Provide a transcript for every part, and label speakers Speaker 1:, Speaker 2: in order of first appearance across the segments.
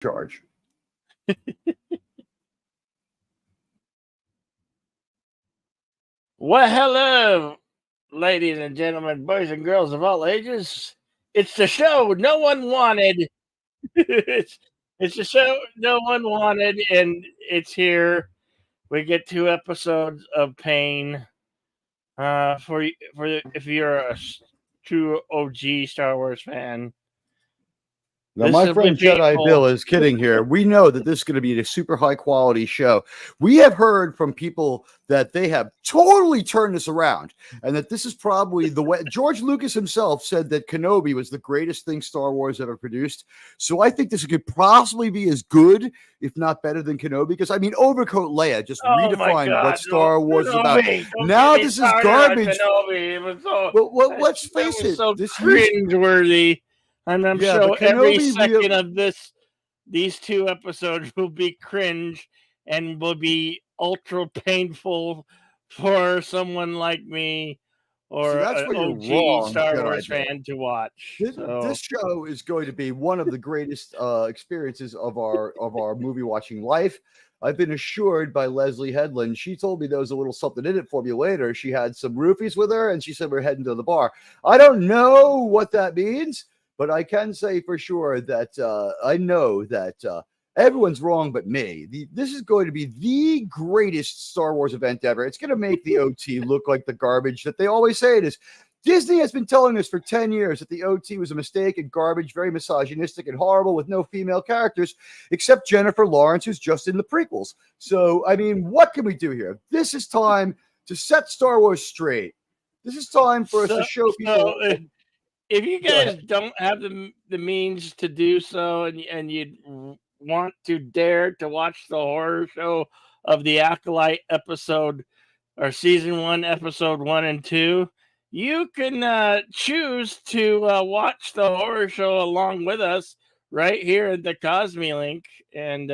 Speaker 1: charge.
Speaker 2: Well, hello, ladies and gentlemen, boys and girls of all ages. It's the show no one wanted. it's it's the show no one wanted, and it's here. We get 2 episodes of pain. For if you're true OG Star Wars fan.
Speaker 1: Now, my friend Jedi Bill is kidding here. We know that this is going to be a super high quality show. We have heard from people that they have totally turned this around and that this is probably the way. George Lucas himself said that Kenobi was the greatest thing Star Wars ever produced. So I think this could possibly be as good, if not better than Kenobi. Because I mean, Overcoat Leia just redefined what Star Wars is about. Now this is garbage.
Speaker 2: It was so,
Speaker 1: well, let's face it.
Speaker 2: So this cringeworthy. And I'm sure every second of these 2 episodes will be cringe and will be ultra painful for someone like me or an OG Star Wars fan to watch.
Speaker 1: This show is going to be one of the greatest experiences of our movie watching life. I've been assured by Leslie Headland. She told me there was a little something in it for me later. She had some roofies with her, and she said we're heading to the bar. I don't know what that means. But I can say for sure that I know that everyone's wrong but me. This is going to be the greatest Star Wars event ever. It's going to make the OT look like the garbage that they always say it is. Disney has been telling us for 10 years that the OT was a mistake and garbage, very misogynistic and horrible with no female characters, except Jennifer Lawrence, who's just in the prequels. So, I mean, what can we do here? This is time to set Star Wars straight. This is time for us to show people...
Speaker 2: If you guys don't have the means to do so and you want to dare to watch the horror show of the Acolyte episode or season 1, episode 1 and 2, you can choose to watch the horror show along with us right here at the Cosme link. And,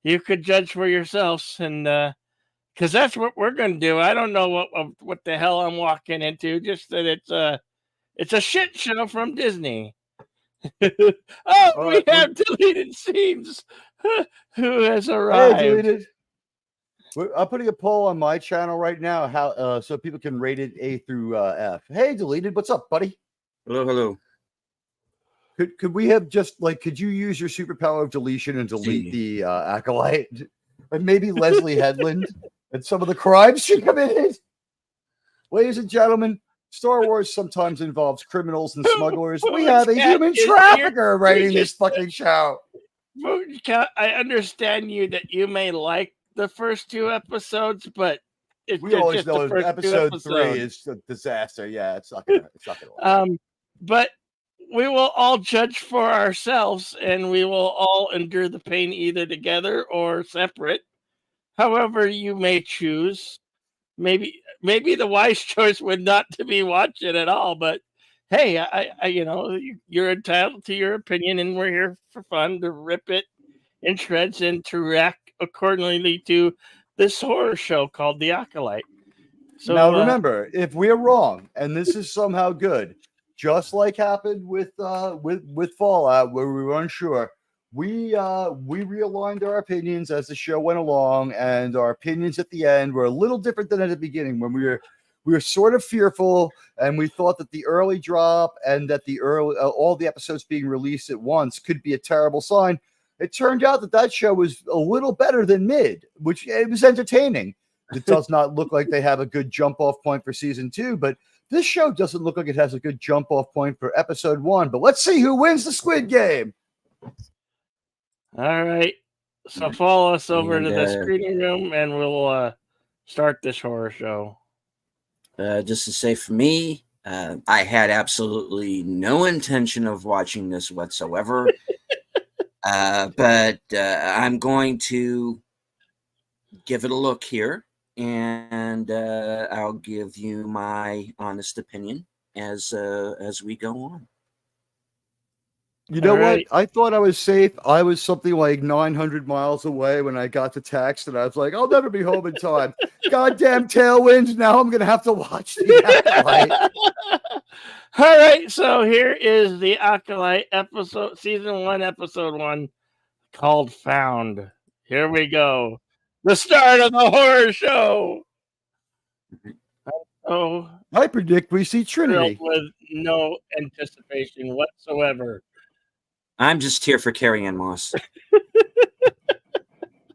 Speaker 2: you could judge for yourselves and, because that's what we're going to do. I don't know what the hell I'm walking into. Just that it's a shit show from Disney. We have deleted scenes. Who has arrived?
Speaker 1: Hey, deleted. I'm putting a poll on my channel right now, how so people can rate it A through F. Hey, deleted. What's up, buddy?
Speaker 3: Hello.
Speaker 1: Could we have just could you use your superpower of deletion and delete the Acolyte? And maybe Leslie Headland. And some of the crimes she committed. Ladies and gentlemen, Star Wars sometimes involves criminals and smugglers. We have a human trafficker writing this fucking show.
Speaker 2: I understand that you may like the first 2 episodes, but
Speaker 1: we always know episode 3 is a disaster. Yeah, it's not gonna work.
Speaker 2: But we will all judge for ourselves, and we will all endure the pain either together or separate. However you may choose. Maybe the wise choice would not to be watching at all, but hey, I you're entitled to your opinion, and we're here for fun to rip it in shreds and to react accordingly to this horror show called The Acolyte.
Speaker 1: So now remember, if we're wrong and this is somehow good, just like happened with Fallout, where we were unsure. We realigned our opinions as the show went along, and our opinions at the end were a little different than at the beginning when we were sort of fearful, and we thought that the early drop and that the early all the episodes being released at once could be a terrible sign. It turned out that show was a little better than mid, which it was entertaining. It does not look like they have a good jump off point for season 2, but this show doesn't look like it has a good jump off point for episode 1. But let's see who wins the Squid Game.
Speaker 2: All right. So follow us over to the screening room and we'll start this horror show.
Speaker 3: Just to say for me, I had absolutely no intention of watching this whatsoever. But I'm going to give it a look here, and I'll give you my honest opinion as we go on.
Speaker 1: You know what? I thought I was safe. I was something like 900 miles away when I got the text, and I was like, I'll never be home in time. goddamn tailwinds. Now I'm gonna have to watch the Acolyte.
Speaker 2: All right, so here is the Acolyte episode, season 1, episode 1, called Found. Here we go. The start of the horror show. Oh,
Speaker 1: I predict we see Trinity.
Speaker 2: with no anticipation whatsoever.
Speaker 3: I'm just here for Carrie Ann Moss.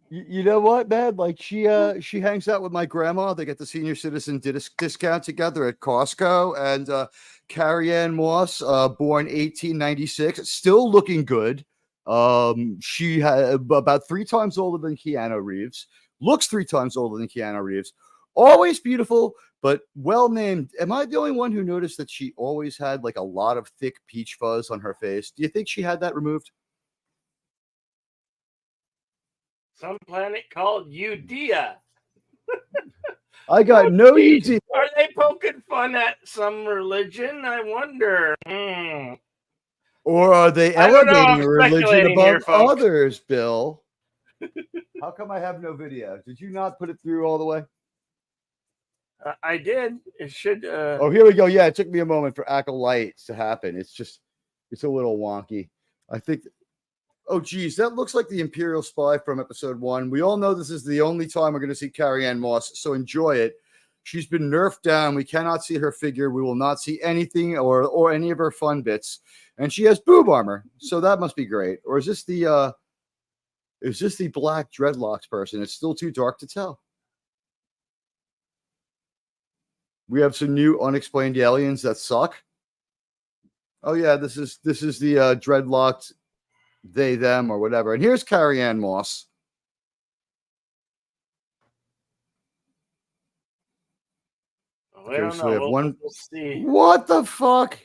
Speaker 1: You know what, man? Like she hangs out with my grandma. They get the senior citizen discount together at Costco. And Carrie Ann Moss, born 1896, still looking good. She had about 3 times older than Keanu Reeves. Looks 3 times older than Keanu Reeves. Always beautiful, but well named. Am I the only one who noticed that she always had like a lot of thick peach fuzz on her face? Do you think she had that removed?
Speaker 2: Some planet called Udea.
Speaker 1: I got no easy.
Speaker 2: Are they poking fun at some religion? I wonder.
Speaker 1: Or are they
Speaker 2: I don't know,
Speaker 1: elevating
Speaker 2: I'm
Speaker 1: a religion
Speaker 2: speculating
Speaker 1: above
Speaker 2: here, folks.
Speaker 1: others, Bill? How come I have no video? Did you not put it through all the way?
Speaker 2: I did. It should.
Speaker 1: Oh, here we go. Yeah, it took me a moment for Acolyte to happen. It's a little wonky. I think. Oh, geez, that looks like the Imperial spy from episode 1. We all know this is the only time we're going to see Carrie Ann Moss, so enjoy it. She's been nerfed down. We cannot see her figure. We will not see anything or any of her fun bits. And she has boob armor, so that must be great. Or is this the black dreadlocks person? It's still too dark to tell. We have some new unexplained aliens that suck. Oh yeah, this is the dreadlocked they, them, or whatever. And here's Carrie Ann Moss.
Speaker 2: Okay,
Speaker 1: So we have one.
Speaker 2: We'll see.
Speaker 1: What the fuck?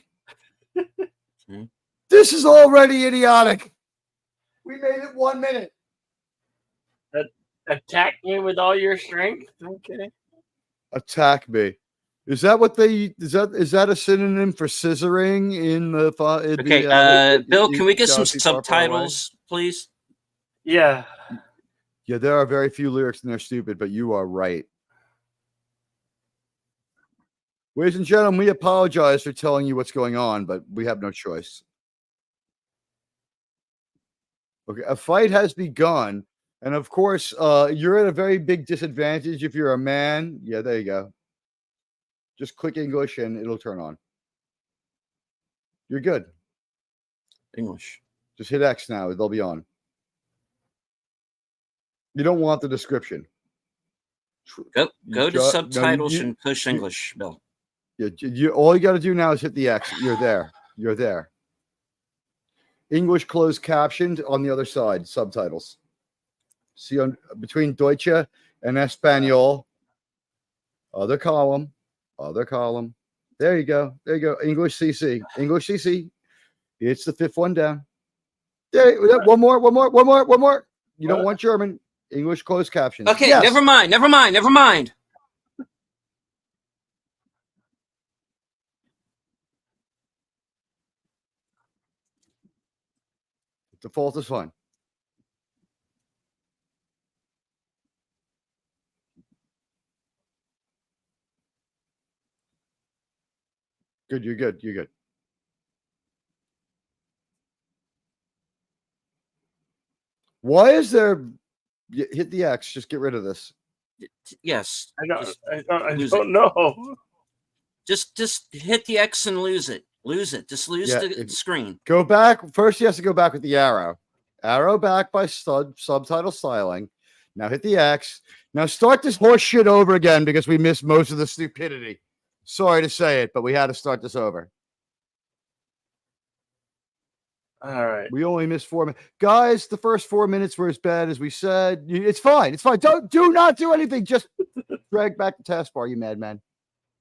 Speaker 1: This is already idiotic. We made it 1 minute.
Speaker 2: Attack me with all your strength. Okay.
Speaker 1: Attack me. Is that what they? Is that a synonym for scissoring in the?
Speaker 3: Okay, Bill, can we get some subtitles, please?
Speaker 2: Yeah.
Speaker 1: Yeah, there are very few lyrics and they're stupid, but you are right. Ladies and gentlemen, we apologize for telling you what's going on, but we have no choice. Okay, a fight has begun, and of course, you're at a very big disadvantage if you're a man. Yeah, there you go. Just click English and it'll turn on. You're good.
Speaker 3: English.
Speaker 1: Just hit X now. They'll be on. You don't want the description.
Speaker 3: Go to subtitles and push English, Bill.
Speaker 1: Yeah, all you got to do now is hit the X. You're there. You're there. English closed captioned on the other side. Subtitles. See on between Deutsche and Espanol. Other column. Other column. There you go. There you go. English CC. English CC. It's the 5th one down. There. One more. You don't want German. English closed captions.
Speaker 3: Okay, yes. Never mind.
Speaker 1: Default is fine. Good, you're good. You're good. Why is there? Hit the X. Just get rid of this.
Speaker 3: Yes.
Speaker 2: I don't know.
Speaker 3: Just hit the X and lose it. Just lose the screen.
Speaker 1: Go back. First, he has to go back with the arrow. Arrow back by subtitle styling. Now hit the X. Now start this horse shit over again because we missed most of the stupidity. Sorry to say it, but we had to start this over.
Speaker 2: All right.
Speaker 1: We only missed 4 minutes. Guys, the first 4 minutes were as bad as we said. It's fine. It's fine. Do not do anything. Just drag back the taskbar, you madman.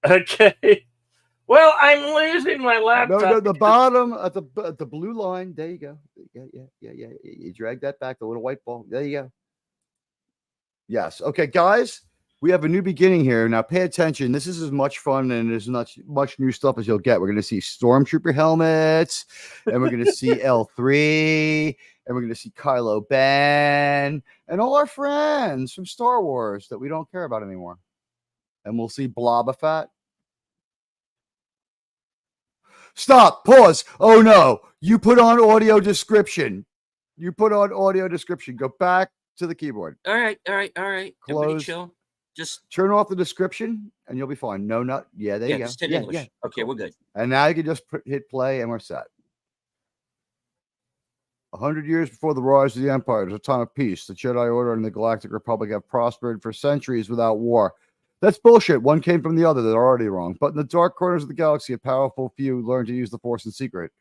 Speaker 2: Okay. Well, I'm losing my laptop.
Speaker 1: No, the bottom at the blue line. There you go. Yeah. You drag that back, the little white ball. There you go. Yes. Okay, guys. We have a new beginning here. Now pay attention. This is as much fun and as much new stuff as you'll get. We're going to see Stormtrooper helmets, and we're going to see L3, and we're going to see Kylo Ben, and all our friends from Star Wars that we don't care about anymore. and we'll see Blobafat. Stop. Pause. Oh no. You put on audio description. Go back to the keyboard.
Speaker 3: All right. Everybody
Speaker 1: Close.
Speaker 3: chill. Just
Speaker 1: turn off the description and you'll be fine. No, not. Yeah, there you go.
Speaker 3: Just hit
Speaker 1: Yeah,
Speaker 3: English.
Speaker 1: yeah.
Speaker 3: Okay,
Speaker 1: Cool.
Speaker 3: we're good.
Speaker 1: And now you can just hit play and we're set. 100 years before the rise of the Empire, there's a time of peace. The Jedi Order and the Galactic Republic have prospered for centuries without war. That's bullshit. One came from the other. They're already wrong. But in the dark corners of the galaxy, a powerful few learn to use the Force in secret.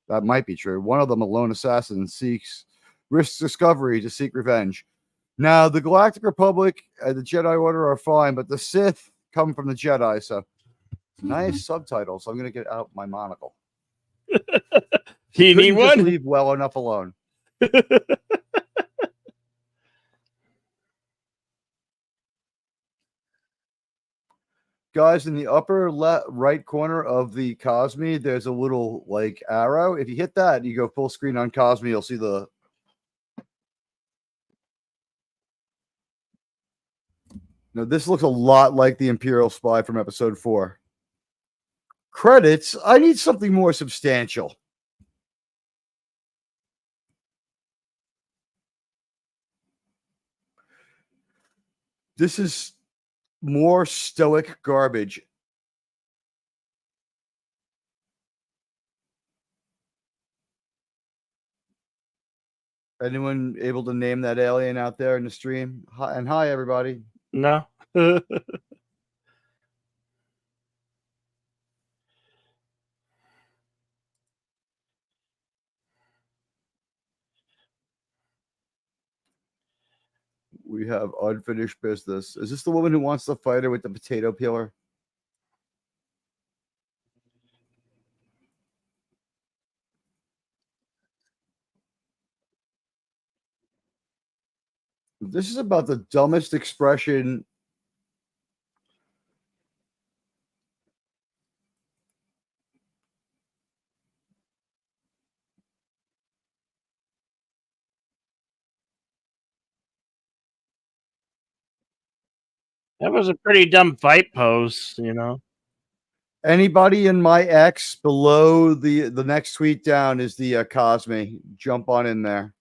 Speaker 1: That might be true. One of them, a lone assassin, risks discovery to seek revenge. Now, the Galactic Republic and the Jedi Order are fine, but the Sith come from the Jedi. So, nice subtitles. I'm going to get out my monocle.
Speaker 2: Do you need
Speaker 1: Just
Speaker 2: one?
Speaker 1: leave well enough alone. Guys, in the upper right corner of the Cosme, there's a little like arrow. If you hit that, you go full screen on Cosme, you'll see the. Now, this looks a lot like the Imperial Spy from episode 4. Credits. I need something more substantial. This is more stoic garbage. Anyone able to name that alien out there in the stream? Hi, and hi, everybody.
Speaker 2: No.
Speaker 1: We have unfinished business. Is this the woman who wants to fight her with the potato peeler? This is about the dumbest expression.
Speaker 2: That was a pretty dumb fight pose, you know.
Speaker 1: Anybody in my X below the next tweet down is the Cosme. Jump on in there.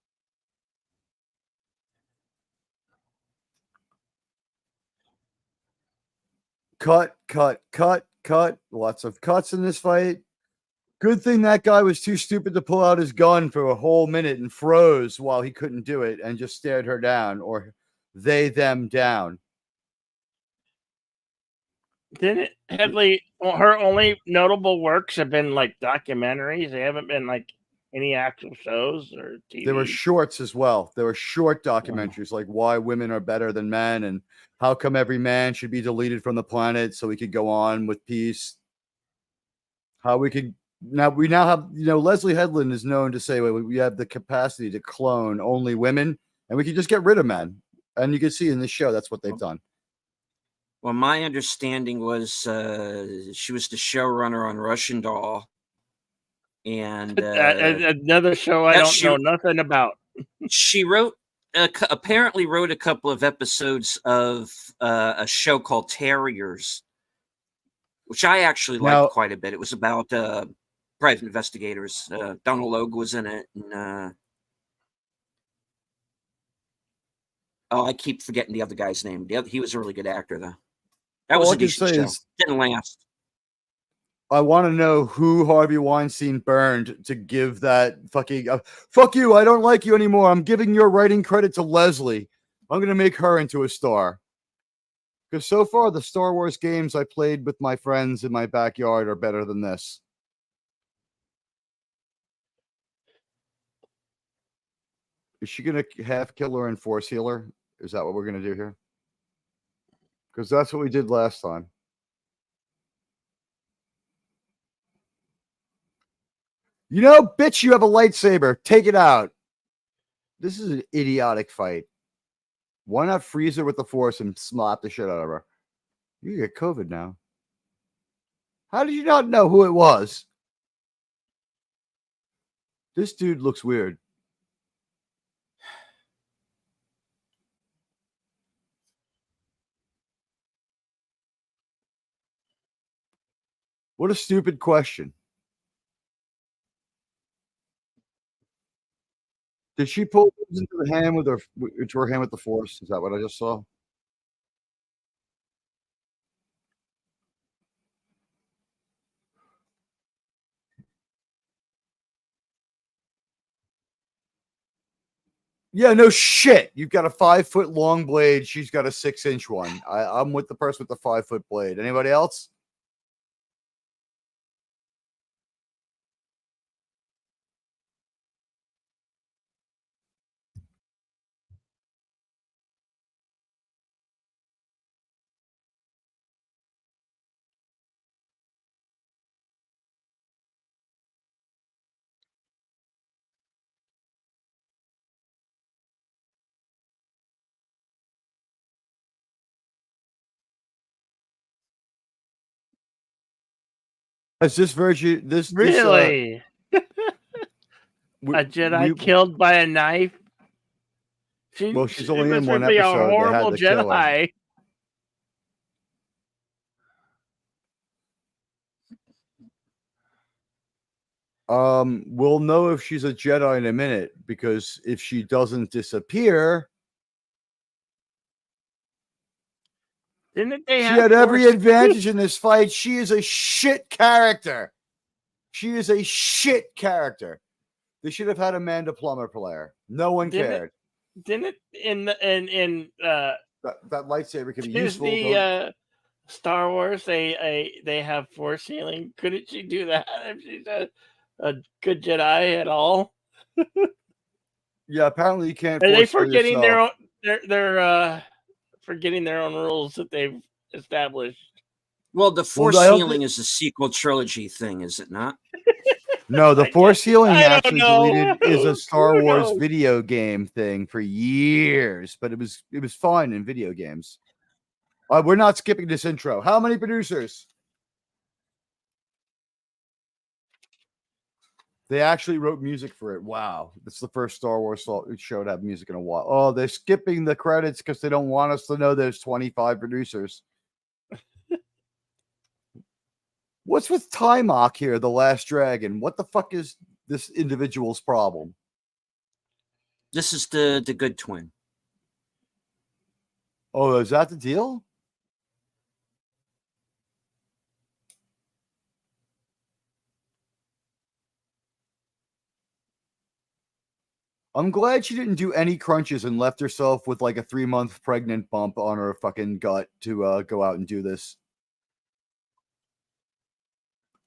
Speaker 1: Cut. Lots of cuts in this fight. Good thing that guy was too stupid to pull out his gun for a whole minute and froze while he couldn't do it and just stared her down, or them down.
Speaker 2: Didn't Headley, her only notable works have been like documentaries? They haven't been like any actual shows or TV.
Speaker 1: There were shorts as well. There were short documentaries like why women are better than men and how come every man should be deleted from the planet so we could go on with peace. How we could we now have, Leslie Headland is known to say we have the capacity to clone only women and we can just get rid of men. And you can see in this show that's what they've done.
Speaker 3: Well, my understanding was she was the showrunner on Russian Doll, and
Speaker 2: another show I don't know nothing about.
Speaker 3: She apparently wrote a couple of episodes of a show called Terriers, which I actually liked quite a bit. It was about private investigators. Donald Logue was in it, and I keep forgetting the other guy's name. He was a really good actor, though. That was a decent show. Didn't last.
Speaker 1: I want to know who Harvey Weinstein burned to give that fucking fuck you. I don't like you anymore. I'm giving your writing credit to Leslie. I'm going to make her into a star. Because so far, the Star Wars games I played with my friends in my backyard are better than this. Is she going to half kill her and force heal her? Is that what we're going to do here? Because that's what we did last time. Bitch, you have a lightsaber. Take it out. This is an idiotic fight. Why not freeze her with the Force and slap the shit out of her? You get COVID now. How did you not know who it was? This dude looks weird. What a stupid question. Did she pull into her hand with the Force? Is that what I just saw? Yeah, no shit. You've got a 5-foot long blade. She's got a 6-inch one. I'm with the person with the 5-foot blade. Anybody else? Is this version
Speaker 2: Really? A Jedi killed by a knife?
Speaker 1: She's only in one
Speaker 2: must be a
Speaker 1: episode. They had
Speaker 2: horrible
Speaker 1: to kill her.
Speaker 2: Jedi.
Speaker 1: We'll know if she's a Jedi in a minute, because if she doesn't disappear,
Speaker 2: didn't they?
Speaker 1: She had every advantage in this fight. She is a shit character. She is a shit character. They should have had Amanda Plummer player. No one cared.
Speaker 2: Didn't that
Speaker 1: lightsaber can be useful.
Speaker 2: The Star Wars, they have force healing. Couldn't she do that if she's a good Jedi at all?
Speaker 1: Yeah, apparently you can't.
Speaker 2: Are they forgetting their own? They're forgetting their own rules that they've established.
Speaker 3: Well, the force healing is a sequel trilogy thing, is it not?
Speaker 1: No, the force healing actually deleted is a Star Wars video game thing for years, but it was fine in video games. We're not skipping this intro. How many producers? They actually wrote music for it. Wow. It's the first Star Wars show to have music in a while. Oh, they're skipping the credits because they don't want us to know there's 25 producers. What's with Timok here, the Last Dragon? What the fuck is this individual's problem?
Speaker 3: This is the good twin.
Speaker 1: Oh, is that the deal? I'm glad she didn't do any crunches and left herself with like a 3-month pregnant bump on her fucking gut to go out and do this.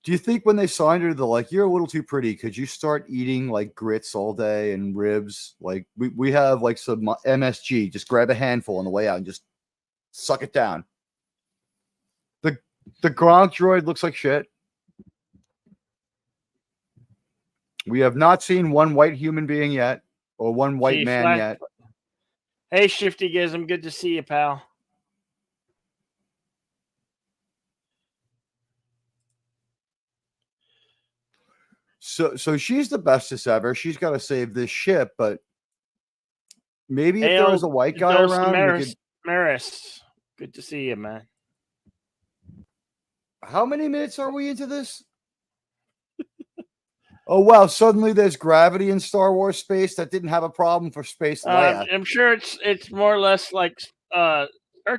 Speaker 1: Do you think when they signed her, they're like, you're a little too pretty. Could you start eating like grits all day and ribs? Like we have like some MSG. Just grab a handful on the way out and just suck it down. The Gronk droid looks like shit. We have not seen one white human being yet, or one white man yet.
Speaker 2: Hey, Shifty Gizm, good to see you, pal.
Speaker 1: So she's the bestest ever. She's got to save this ship, but maybe if there was a white guy around,
Speaker 2: Maris, good to see you, man.
Speaker 1: How many minutes are we into this? Oh wow! Suddenly there's gravity in Star Wars space that didn't have a problem for Space Leia.
Speaker 2: I'm sure it's more or less like Star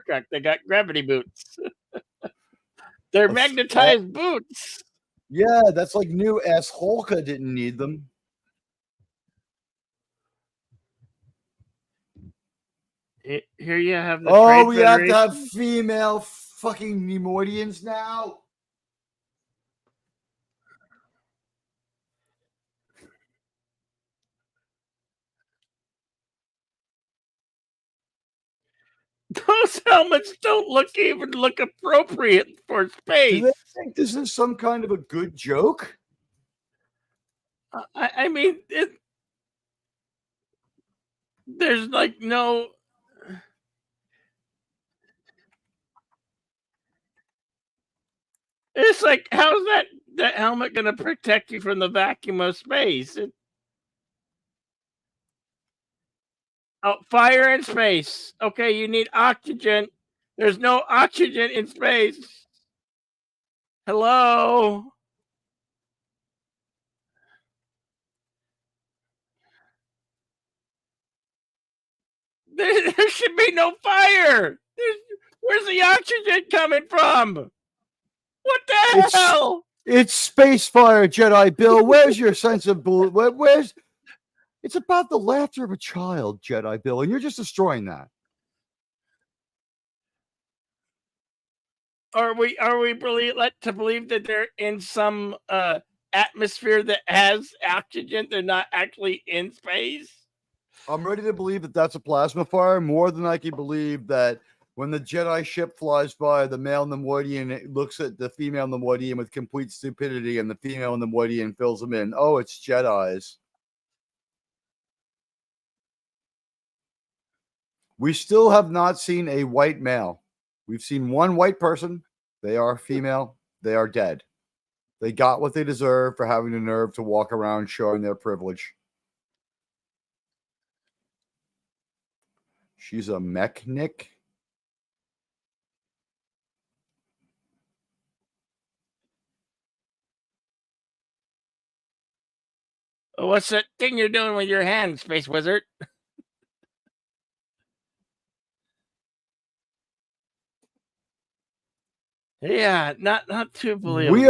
Speaker 2: Trek. They got gravity boots. They're magnetized boots.
Speaker 1: Yeah, that's like new S. Holka didn't need them.
Speaker 2: Here you have the
Speaker 1: Trade we Federation. Have to have female fucking Neimoidians now.
Speaker 2: Those helmets don't even look appropriate for space.
Speaker 1: Do they think this is some kind of a good joke?
Speaker 2: I mean, there's like no. It's like, how's that helmet going to protect you from the vacuum of space? Fire in space. Okay, you need oxygen. There's no oxygen in space. Hello? There should be no fire. Where's the oxygen coming from? What the hell?
Speaker 1: It's space fire, Jedi Bill. Where's your sense of where's? It's about the laughter of a child, Jedi Bill, and you're just destroying that.
Speaker 2: Are we led to believe that they're in some atmosphere that has oxygen? They're not actually in space.
Speaker 1: I'm ready to believe that that's a plasma fire more than I can believe that when the Jedi ship flies by, the male Nemoidian looks at the female Nemoidian with complete stupidity, and the female Nemoidian fills them in. Oh, it's Jedis. We still have not seen a white male. We've seen one white person. They are female. They are dead. They got what they deserve for having the nerve to walk around showing their privilege. She's a mechanic.
Speaker 2: What's that thing you're doing with your hand, Space Wizard? Yeah, not too believable.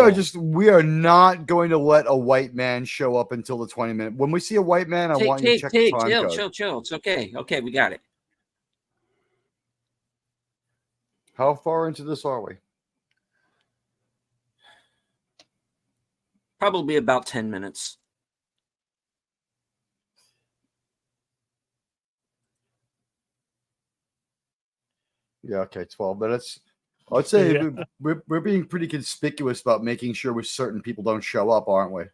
Speaker 1: We are not going to let a white man show up until the 20 minute. When we see a white man, I want you to check the time code.
Speaker 3: Chill. It's okay. Okay, we got it.
Speaker 1: How far into this are we?
Speaker 3: Probably about 10 minutes.
Speaker 1: Yeah, okay, 12 minutes. I'd say we're being pretty conspicuous about making sure with certain people don't show up, aren't we?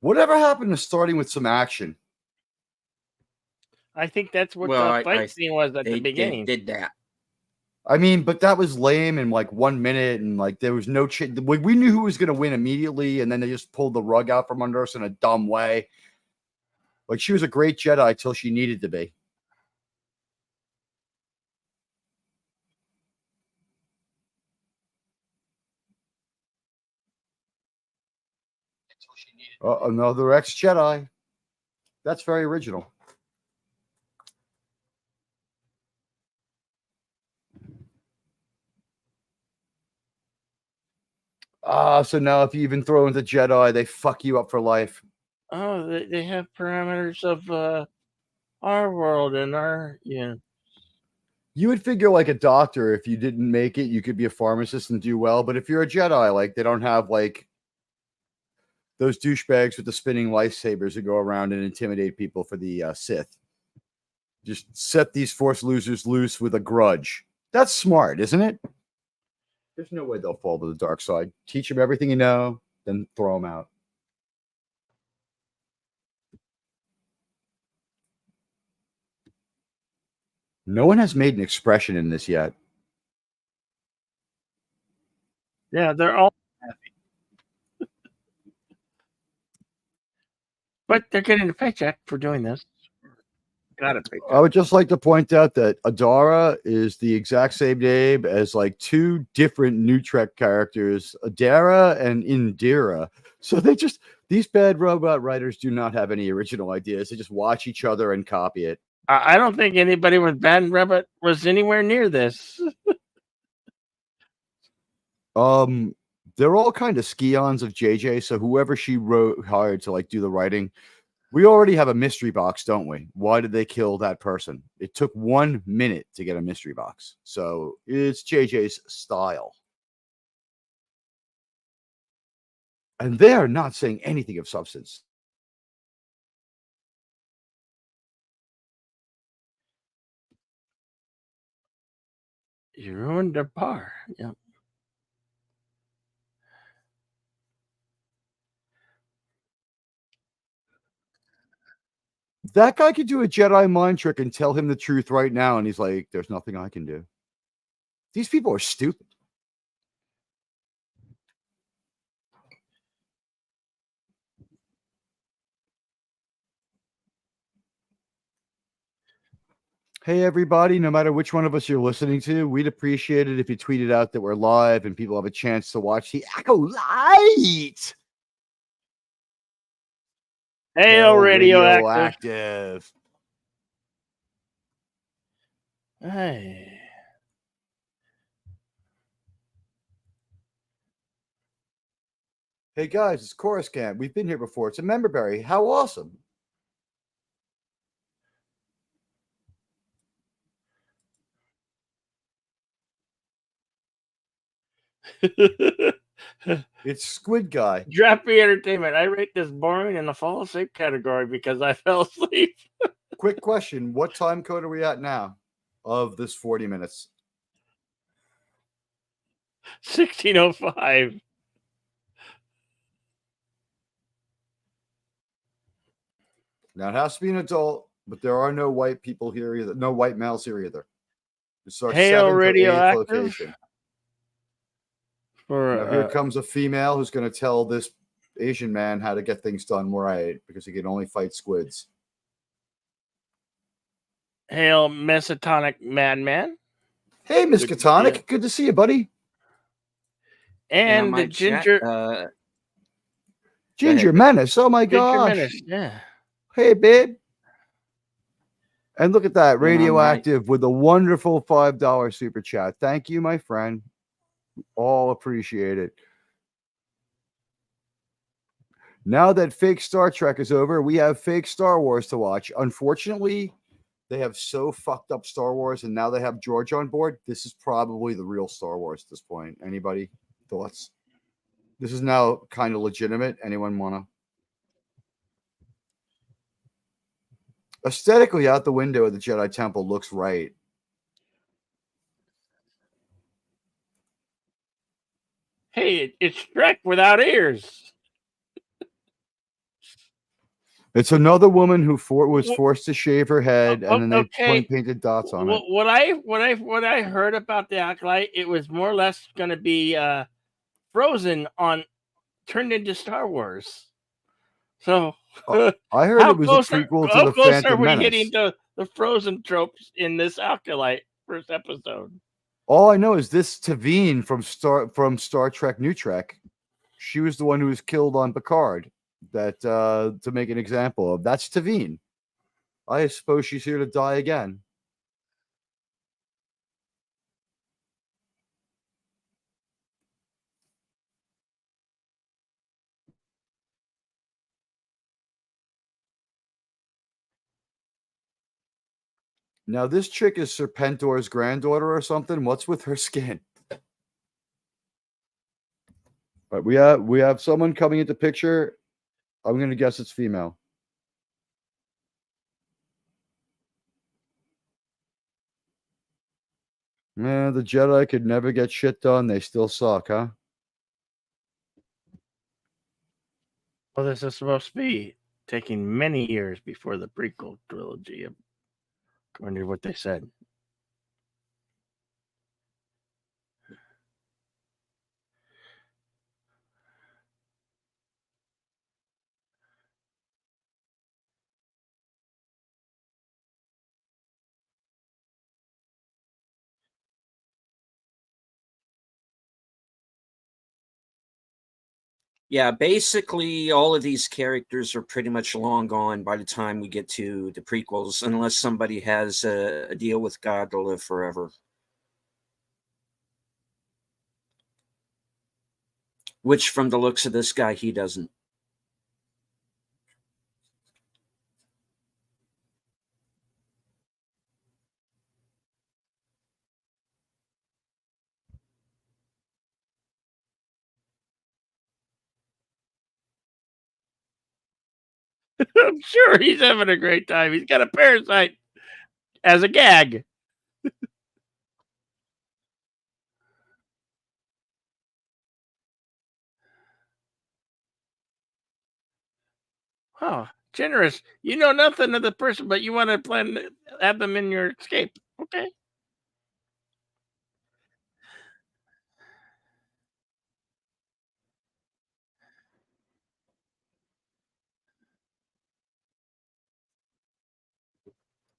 Speaker 1: Whatever happened to starting with some action?
Speaker 2: I think that's what the fight scene was at the beginning.
Speaker 3: They did that.
Speaker 1: I mean, but that was lame in like 1 minute, and like there was no we knew who was going to win immediately, and then they just pulled the rug out from under us in a dumb way. Like she was a great Jedi till she needed to be. Another ex-Jedi. That's very original. So now if you even throw into Jedi, they fuck you up for life.
Speaker 2: Oh, they have parameters of our world and our, yeah.
Speaker 1: You would figure like a doctor, if you didn't make it, you could be a pharmacist and do well. But if you're a Jedi, like they don't have like those douchebags with the spinning lightsabers who go around and intimidate people for the Sith. Just set these Force losers loose with a grudge. That's smart, isn't it? There's no way they'll fall to the dark side. Teach them everything you know, then throw them out. No one has made an expression in this yet.
Speaker 2: Yeah, they're all happy. But they're getting a paycheck for doing this. Got it.
Speaker 1: I would just like to point out that Adara is the exact same name as like two different New Trek characters, Adara and Indira. So these bad robot writers do not have any original ideas. They just watch each other and copy it.
Speaker 2: I don't think anybody with bad robot was anywhere near this.
Speaker 1: They're all kind of scions of JJ. So whoever she hired to like do the writing. We already have a mystery box, don't we? Why did they kill that person? It took 1 minute to get a mystery box. So it's JJ's style. And they are not saying anything of substance.
Speaker 2: You ruined their bar. Yeah.
Speaker 1: That guy could do a Jedi mind trick and tell him the truth right now. And he's like, there's nothing I can do. These people are stupid. Hey, everybody, no matter which one of us you're listening to, we'd appreciate it if you tweeted out that we're live and people have a chance to watch the Acolyte.
Speaker 2: Hail, radioactive.
Speaker 1: Radioactive.
Speaker 2: Hey.
Speaker 1: Hey, guys, it's Chorus Camp. We've been here before. It's a member berry. How awesome. It's Squid Guy.
Speaker 2: Drappy Entertainment. I rate this boring in the fall asleep category because I fell asleep.
Speaker 1: Quick question. What time code are we at now of this 40 minutes?
Speaker 2: 16:05.
Speaker 1: Now, it has to be an adult, but there are no white people here either. No white males here either. It's our
Speaker 2: Hail,
Speaker 1: 7th or 8th
Speaker 2: radioactive.
Speaker 1: location.
Speaker 2: For,
Speaker 1: Now, here comes a female who's going to tell this Asian man how to get things done right because he can only fight squids.
Speaker 2: Hail, Mesotonic Madman.
Speaker 1: Hey, Miss Katonic. Good to see you, buddy.
Speaker 2: And the Ginger...
Speaker 1: Ginger Menace. Oh, my
Speaker 2: Ginger
Speaker 1: gosh.
Speaker 2: Menace, yeah.
Speaker 1: Hey, babe. And look at that. Radioactive with a wonderful $5 super chat. Thank you, my friend. All appreciate it. Now that fake Star Trek is over, we have fake Star Wars to watch. Unfortunately, they have so fucked up Star Wars, and now they have George on board. This is probably the real Star Wars at this point. Anybody? Thoughts? This is now kind of legitimate. Anyone want to? Aesthetically, out the window of the Jedi Temple looks right.
Speaker 2: Hey, it's Shrek without ears.
Speaker 1: It's another woman who was forced to shave her head, and then they painted dots on it.
Speaker 2: What I heard about the Acolyte, it was more or less going to be Frozen turned into Star Wars. So
Speaker 1: I heard it was a prequel to the Phantom Menace. How close are we
Speaker 2: getting to the Frozen tropes in this Acolyte first episode?
Speaker 1: All I know is this Tavine from Star Trek New Trek. She was the one who was killed on Picard. That to make an example of. That's Tavine. I suppose she's here to die again. Now this chick is Serpentor's granddaughter or something. What's with her skin? All right, we have someone coming into picture. I'm going to guess it's female. Man, the Jedi could never get shit done. They still suck, huh?
Speaker 2: Well, this is supposed to be taking many years before the prequel trilogy, according to what they said.
Speaker 3: Yeah, basically all of these characters are pretty much long gone by the time we get to the prequels, unless somebody has a deal with God to live forever. Which, from the looks of this guy, he doesn't.
Speaker 2: I'm sure he's having a great time. He's got a parasite as a gag. Oh, generous. You know nothing of the person, but you want to plan to have them in your escape. Okay.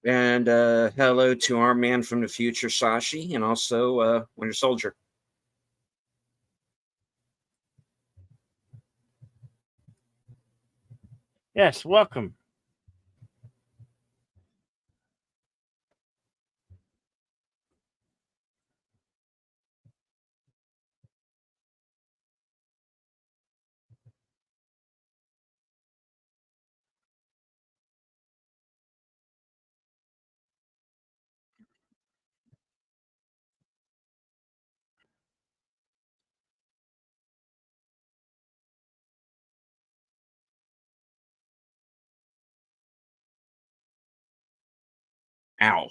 Speaker 3: And hello to our man from the future, Sashi, and also Winter Soldier.
Speaker 2: Yes, welcome.
Speaker 3: Ow.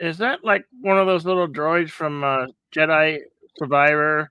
Speaker 2: Is that like one of those little droids from Jedi Survivor?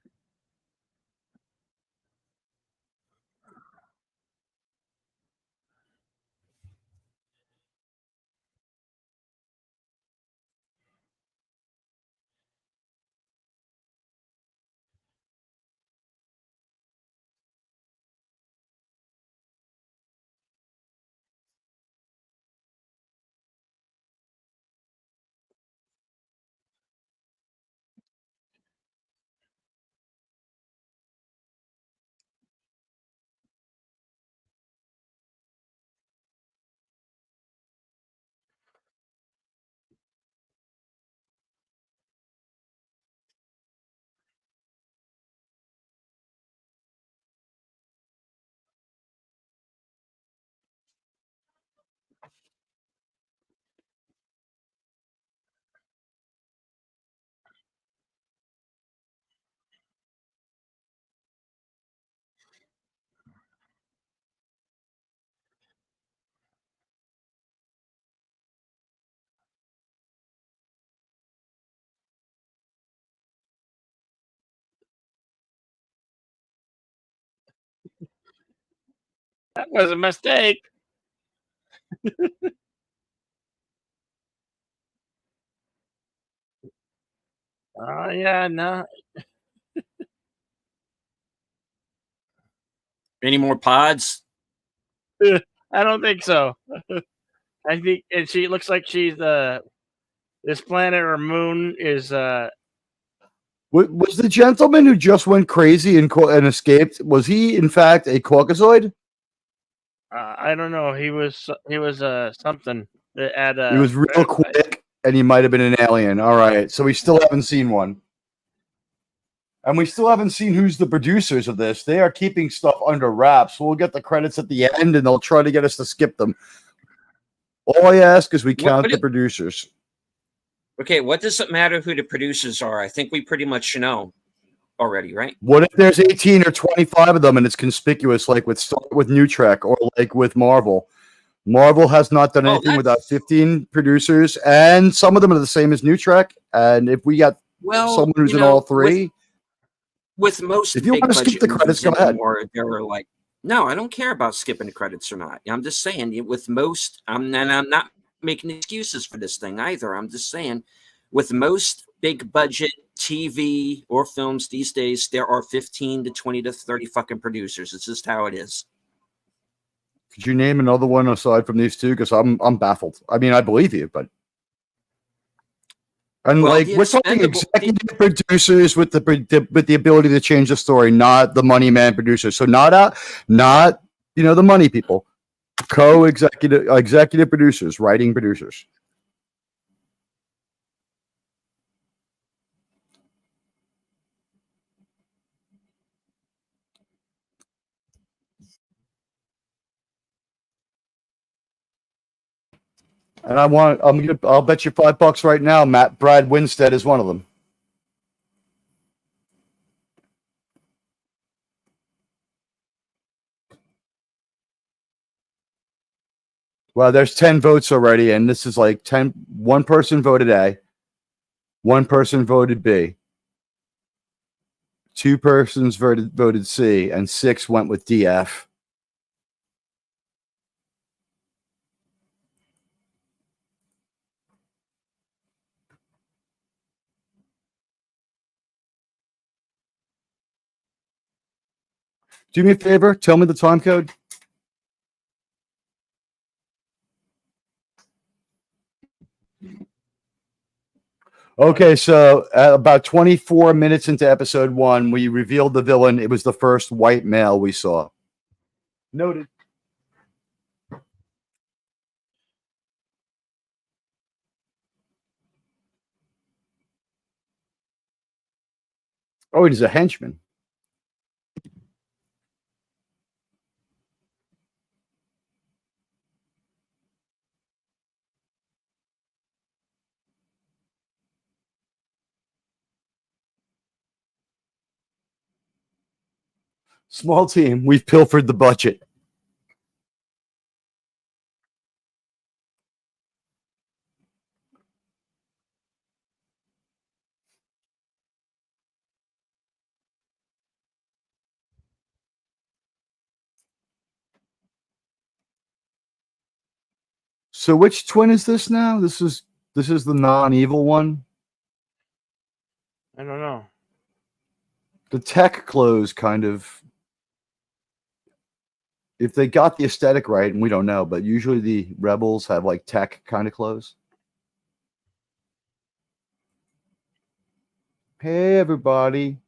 Speaker 2: That was a mistake. Oh yeah, no.
Speaker 3: Any more pods?
Speaker 2: I don't think so. I think, and she looks like she's this planet or moon is
Speaker 1: Was the gentleman who just went crazy and escaped? Was he in fact a Caucasoid?
Speaker 2: I don't know. He was something that at
Speaker 1: He was real quick, and he might have been an alien. All right, so we still haven't seen one, and we still haven't seen who's the producers of this. They are keeping stuff under wraps. We'll get the credits at the end, and they'll try to get us to skip them. All I ask is we count the producers.
Speaker 3: Okay, what does it matter who the producers are? I think we pretty much know already, right?
Speaker 1: What if there's 18 or 25 of them and it's conspicuous, like with New Trek or like with Marvel? Marvel has not done anything without 15 producers, and some of them are the same as New Trek. And if we got someone who's in all three,
Speaker 3: with most,
Speaker 1: if you want to skip the credits, go ahead.
Speaker 3: They're like, no, I don't care about skipping the credits or not. I'm just saying, with most, I'm not making excuses for this thing either. I'm just saying, with most big budget TV or films these days, there are 15 to 20 to 30 fucking producers. It's just how it is.
Speaker 1: Could you name another one aside from these two? Because I'm baffled. I mean, I believe you, but we're talking executive producers with the ability to change the story, not the money man producers. So not the money people, executive producers, writing producers. And I'll bet you $5 right now, Brad Winstead is one of them. Well, there's 10 votes already, and this is like 10. One person voted A, one person voted B, two persons voted C, and 6 went with DF. Do me a favor, tell me the time code. Okay, so about 24 minutes into episode 1, we revealed the villain. It was the first white male we saw. Noted. Oh, he's a henchman. Small team. We've pilfered the budget. So which twin is this now? This is the non-evil one.
Speaker 2: I don't know.
Speaker 1: The tech clothes kind of, if they got the aesthetic right, and we don't know, but usually the rebels have like tech kind of clothes. Hey, everybody.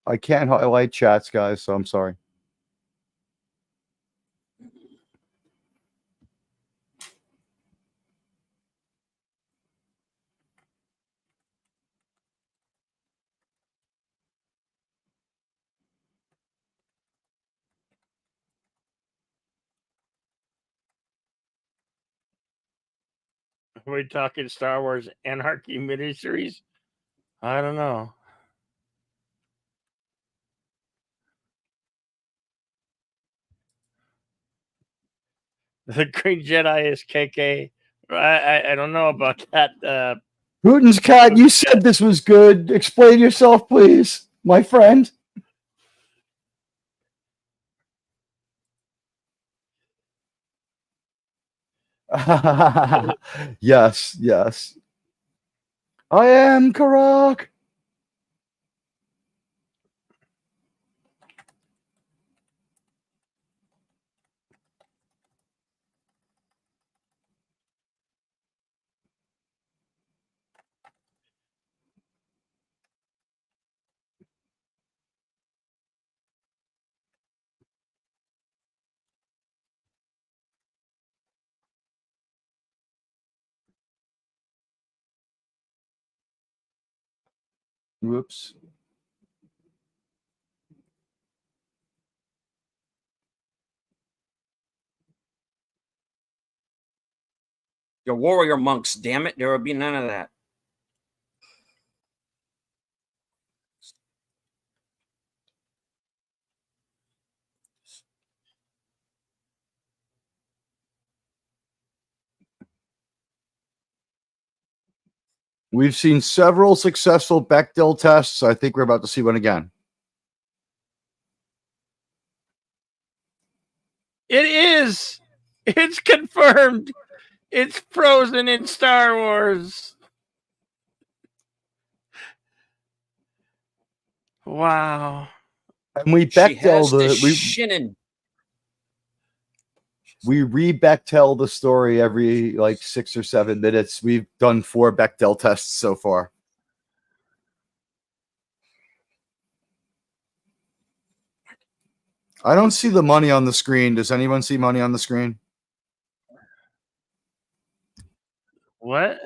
Speaker 1: I can't highlight chats, guys, so I'm sorry.
Speaker 2: Are we talking Star Wars Anarchy miniseries? I don't know. The Green Jedi is KK. I don't know about that.
Speaker 1: Putin's cat, you said this was good. Explain yourself, please, my friend. Yes, yes. I am Karak. Whoops.
Speaker 3: Your warrior monks, damn it. There will be none of that.
Speaker 1: We've seen several successful Bechdel tests. I think we're about to see one again.
Speaker 2: It is. It's confirmed. It's frozen in Star Wars. Wow.
Speaker 1: And we Bechdel we re-Bechtel the story every like 6 or 7 minutes. We've done 4 Bechdel tests so far. I don't see the money on the screen. Does anyone see money on the screen?
Speaker 2: What?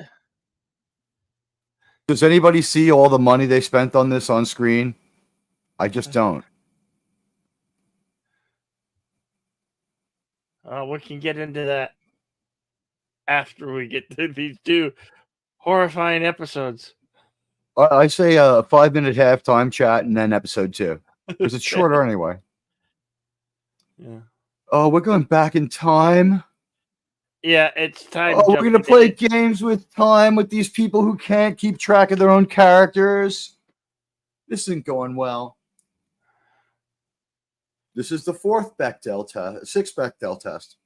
Speaker 1: Does anybody see all the money they spent on this on screen? I just don't.
Speaker 2: We can get into that after we get to these two horrifying episodes.
Speaker 1: I say a 5-minute halftime chat and then episode 2 because it's shorter anyway.
Speaker 2: Yeah.
Speaker 1: Oh, we're going back in time.
Speaker 2: Yeah, it's time.
Speaker 1: Oh, we're going to play games with time with these people who can't keep track of their own characters. This isn't going well. This is the 4th Bechdel test, 6th Bechdel test.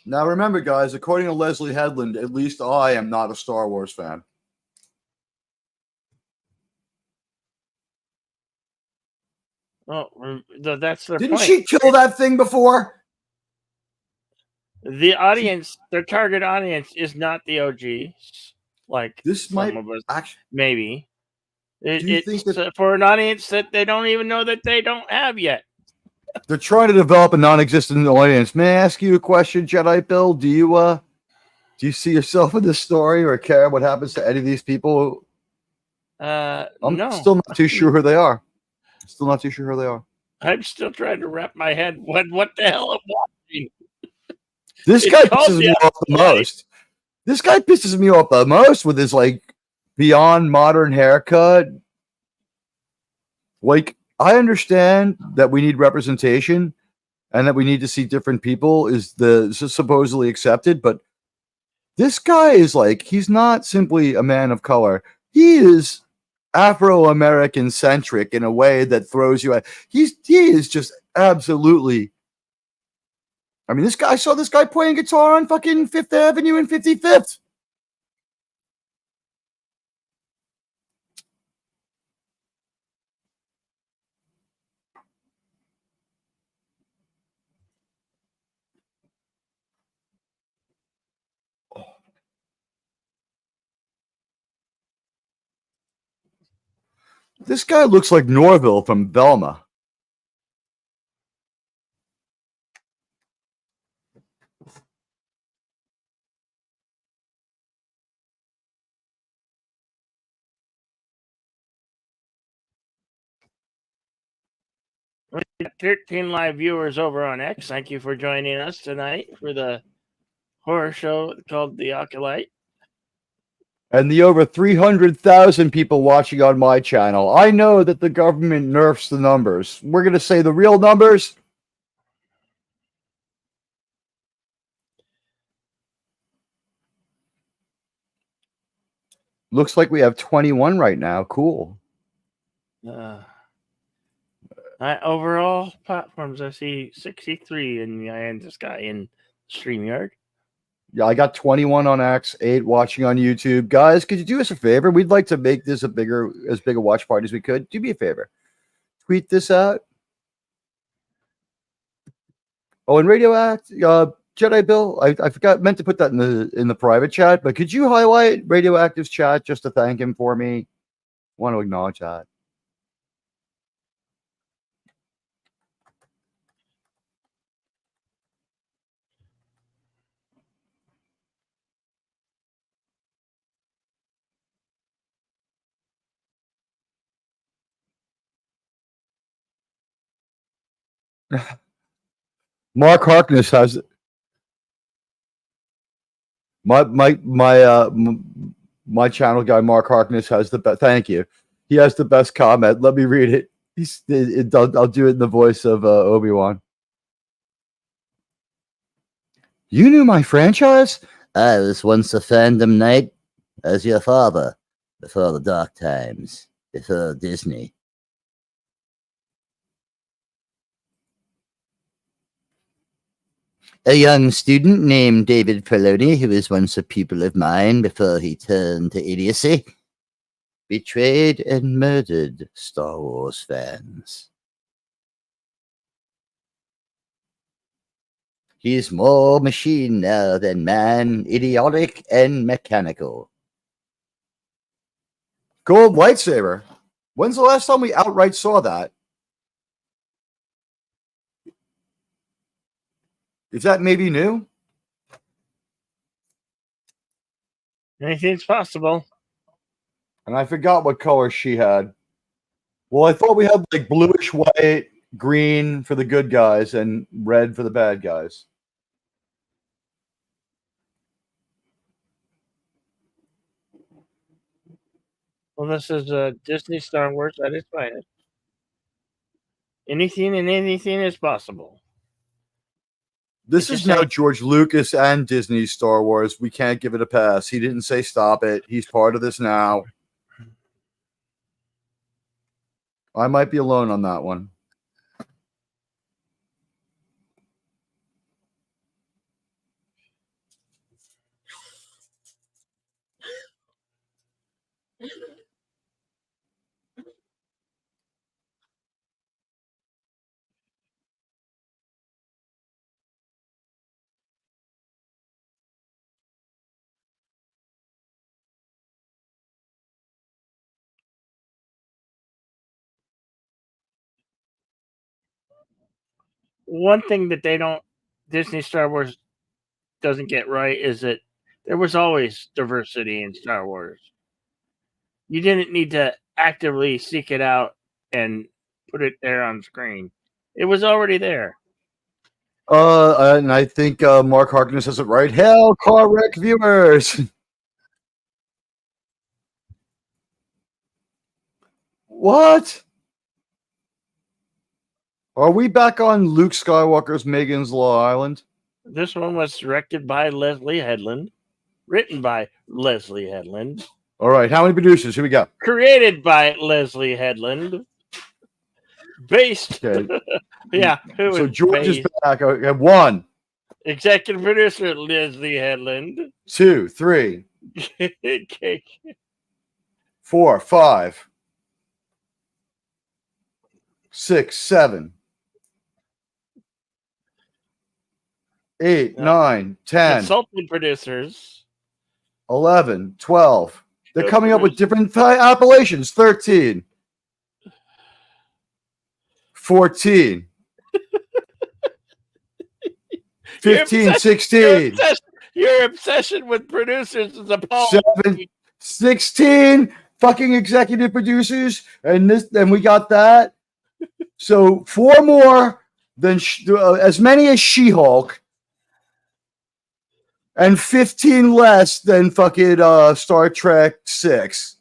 Speaker 1: Now, remember, guys, according to Leslie Headland, at least I am not a Star Wars fan.
Speaker 2: Oh, that's their
Speaker 1: Didn't
Speaker 2: point.
Speaker 1: she kill that thing before?
Speaker 2: The audience, their target audience, is not the OGs. Like
Speaker 1: This
Speaker 2: some
Speaker 1: might
Speaker 2: of us,
Speaker 1: actually.
Speaker 2: maybe.
Speaker 1: You think
Speaker 2: It's
Speaker 1: that
Speaker 2: for an audience that they don't even know that they don't have yet.
Speaker 1: they're trying to develop a non-existent audience? May I ask you a question, Jedi Bill? Do you see yourself in this story or care what happens to any of these people? I'm
Speaker 2: no.
Speaker 1: still not too sure who they are. Still not too sure who they are.
Speaker 2: I'm still trying to wrap my head what the hell I'm watching.
Speaker 1: This guy pisses me off the most. This guy pisses me off the most with his like beyond modern haircut. Like, I understand that we need representation and that we need to see different people is supposedly accepted, but this guy is like, he's not simply a man of color. He is Afro-American centric in a way that throws you out. He is just absolutely. I mean, I saw this guy playing guitar on fucking 5th Avenue and 55th. This guy looks like Norville from Velma.
Speaker 2: We got 13 live viewers over on X. Thank you for joining us tonight for the horror show called The Acolyte.
Speaker 1: And the over 300,000 people watching on my channel. I know that the government nerfs the numbers. We're going to say the real numbers. Looks like we have 21 right now. Cool.
Speaker 2: Overall platforms, I see 63 in this guy in StreamYard.
Speaker 1: Yeah, I got 21 on X, 8 watching on YouTube. Guys, could you do us a favor? We'd like to make this as big a watch party as we could. Do me a favor. Tweet this out. Oh, and Radioact, Jedi Bill, I meant to put that in the private chat, but could you highlight Radioactive's chat just to thank him for me? I want to acknowledge that. Mark Harkness has my channel guy. Mark Harkness has the best. Thank you. He has the best comment. Let me read it. I'll do it in the voice of Obi-Wan. You knew my franchise? I was once a fandom knight as your father before the dark times, before Disney. A young student named David Filoni, who was once a pupil of mine before he turned to idiocy, betrayed and murdered Star Wars fans. He's more machine now than man, idiotic and mechanical. Gold lightsaber. When's the last time we outright saw that? Is that maybe new?
Speaker 2: Anything's possible.
Speaker 1: And I forgot what color she had. Well, I thought we had like bluish white, green for the good guys, and red for the bad guys.
Speaker 2: Well, this is Disney Star Wars at its finest. Anything and anything is possible.
Speaker 1: This is now George Lucas and Disney Star Wars. We can't give it a pass. He didn't say stop it. He's part of this now. I might be alone on that one.
Speaker 2: One thing that Disney Star Wars doesn't get right is that there was always diversity in Star Wars. You didn't need to actively seek it out and put it there on screen. It was already there.
Speaker 1: And I think Mark Harkness has it right. Hell, car wreck viewers. What? Are we back on Luke Skywalker's Megan's Law Island?
Speaker 2: This one was directed by Leslie Headland, written by Leslie Headland.
Speaker 1: All right, how many producers? Here we go.
Speaker 2: Created by Leslie Headland. Based. Okay. Yeah.
Speaker 1: So George is back. Okay, 1.
Speaker 2: Executive producer Leslie Headland.
Speaker 1: 2, 3.
Speaker 2: Okay.
Speaker 1: 4, 5. 6, 7. 8, 9, 10.
Speaker 2: Consulting producers.
Speaker 1: 11, 12. They're coming up with different appellations. 13. 14. 15, 16.
Speaker 2: Your obsession with producers is appalling.
Speaker 1: 16 fucking executive producers, and we got that. So 4 more than as many as She-Hulk, and 15 less than fucking Star Trek 6.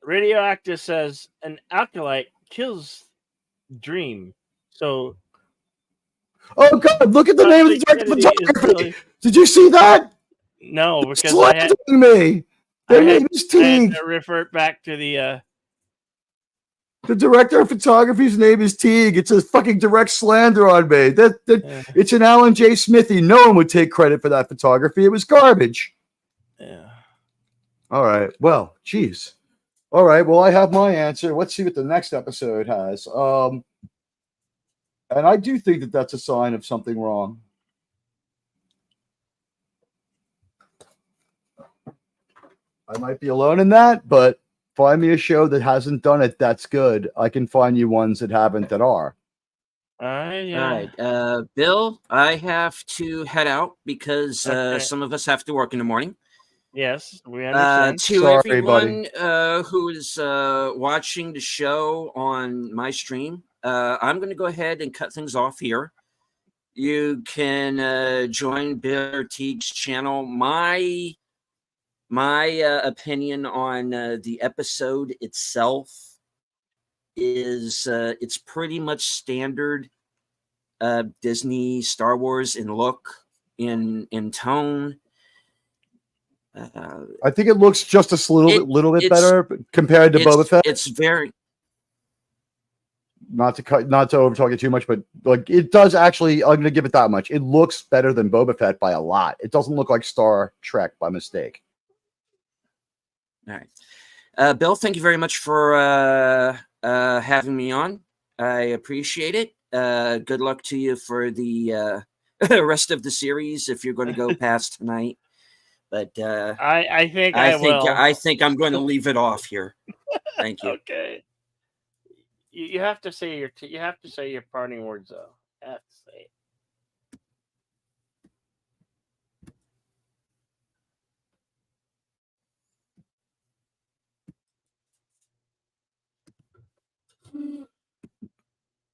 Speaker 2: Radioactive says an acolyte kills Dream. So,
Speaker 1: oh god, look at the name of the director of photography. Did you see that?
Speaker 2: No, because
Speaker 1: me. Their name is Teague.
Speaker 2: To revert back to the
Speaker 1: director of photography's name is Teague. It's a fucking direct slander on me. It's an Alan J. Smithy. No one would take credit for that photography. It was garbage.
Speaker 2: Yeah.
Speaker 1: All right. Well, geez. All right. Well, I have my answer. Let's see what the next episode has. And I do think that that's a sign of something wrong. I might be alone in that, but find me a show that hasn't done it that's good. I can find you ones that haven't that are.
Speaker 3: All right. Bill, I have to head out because some of us have to work in the morning.
Speaker 2: Yes, we understand.
Speaker 3: To everyone who is watching the show on my stream, I'm going to go ahead and cut things off here. You can join Bill Teague's channel. My opinion on the episode itself is it's pretty much standard Disney Star Wars in look, in tone.
Speaker 1: I think it looks just a little bit better compared to Boba Fett.
Speaker 3: It's very
Speaker 1: not to over talk it too much, but like it does actually. I'm going to give it that much. It looks better than Boba Fett by a lot. It doesn't look like Star Trek by mistake.
Speaker 3: All right, Bill. Thank you very much for having me on. I appreciate it. Good luck to you for the rest of the series if you're going to go past tonight. But
Speaker 2: I think I will.
Speaker 3: I think I'm going to leave it off here. Thank you.
Speaker 2: Okay. You have to say your parting words though. I have to say it.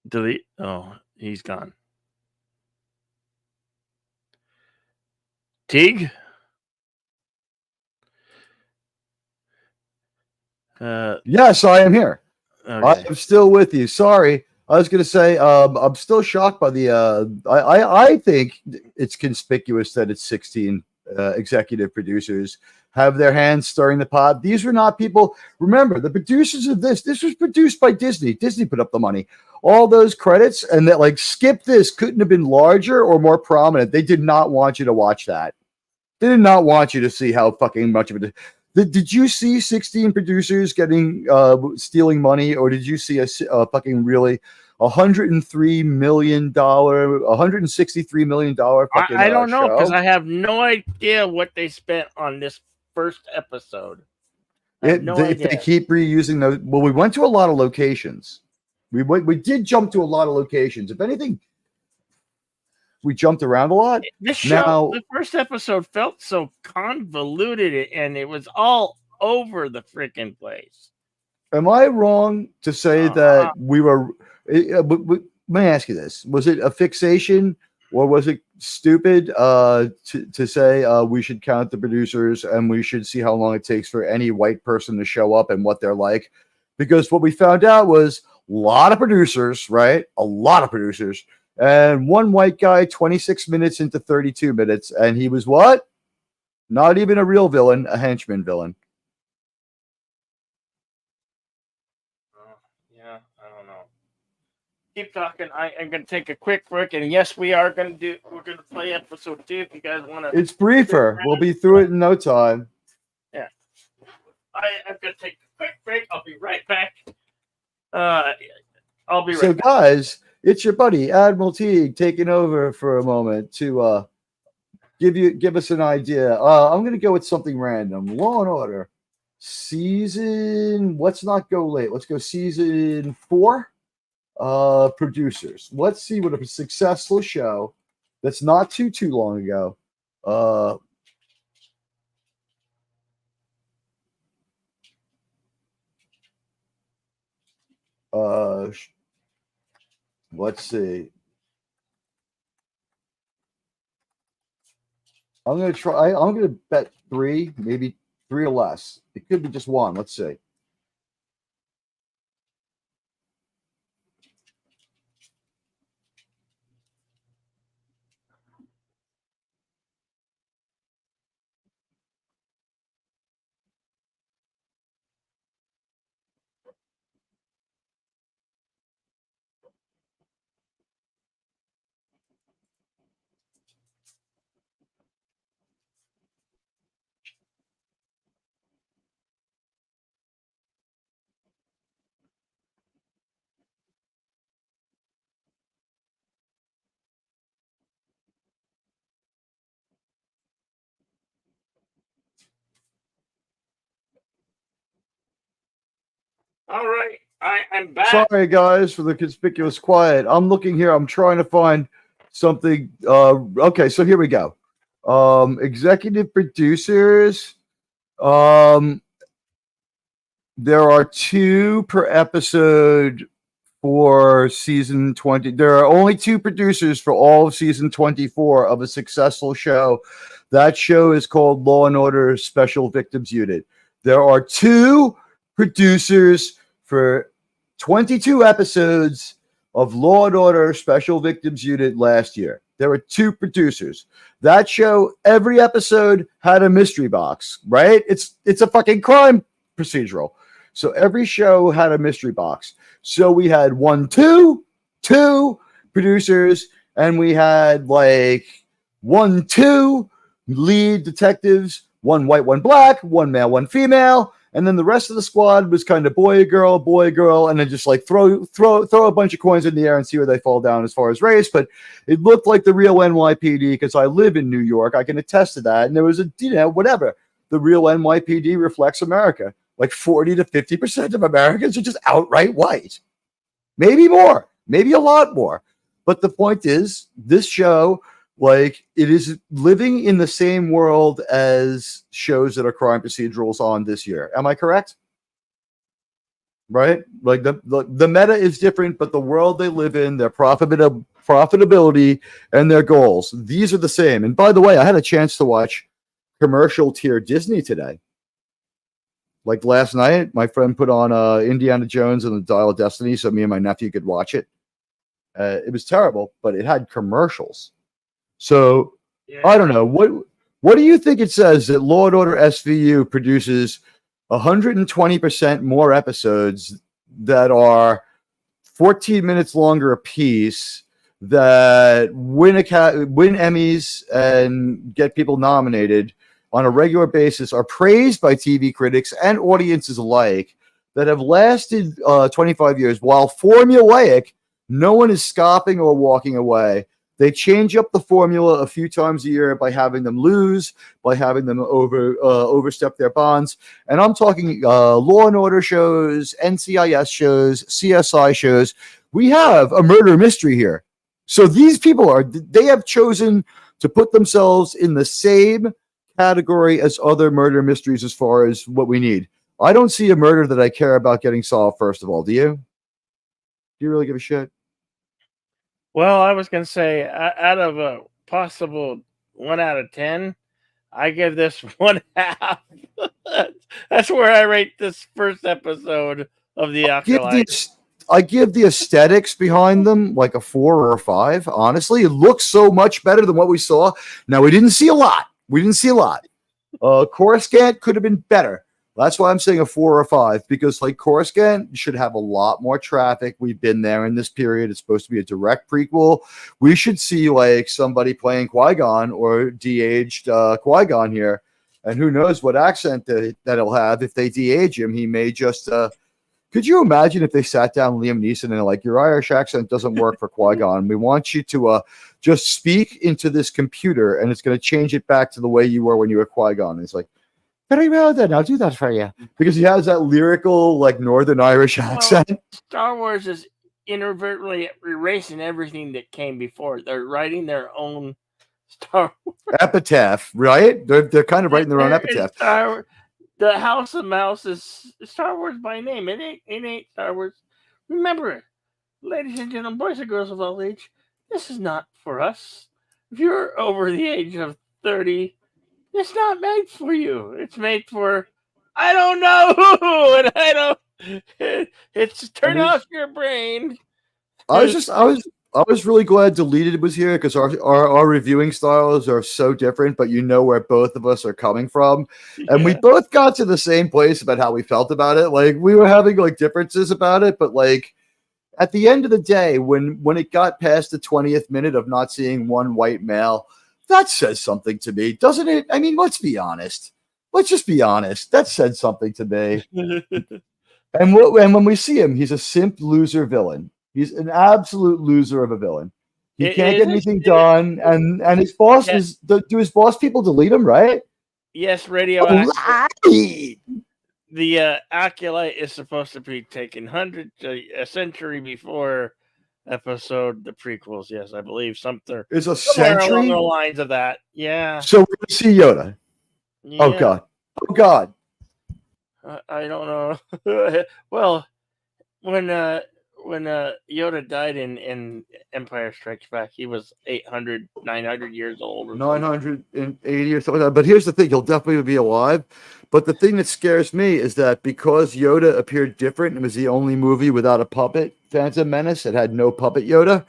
Speaker 2: Delete. Oh, he's gone. Teague?
Speaker 1: Yes, I am here.
Speaker 2: Okay.
Speaker 1: I'm still with you. Sorry. I was going to say, I'm still shocked by the. I think it's conspicuous that it's 16 executive producers have their hands stirring the pot. These were not people. Remember, the producers of this was produced by Disney. Disney put up the money. All those credits, and that, like, Skip This couldn't have been larger or more prominent. They did not want you to watch that. They did not want you to see how fucking much of it. Did you see 16 producers getting stealing money, or did you see a fucking really $163 million fucking
Speaker 2: I don't know, because
Speaker 1: show?
Speaker 2: I have no idea what they spent on this first episode. I have no idea.
Speaker 1: They keep reusing those. Well, we went to a lot of locations. We did jump to a lot of locations. If anything, we jumped around a lot.
Speaker 2: This show, the first episode felt so convoluted, and it was all over the freaking place.
Speaker 1: Am I wrong to say that we were? Let me ask you this: was it a fixation, or was it stupid to say we should count the producers and we should see how long it takes for any white person to show up and what they're like? Because what we found out was a lot of producers, right? A lot of producers. And one white guy, 26 minutes into 32 minutes. And he was what? Not even a real villain, a henchman villain.
Speaker 2: Yeah, I don't know. Keep talking. I'm going to take a quick break. And yes, we're going to play episode 2 if you guys want to.
Speaker 1: It's briefer. We'll be through it in no time.
Speaker 2: Yeah. I'm going to take a quick break. I'll be right back. I'll be right back. So,
Speaker 1: guys, it's your buddy Admiral Teague taking over for a moment to give us an idea. I'm going to go with something random. Law and Order season. Let's not go late. Let's go season 4. Producers. Let's see what a successful show that's not too long ago. Let's see. I'm going to try. I'm going to bet 3, maybe 3 or less. It could be just 1. Let's see.
Speaker 2: All right, I'm back.
Speaker 1: Sorry, guys, for the conspicuous quiet. I'm looking here. I'm trying to find something. Okay, so here we go. Executive producers. There are 2 per episode for season 20. There are only 2 producers for all of season 24 of a successful show. That show is called Law and Order Special Victims Unit. There are 2 producers for 22 episodes of Law and Order Special Victims Unit last year. There were 2 producers. That show, every episode had a mystery box, right? It's a fucking crime procedural. So every show had a mystery box. So we had 2 producers, and we had like 2 lead detectives, 1 white, 1 black, 1 male, 1 female. And then the rest of the squad was kind of boy, girl, and then just like throw a bunch of coins in the air and see where they fall down as far as race. But it looked like the real NYPD because I live in New York. I can attest to that. And there was whatever. The real NYPD reflects America. Like 40 to 50% of Americans are just outright white. Maybe more, maybe a lot more. But the point is, this show, like, it is living in the same world as shows that are crime procedurals on this year. Am I correct? right? Like the meta is different, but the world they live in, their profitability, and their goals, these are the same. And by the way, I had a chance to watch commercial tier Disney today. Like last night, my friend put on Indiana Jones and the Dial of Destiny, so me and my nephew could watch it. It was terrible, but it had commercials. So
Speaker 2: Yeah.
Speaker 1: I don't know. What do you think it says that Law and Order SVU produces 120% more episodes that are 14 minutes longer a piece, that win Emmys and get people nominated on a regular basis, are praised by TV critics and audiences alike, that have lasted 25 years, while formulaic, no one is scoffing or walking away. They change up the formula a few times a year by having them lose, by having them overstep their bonds. And I'm talking Law and Order shows, NCIS shows, CSI shows. We have a murder mystery here. So these people they have chosen to put themselves in the same category as other murder mysteries as far as what we need. I don't see a murder that I care about getting solved, first of all. Do you? Do you really give a shit?
Speaker 2: Well, I was going to say, out of a possible 1 out of 10, I give this 1/2. That's where I rate this first episode of the Acolyte.
Speaker 1: I give the aesthetics behind them like a 4 or a 5. Honestly, it looks so much better than what we saw. Now, we didn't see a lot. Coruscant could have been better. That's why I'm saying a 4 or a 5, because like Coruscant should have a lot more traffic. We've been there in this period. It's supposed to be a direct prequel. We should see like somebody playing Qui-Gon or de-aged Qui-Gon here. And who knows what accent that he'll have. If they de-age him, he may just... could you imagine if they sat down Liam Neeson and like, your Irish accent doesn't work for Qui-Gon. We want you to just speak into this computer, and it's going to change it back to the way you were when you were Qui-Gon. And it's like, very well then, I'll do that for you. Because he has that lyrical, like, Northern Irish accent.
Speaker 2: Star Wars is inadvertently erasing everything that came before. They're writing their own Star Wars
Speaker 1: epitaph, right? They're kind of writing their own epitaph.
Speaker 2: The House of Mouse is Star Wars by name. It ain't Star Wars. Remember, ladies and gentlemen, boys and girls of all age, this is not for us. If you're over the age of 30, it's not made for you. It's made for I don't know who, and I don't. It's turn off your brain.
Speaker 1: I was really glad Deleted was here, because our reviewing styles are so different, but you know where both of us are coming from. And we both got to the same place about how we felt about it. Like, we were having like differences about it, but like at the end of the day, when it got past the 20th minute of not seeing one white male, that says something to me, doesn't it? I mean, let's be honest. Let's just be honest. That said something to me. And when we see him, he's a simp loser villain. He's an absolute loser of a villain. He can't get anything done, and his boss is. Do his boss people delete him? Right?
Speaker 2: Yes, radioactive. The Acolyte is supposed to be taken a century before episode the prequels. Yes, I believe something.
Speaker 1: Is a century
Speaker 2: along the lines of that. Yeah.
Speaker 1: So we're gonna see Yoda. Yeah. Oh God.
Speaker 2: I don't know. Well, when Yoda died in Empire Strikes Back, he was 900 years old.
Speaker 1: 980 or something like that. But here's the thing, he'll definitely be alive. But the thing that scares me is that because Yoda appeared different and was the only movie without a puppet, Phantom Menace, it had no puppet Yoda.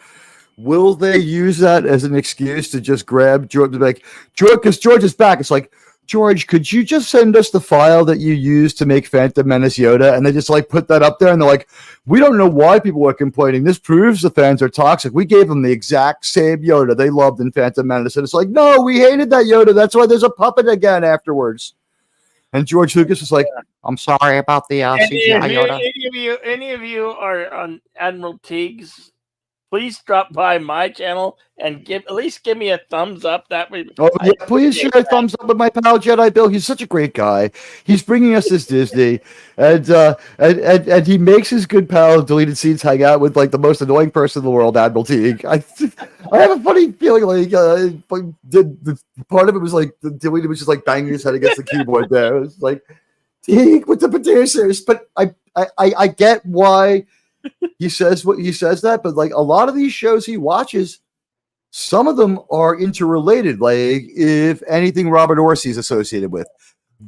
Speaker 1: Will they use that as an excuse to just grab George? Like, because George is back. It's like, George, could you just send us the file that you used to make Phantom Menace Yoda? And they just like put that up there, and they're like, we don't know why people are complaining. This proves the fans are toxic. We gave them the exact same Yoda they loved in Phantom Menace. And it's like, no, we hated that Yoda. That's why there's a puppet again afterwards. And George Lucas is like, I'm sorry about the CGI Yoda.
Speaker 2: Any of you are on Admiral Teague's, please drop by my channel and at least give me a thumbs up. That way,
Speaker 1: please share a thumbs up with my pal Jedi Bill. He's such a great guy. He's bringing us this Disney, and he makes his good pal Deleted Scenes hang out with like the most annoying person in the world, Admiral Teague. I have a funny feeling like the part of it was like the Deleted was just like banging his head against the keyboard there. It was like, Teague with the producers, but I get why he says what he says that, but like a lot of these shows he watches, some of them are interrelated. Like if anything, Robert Orsi's associated with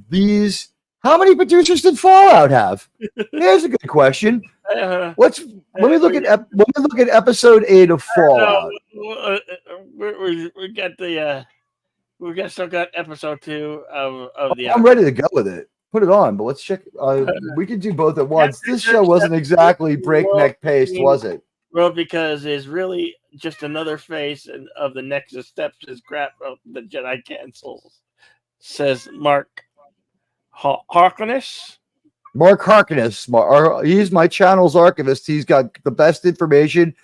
Speaker 1: these. How many producers did Fallout have? Here's a good question. Let me look at episode 8 of Fallout.
Speaker 2: No, we got the still got episode 2 of the.
Speaker 1: I'm ready to go with it. Put it on, but let's check. We can do both at once. This show wasn't exactly breakneck paced, was it?
Speaker 2: Well, because it's really just another phase of the Nexus steps is crap of the Jedi cancels, says Mark Harkness.
Speaker 1: Mark Harkness. He's my channel's archivist. He's got the best information.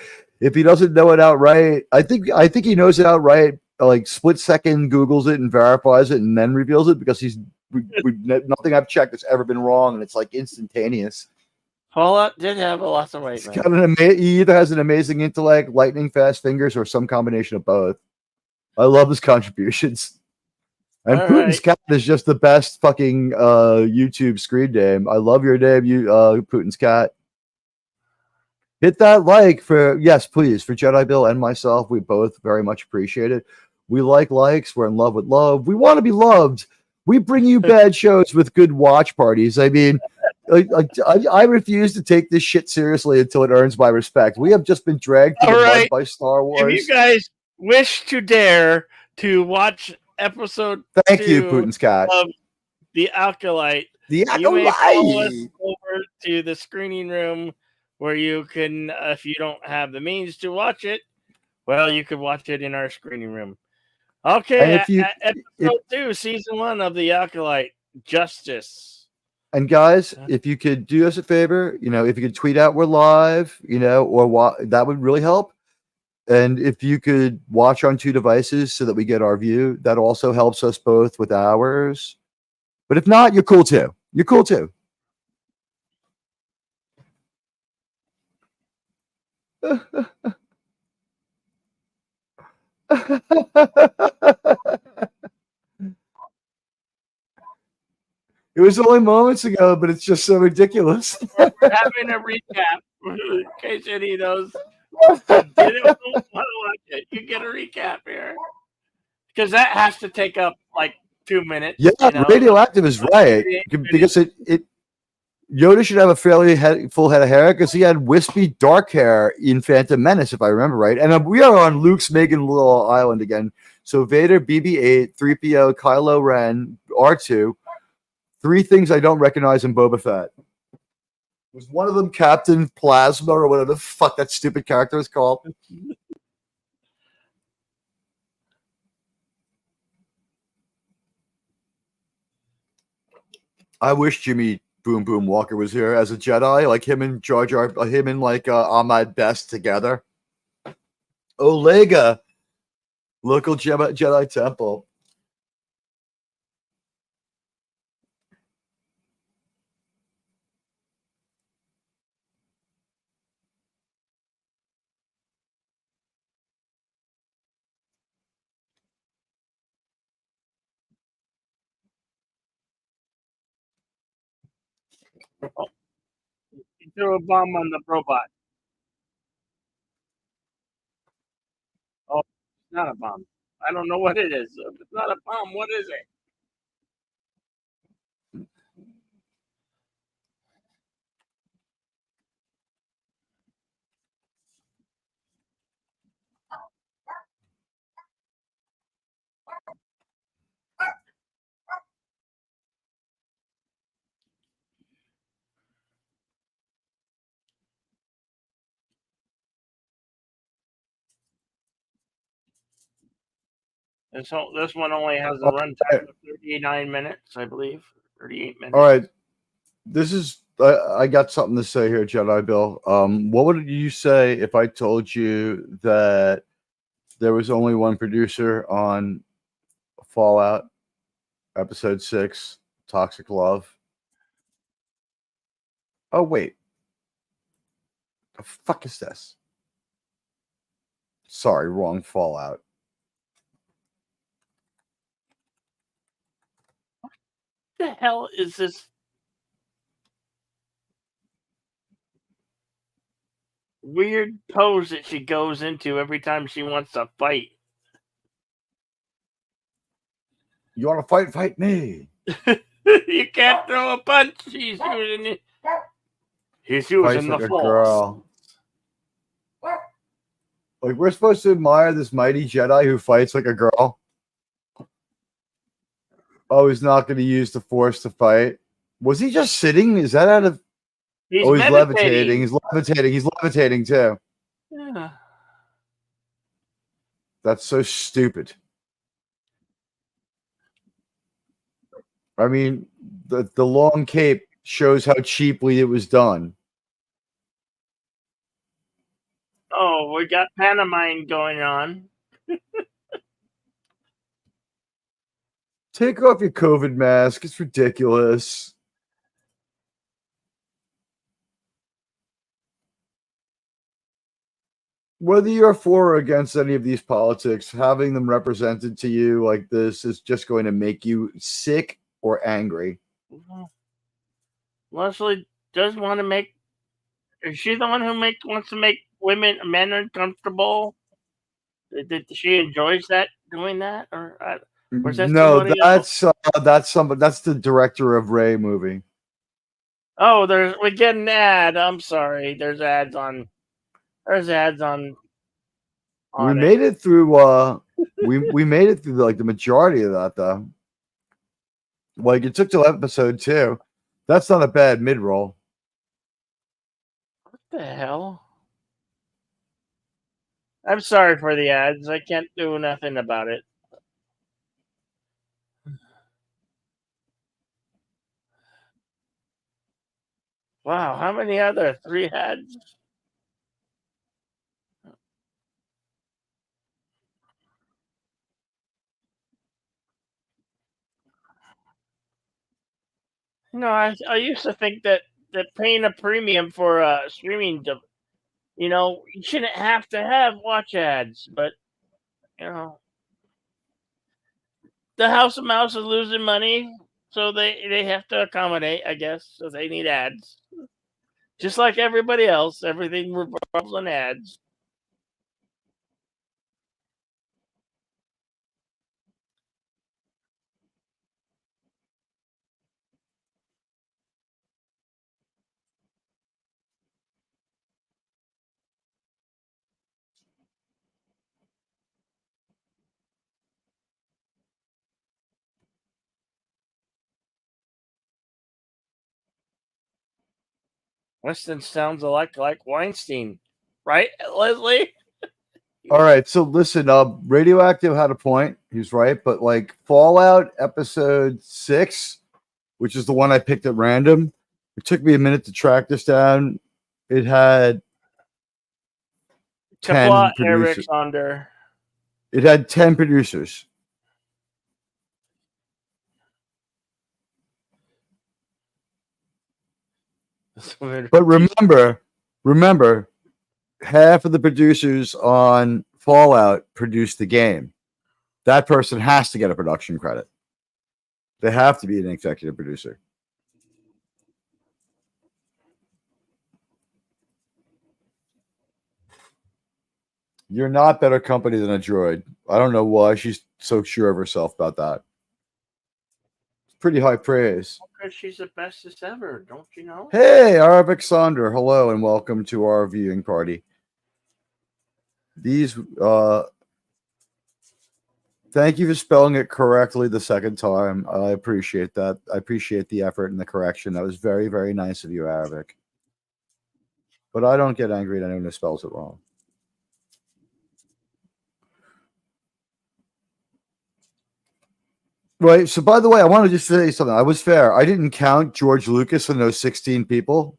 Speaker 1: If he doesn't know it outright, I think he knows it outright. Like split second Googles it and verifies it and then reveals it because nothing I've checked has ever been wrong, and it's like instantaneous.
Speaker 2: Fallout did have a lot of weight.
Speaker 1: He either has an amazing intellect, lightning fast fingers, or some combination of both. I love his contributions. And Putin's Cat is just the best fucking YouTube screen name. I love your name, Putin's Cat. Hit that like yes, please, for Jedi Bill and myself. We both very much appreciate it. We like likes. We're in love with love. We want to be loved. We bring you bad shows with good watch parties. I mean, I refuse to take this shit seriously until it earns my respect. We have just been dragged to the mud by Star Wars.
Speaker 2: If you guys wish to dare to watch episode
Speaker 1: Thank you, Putin's Cat.
Speaker 2: Of the Acolyte.
Speaker 1: You
Speaker 2: may follow us over to the screening room where you can, if you don't have the means to watch it, well, you could watch it in our screening room. Okay, episode 2, season 1 of the Acolyte, Justice.
Speaker 1: And guys, if you could do us a favor, if you could tweet out we're live, or that would really help. And if you could watch on 2 devices so that we get our view, that also helps us both with ours. But if not, you're cool too. You're cool too. It was only moments ago, but it's just so ridiculous.
Speaker 2: We're having a recap in case any of those didn't want to watch it. You get a recap here because that has to take up like 2 minutes.
Speaker 1: Yeah, Radioactive is right because it Yoda should have a fairly full head of hair because he had wispy dark hair in Phantom Menace, if I remember right. And we are on Luke's Megan Little Island again. So Vader, BB-8, 3PO, Kylo Ren, R2. 3 things I don't recognize in Boba Fett. Was one of them Captain Plasma or whatever the fuck that stupid character is called? I wish Jimmy Boom Boom Walker was here as a Jedi, like him and Jar Jar, him and like Ahmad Best together. Olega, local Jedi temple.
Speaker 2: He threw a bomb on the robot. Oh, it's not a bomb. I don't know what it is. If it's not a bomb, what is it? This one only has a runtime of 39 minutes, I believe. 38 minutes.
Speaker 1: All right. This is I got something to say here, Jedi Bill. What would you say if I told you that there was only one producer on Fallout episode 6, Toxic Love? Oh wait. The fuck is this? Sorry, wrong Fallout.
Speaker 2: What the hell is this? weird pose that she goes into every time she wants to fight.
Speaker 1: You want to fight? Fight me.
Speaker 2: You can't throw a punch. He's using
Speaker 1: Fights
Speaker 2: the
Speaker 1: like a
Speaker 2: force.
Speaker 1: girl. Like, we're supposed to admire this mighty Jedi who fights like a girl. Oh, he's not going to use the Force to fight. Was he just sitting? Is that out of?
Speaker 2: He's
Speaker 1: Oh, he's
Speaker 2: meditating.
Speaker 1: levitating. He's levitating. He's levitating too.
Speaker 2: Yeah.
Speaker 1: That's so stupid. I mean, the long cape shows how cheaply it was done.
Speaker 2: Oh, we got pantomime going on.
Speaker 1: Take off your COVID mask. It's ridiculous. Whether you're for or against any of these politics, having them represented to you like this is just going to make you sick or angry.
Speaker 2: Leslie does want to make. Is she the one who wants to make men uncomfortable? Did she enjoys that doing that, or is that
Speaker 1: No,
Speaker 2: somebody else?
Speaker 1: that's somebody. That's the director of Ray movie.
Speaker 2: Oh, we get an ad. I'm sorry. There's ads on. There's ads on.
Speaker 1: We made it through. We made it through like the majority of that though. Like it took till episode 2. That's not a bad mid roll.
Speaker 2: What the hell? I'm sorry for the ads. I can't do nothing about it. Wow, how many other 3 ads? You know, I used to think that paying a premium for streaming, you shouldn't have to have watch ads, but the House of Mouse is losing money, so they have to accommodate, I guess. So they need ads, just like everybody else. Everything revolves on ads. Weston sounds like Weinstein, right, Leslie?
Speaker 1: All right, so listen, Radioactive had a point. He's right, but like Fallout episode 6, which is the one I picked at random, it took me a minute to track this down. It had 10 producers. It had 10 producers. But remember, half of the producers on Fallout produced the game. That person has to get a production credit. They have to be an executive producer. You're not better company than a droid. I don't know why she's so sure of herself about that. It's pretty high praise.
Speaker 2: Because she's the bestest ever, don't you know?
Speaker 1: Hey, Arabic Sonder, hello and welcome to our viewing party. These thank you for spelling it correctly the second time. I appreciate that. I appreciate the effort and the correction. That was very, very nice of you, Arabic. But I don't get angry at anyone who spells it wrong. Right. So, by the way, I want to just say something. I was fair. I didn't count George Lucas in those 16 people.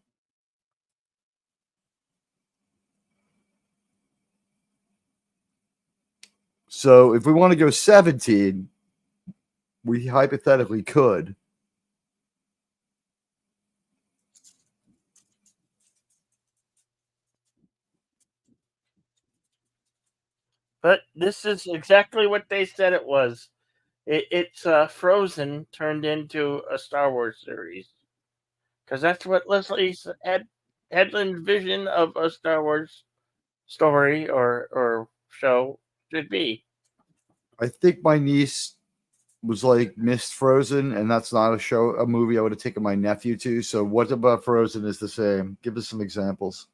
Speaker 1: So, if we want to go 17, we hypothetically could.
Speaker 2: But this is exactly what they said it was. It's Frozen turned into a Star Wars series. Because that's what Leslie had Headland's vision of a Star Wars story or show should be.
Speaker 1: I think my niece was like missed Frozen, and that's not a movie I would have taken my nephew to. So what about Frozen is the same? Give us some examples.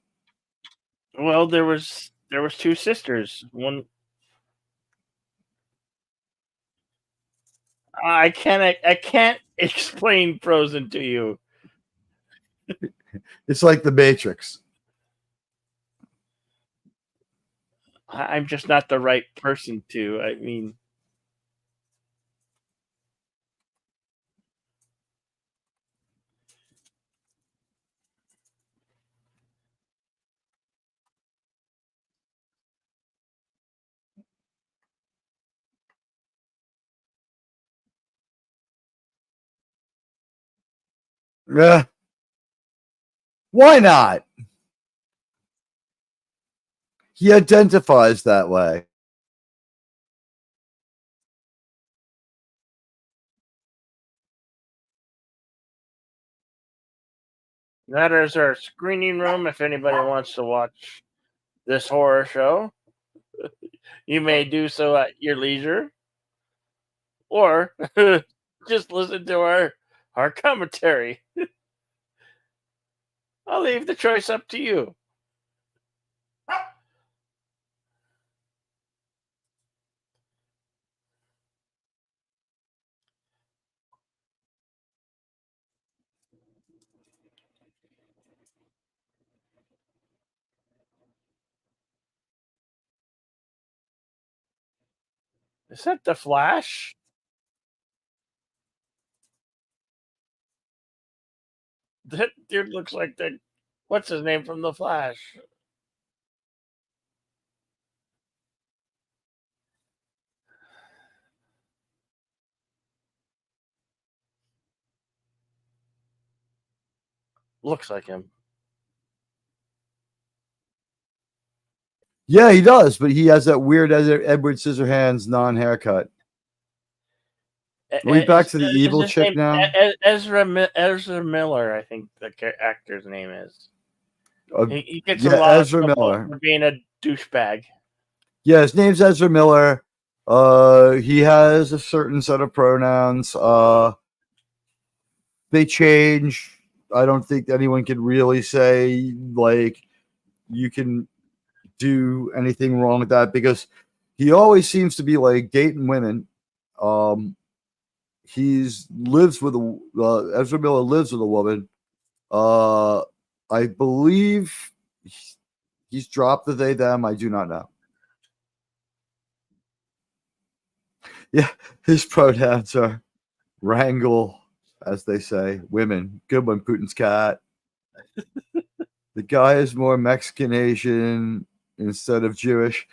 Speaker 2: Well, there was two sisters. One I can't explain Frozen to you.
Speaker 1: It's like The Matrix.
Speaker 2: I'm just not the right person to. I mean,
Speaker 1: Yeah. Why not? He identifies that way.
Speaker 2: that is our screening room. If anybody wants to watch this horror show, you may do so at your leisure, or just listen to our commentary. I'll leave the choice up to you. Is that the Flash? That dude looks like the what's his name from the Flash? Looks like him.
Speaker 1: Yeah, he does, but he has that weird Edward Scissorhands non-haircut. Are we back to the evil chick now?
Speaker 2: Ezra Miller, I think the actor's name is. He gets a
Speaker 1: Yeah,
Speaker 2: lot
Speaker 1: Ezra
Speaker 2: of trouble
Speaker 1: Miller.
Speaker 2: for being a douchebag.
Speaker 1: Yeah, his name's Ezra Miller. He has a certain set of pronouns. They change. I don't think anyone can really say like you can do anything wrong with that because he always seems to be like dating women. He's lives with Ezra Miller lives with a woman. I believe he's dropped the they them. I do not know. Yeah, his pronouns are wrangle, as they say, women. Good one, Putin's cat. The guy is more Mexican Asian instead of Jewish.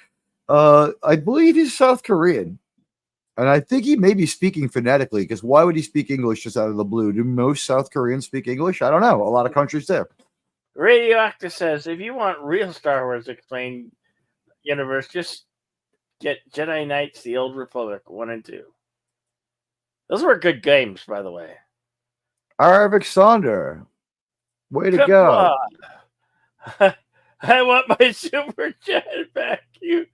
Speaker 1: I believe he's South Korean. And I think he may be speaking phonetically because why would he speak English just out of the blue? Do most South Koreans speak English? I don't know. A lot of countries do.
Speaker 2: Radioactive says, if you want real Star Wars explained universe, just get Jedi Knights: The Old Republic 1 and 2. Those were good games, by the way.
Speaker 1: Arvik Sonder. Way to
Speaker 2: Come
Speaker 1: go.
Speaker 2: on. I want my super chat back. You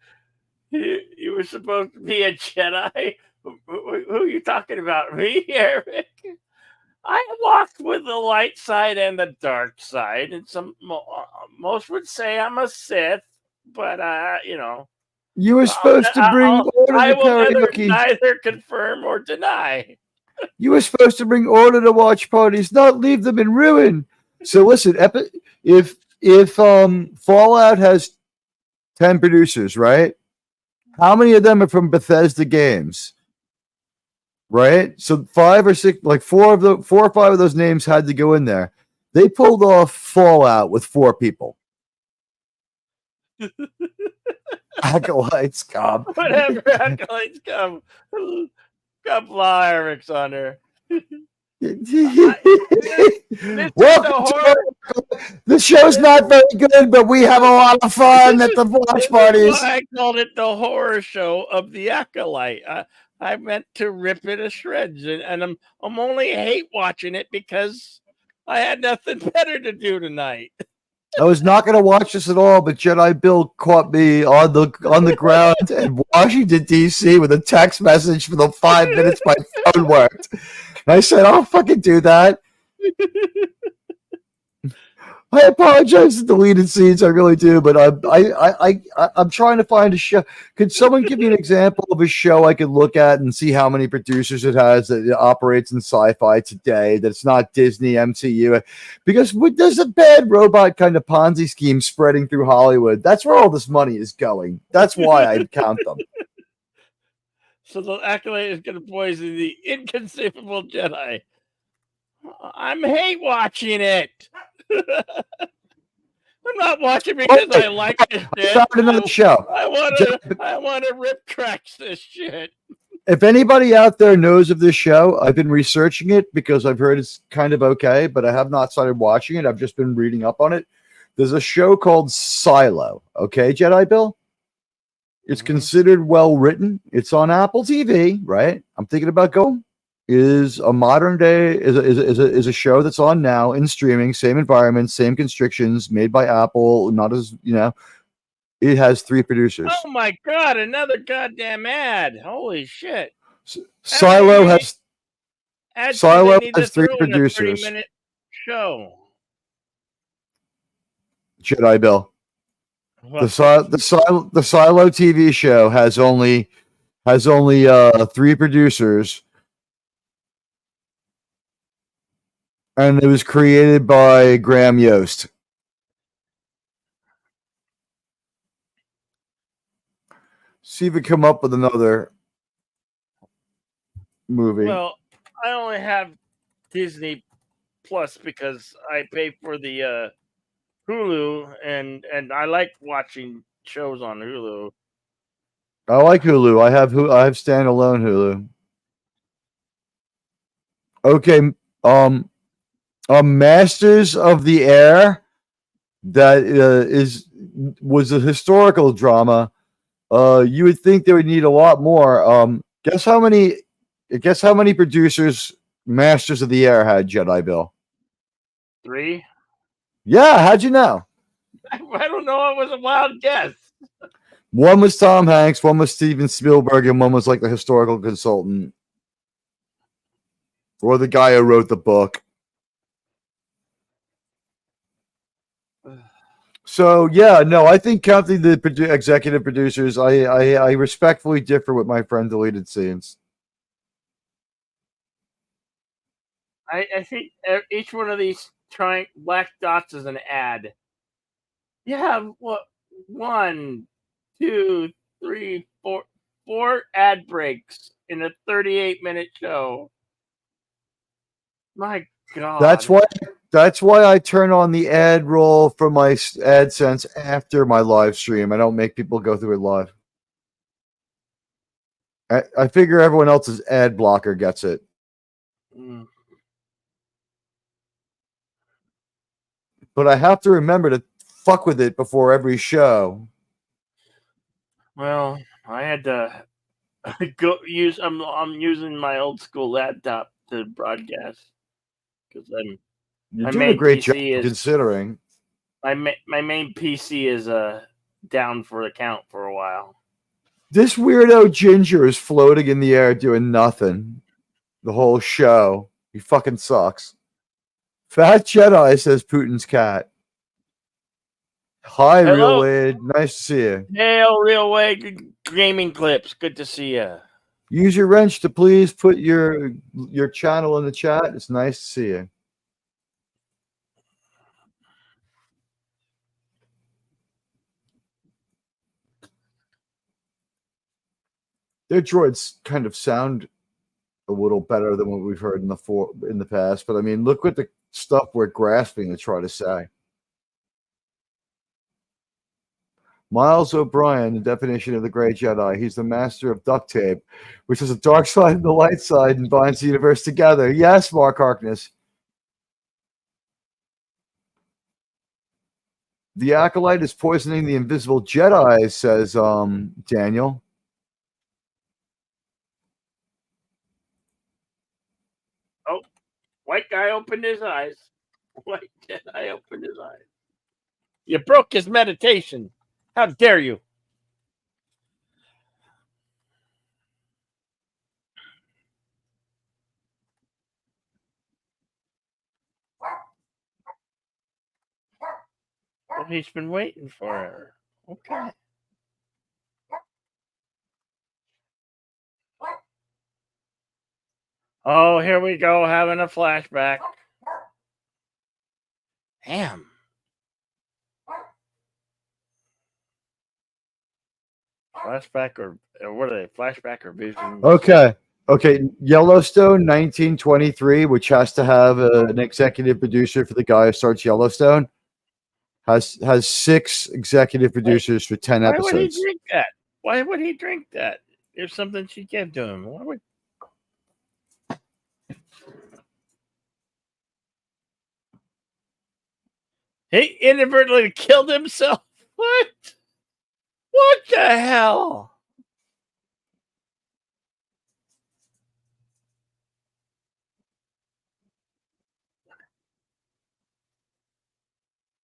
Speaker 2: were supposed to be a Jedi? Who are you talking about? Me, Eric? I walked with the light side and the dark side, and most would say I'm a Sith, but
Speaker 1: You were supposed to bring order
Speaker 2: I
Speaker 1: to
Speaker 2: will
Speaker 1: karaoke.
Speaker 2: neither confirm or deny.
Speaker 1: You were supposed to bring order to watch parties, not leave them in ruin. So listen, if Fallout has 10 producers, right? How many of them are from Bethesda Games? Right? So 5 or 6, like 4 or 5 of those names had to go in there. They pulled off Fallout with 4 people. Acolytes come.
Speaker 2: Whatever, Acolytes come. God bless Eric Sonder.
Speaker 1: The show's not very good, but we have a lot of fun at the watch parties.
Speaker 2: I called it the horror show of the Acolyte. I meant to rip it to shreds, and I'm only hate watching it because I had nothing better to do tonight.
Speaker 1: I was not going to watch this at all, but Jedi Bill caught me on the ground in Washington D.C. with a text message for the 5 minutes my phone worked. And I said, "I'll fucking do that." I apologize for deleted scenes, I really do, but I'm trying to find a show. Could someone give me an example of a show I could look at and see how many producers it has that it operates in sci-fi today? That's not Disney, MCU, because there's a bad robot kind of Ponzi scheme spreading through Hollywood. That's where all this money is going. That's why I count them.
Speaker 2: So the Acolyte is going to poison the inconceivable Jedi. I'm hate watching it. I'm not watching because I like this shit.
Speaker 1: I found another show.
Speaker 2: I want to rip cracks this shit.
Speaker 1: If anybody out there knows of this show, I've been researching it because I've heard it's kind of okay, but I have not started watching it. I've just been reading up on it. There's a show called Silo. Okay, Jedi Bill? It's considered well written. It's on Apple TV, right? I'm thinking about going. Is a modern day is a show that's on now in streaming, same environment, same constrictions, made by Apple. Not as it has 3 producers.
Speaker 2: Oh my god! Another goddamn ad! Holy shit!
Speaker 1: Silo has 3 producers.
Speaker 2: 30-minute show.
Speaker 1: Jedi Bill. The Silo TV show has only 3 producers. And it was created by Graham Yost. See if we come up with another movie.
Speaker 2: Well, I only have Disney Plus because I pay for the Hulu, and I like watching shows on Hulu.
Speaker 1: I like Hulu. I have standalone Hulu. Okay, Masters of the Air, that was a historical drama. You would think they would need a lot more. Guess how many producers Masters of the Air had, Jedi Bill?
Speaker 2: 3.
Speaker 1: Yeah, how'd you know?
Speaker 2: I don't know. It was a wild guess.
Speaker 1: One was Tom Hanks, one was Steven Spielberg, and one was like the historical consultant, or the guy who wrote the book. So yeah, no, I think counting the executive producers, I respectfully differ with my friend Deleted Scenes.
Speaker 2: I think each one of these black dots is an ad. You have 1, 2, 3, 4 ad breaks in a 38-minute show. My God. That's why I turn on the ad roll for my AdSense after my live stream. I don't make people go through it live. I figure everyone else's ad blocker gets it. But I have to remember to fuck with it before every show. Well, I had to go use. I'm using my old school laptop to broadcast because
Speaker 1: you're doing a great job considering.
Speaker 2: My main PC is down for the count for a while. This
Speaker 1: weirdo Ginger is floating in the air doing nothing the whole show. He fucking sucks. Fat Jedi, says Putin's cat. Hi,
Speaker 2: Hello.
Speaker 1: Real Wade. Nice to see you.
Speaker 2: Hail, Real Wade Gaming Clips. Good to see you.
Speaker 1: Use your wrench to please put your channel in the chat. It's nice to see you. Their droids kind of sound a little better than what we've heard in the past, but I mean, look at the stuff we're grasping to try to say. Miles O'Brien, the definition of the Great Jedi. He's the master of duct tape, which is a dark side and the light side and binds the universe together. Yes, Mark Harkness. The Acolyte is poisoning the invisible Jedi, says Daniel.
Speaker 2: Oh, white guy opened his eyes. White Jedi opened his eyes. You broke his meditation. How dare you? Well, he's been waiting for her. Okay. Oh, here we go, having a flashback. Damn. Flashback or what are they? Flashback or vision?
Speaker 1: Okay. Yellowstone 1923, which has to have an executive producer for the guy who starts Yellowstone, has 6 executive producers for 10
Speaker 2: Why
Speaker 1: episodes.
Speaker 2: would he drink that? Why would he drink that? There's something she gave to him. Why would... He inadvertently killed himself. What? What the hell?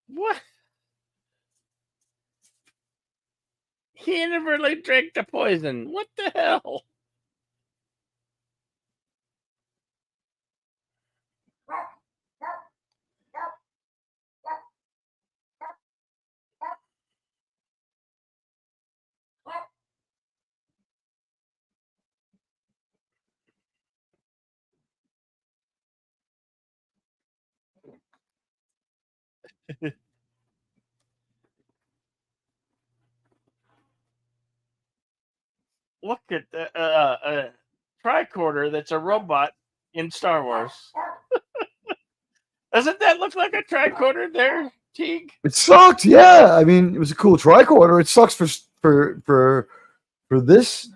Speaker 2: What? He inadvertently drank the poison. What the hell? Look at the tricorder that's a robot in Star Wars. Doesn't that look like a tricorder there, Teague?
Speaker 1: It sucked. Yeah, I mean, it was a cool tricorder. It sucks for this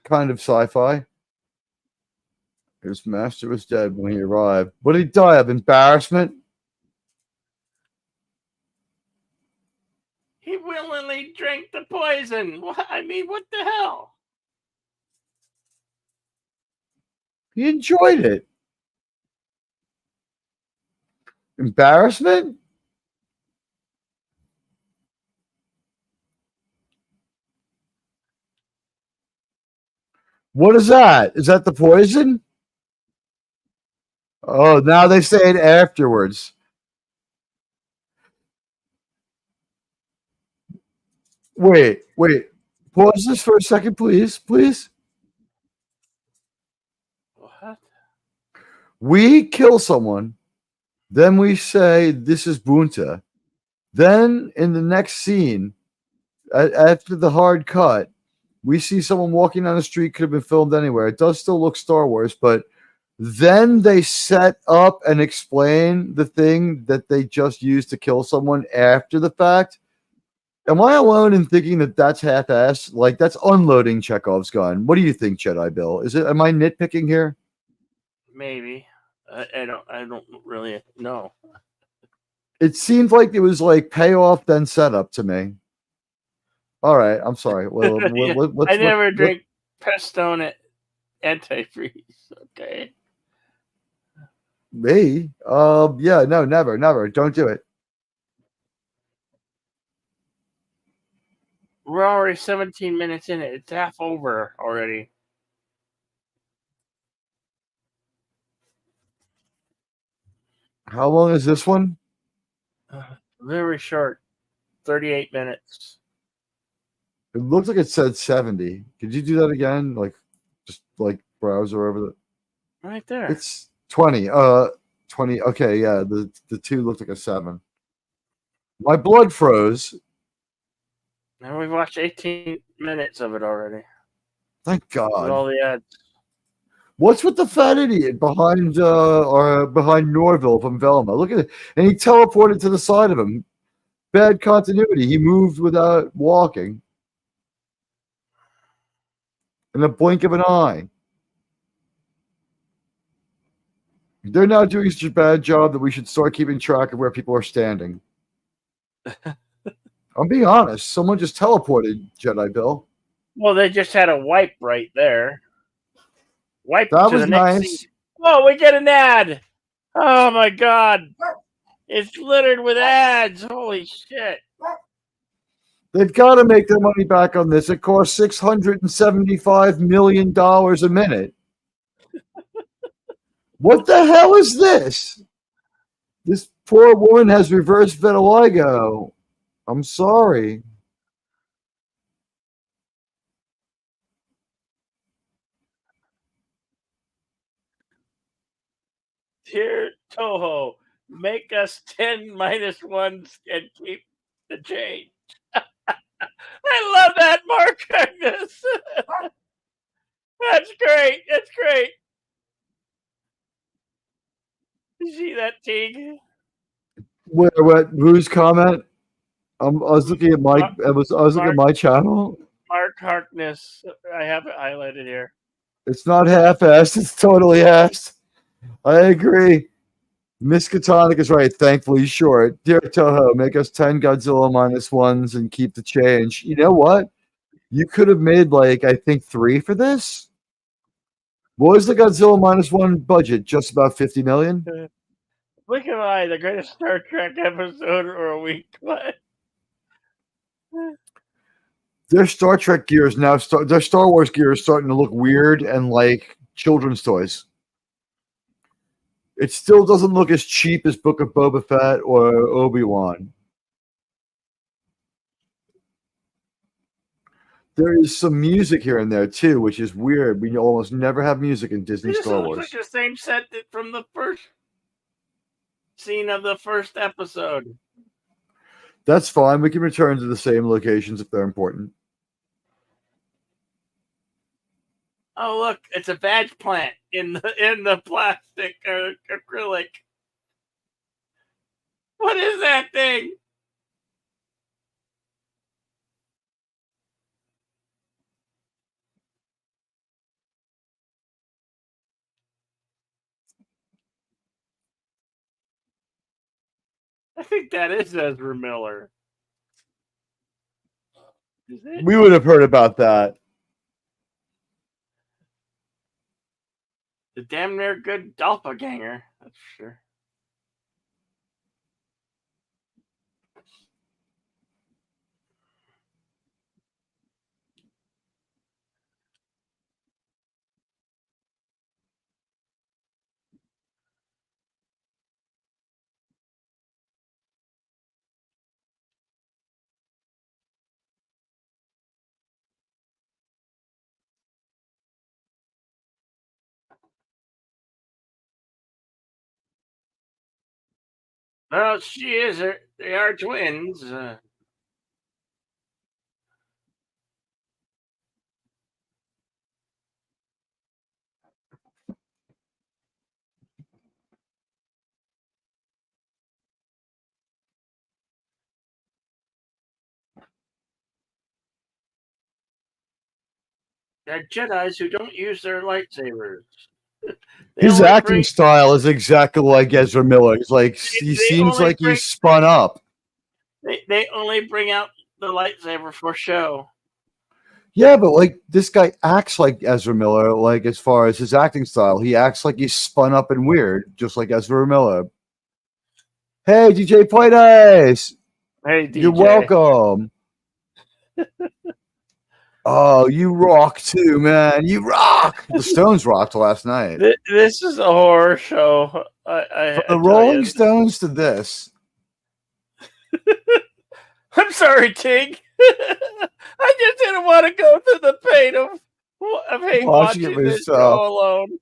Speaker 1: kind of sci-fi. His master was dead when he arrived. What did he die of? Embarrassment?
Speaker 2: He willingly drank the poison. What? I mean, what the hell?
Speaker 1: He enjoyed it. Embarrassment? What is that? Is that the poison? Oh, now they say it afterwards. Wait. Pause this for a second, please. Please.
Speaker 2: What?
Speaker 1: We kill someone, then we say this is Bunta. Then in the next scene, after the hard cut, we see someone walking down the street, could have been filmed anywhere. It does still look Star Wars, but then they set up and explain the thing that they just used to kill someone after the fact. Am I alone in thinking that that's half-assed? Like, that's unloading Chekhov's gun. What do you think, Jedi Bill? Am I nitpicking here?
Speaker 2: Maybe. I don't really know.
Speaker 1: It seemed like it was like payoff then setup to me. All right, I'm sorry. Well,
Speaker 2: I never drink Prestone antifreeze. Okay.
Speaker 1: Me? Yeah, no, never. Don't do it.
Speaker 2: We're already 17 minutes in it. It's half over already.
Speaker 1: How long is this one?
Speaker 2: Very short. 38 minutes.
Speaker 1: It looks like it said 70. Could you do that again? Like, just like browser over the.
Speaker 2: Right there.
Speaker 1: It's 20. 20. Okay, yeah. The 2 looked like a 7. My blood froze.
Speaker 2: And we've watched 18 minutes of it already.
Speaker 1: Thank
Speaker 2: With all
Speaker 1: God.
Speaker 2: the ads.
Speaker 1: What's with the fat idiot behind Norville from Velma? Look at it. And he teleported to the side of him. Bad continuity. He moved without walking. In a blink of an eye. They're now doing such a bad job that we should start keeping track of where people are standing. I'm being honest. Someone just teleported, Jedi Bill.
Speaker 2: Well, they just had a wipe right there. Wipe
Speaker 1: That
Speaker 2: to
Speaker 1: was
Speaker 2: the next
Speaker 1: nice.
Speaker 2: scene. Oh, we get an ad. Oh my God. It's littered with ads. Holy shit.
Speaker 1: They've got to make their money back on this. It costs $675 million a minute. What the hell is this? This poor woman has reverse vitiligo. I'm sorry.
Speaker 2: Dear Toho, make us 10 minus ones and keep the change. I love that, Mark Agnes. That's great. That's great. You see that, Teague?
Speaker 1: What? Whose comment? I was looking at my. I was looking at my channel.
Speaker 2: Mark Harkness. I have it highlighted here.
Speaker 1: It's not half-assed. It's totally assed. I agree. Miss Katonic is right. Thankfully short. Dear Toho, make us 10 Godzilla minus ones and keep the change. You know what? You could have made like I think 3 for this. What was the Godzilla minus one budget? Just about 50 million.
Speaker 2: Look at I, the greatest Star Trek episode or a week. What?
Speaker 1: Their Star Trek gear is now their Star Wars gear is starting to look weird and like children's toys. It still doesn't look as cheap as Book of Boba Fett or Obi-Wan. There is some music here and there too, which is weird. We almost never have music in Disney Star Wars.
Speaker 2: Looks like the same set from the first scene of the first episode.
Speaker 1: That's fine. We can return to the same locations if they're important.
Speaker 2: Oh, look, it's a badge plant in the plastic or acrylic. What is that thing? I think that is Ezra Miller. Is it?
Speaker 1: We would have heard about that.
Speaker 2: The damn near good doppelganger, that's for sure. Well, she is. They are twins. They're Jedis who don't use their lightsabers.
Speaker 1: His acting style is exactly like Ezra Miller. He's like he seems like he's spun up.
Speaker 2: They only bring out the lightsaber for show.
Speaker 1: Yeah, but like this guy acts like Ezra Miller. Like as far as his acting style, he acts like he's spun up and weird, just like Ezra Miller. Hey, DJ Play Nice.
Speaker 2: Hey, DJ.
Speaker 1: You're welcome. Oh, you rock too, man. You rock. The Stones rocked last night.
Speaker 2: This is a horror show.
Speaker 1: From the Rolling Stones to this.
Speaker 2: I'm sorry, Tig. I just didn't want to go through the pain of watching this show alone.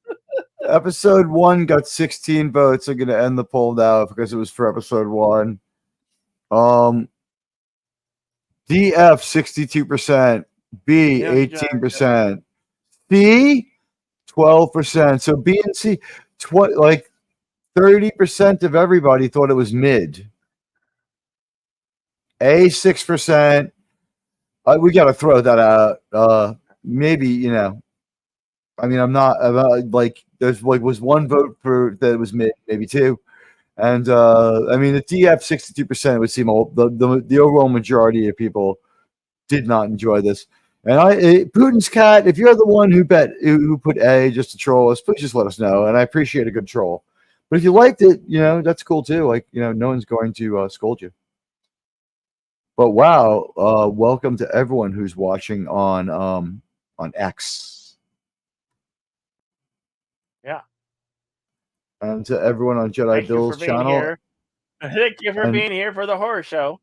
Speaker 1: Episode 1 got 16 votes. I'm going to end the poll now because it was for episode 1. DF 62%. B 18%. C 12%. So B and C, like 30% of everybody thought it was mid. A 6%. We got to throw that out. Maybe, you know. I mean, I'm not like there's like was one vote for that was mid, maybe 2, and I mean the DF 62% would seem the overall majority of people did not enjoy this. And Putin's cat, if you're the one who put A just to troll us, please just let us know. And I appreciate a good troll. But if you liked it, that's cool too. Like, no one's going to scold you. But wow, welcome to everyone who's watching on X.
Speaker 2: Yeah.
Speaker 1: And to everyone on Jedi
Speaker 2: Thank you
Speaker 1: Bill's
Speaker 2: for being
Speaker 1: channel.
Speaker 2: here. Thank you for
Speaker 1: And
Speaker 2: being here for the horror show.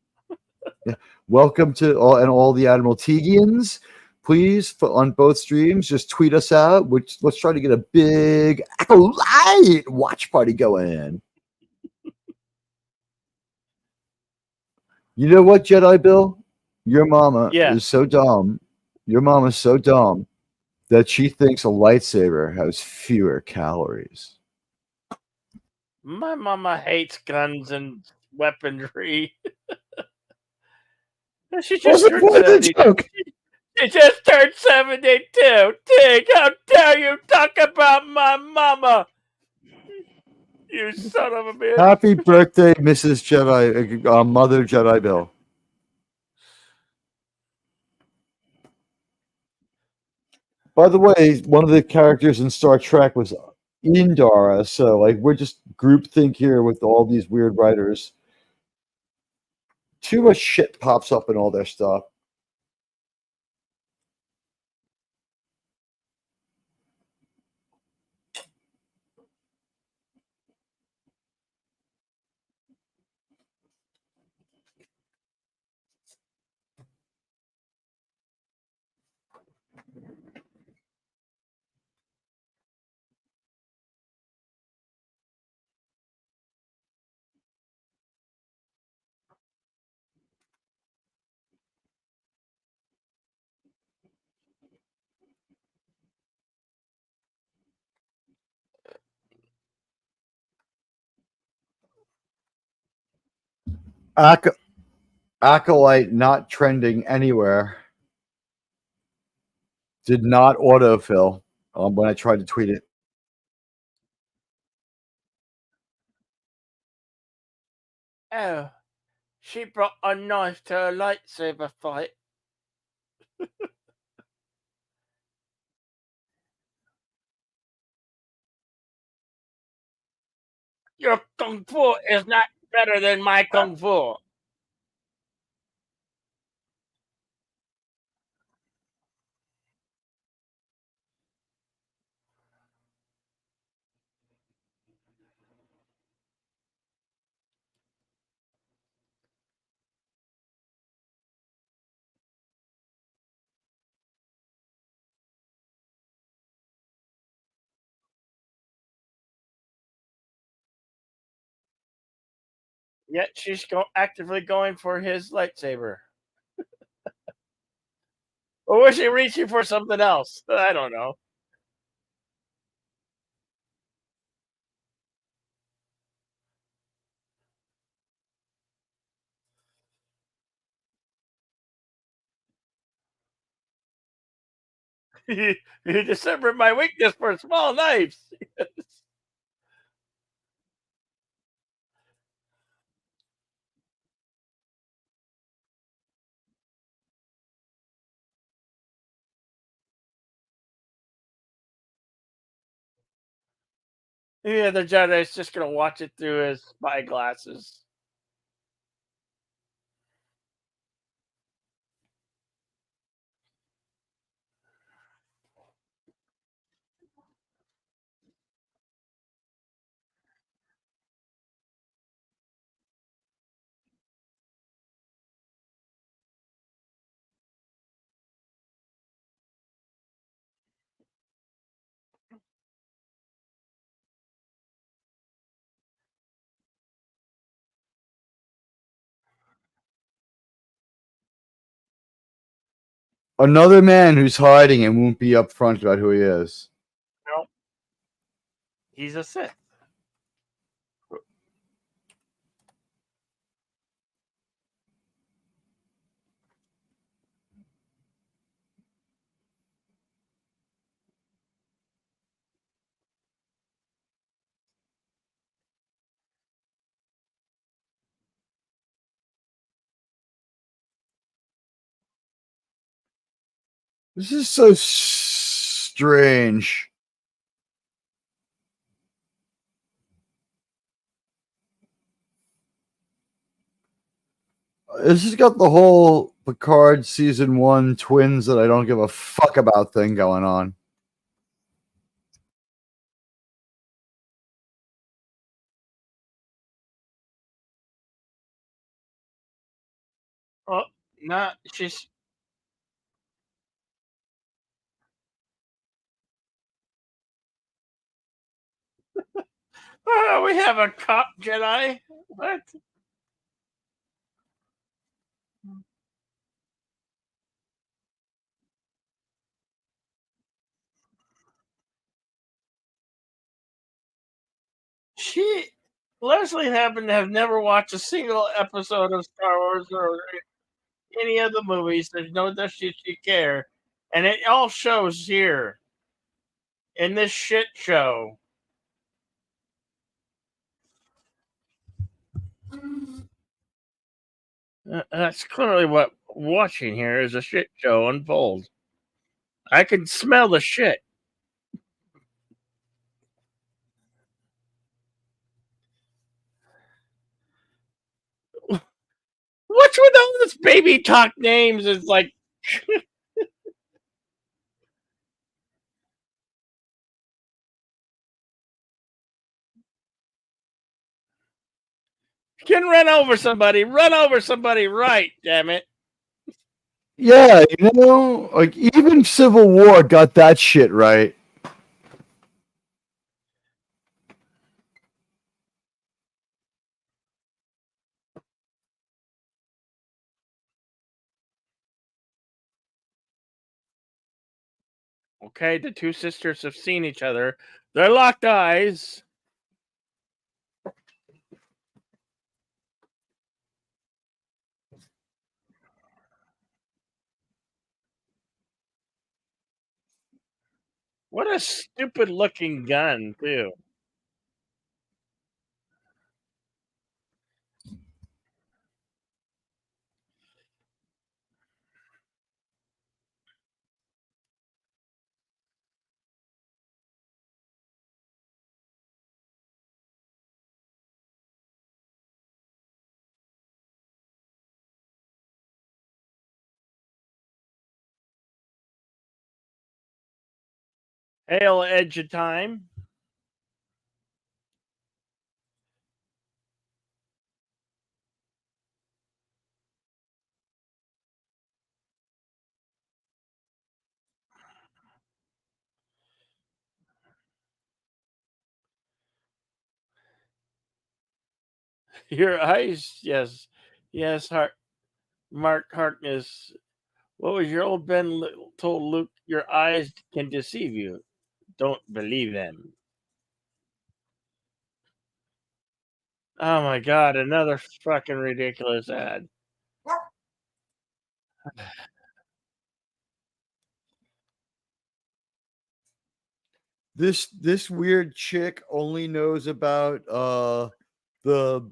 Speaker 1: welcome to all the Admiraltigians. Please, on both streams, just tweet us out. Let's try to get a big Acolyte watch party going. You know what, Jedi Bill? Your mama
Speaker 2: Yeah.
Speaker 1: is so dumb. Your mama's so dumb that she thinks a lightsaber has fewer calories.
Speaker 2: My mama hates guns and weaponry. She just
Speaker 1: Wasn't
Speaker 2: turned
Speaker 1: part of the
Speaker 2: 72.
Speaker 1: joke.
Speaker 2: She just turned 72. Tig, how dare you talk about my mama? You son of a bitch.
Speaker 1: Happy birthday, Mrs. Jedi, Mother Jedi Bill. By the way, one of the characters in Star Trek was Indara, so like we're just groupthink here with all these weird writers. Too much shit pops up in all their stuff. Acolyte not trending anywhere. Did not autofill when I tried to tweet it.
Speaker 2: Oh, she brought a knife to a lightsaber fight. Your kung fu is not better than my kung fu. Yet she's actively going for his lightsaber. Or was she reaching for something else? I don't know. You discovered my weakness for small knives. Yeah, the Jedi's just gonna watch it through his spy glasses.
Speaker 1: Another man who's hiding and won't be upfront about who he is.
Speaker 2: No, he's a Sith.
Speaker 1: This is so strange. This has got the whole Picard season 1 twins that I don't give a fuck about thing going on.
Speaker 2: Oh, not she's. Oh, we have a cop Jedi. What? Leslie happened to have never watched a single episode of Star Wars or any of the movies. There's no that she care, and it all shows here in this shit show. That's clearly what watching here is a shit show unfold. I can smell the shit. What's with all this baby talk names? It's like can run over somebody, right? Damn it.
Speaker 1: Yeah, like even Civil War got that shit right.
Speaker 2: Okay, the two sisters have seen each other. They're locked eyes. What a stupid looking gun, too. Hail edge of time. Your eyes, yes. Yes, Mark Harkness. What was your old Ben told Luke? Your eyes can deceive you. Don't believe them. Oh my god, another fucking ridiculous ad.
Speaker 1: This weird chick only knows about the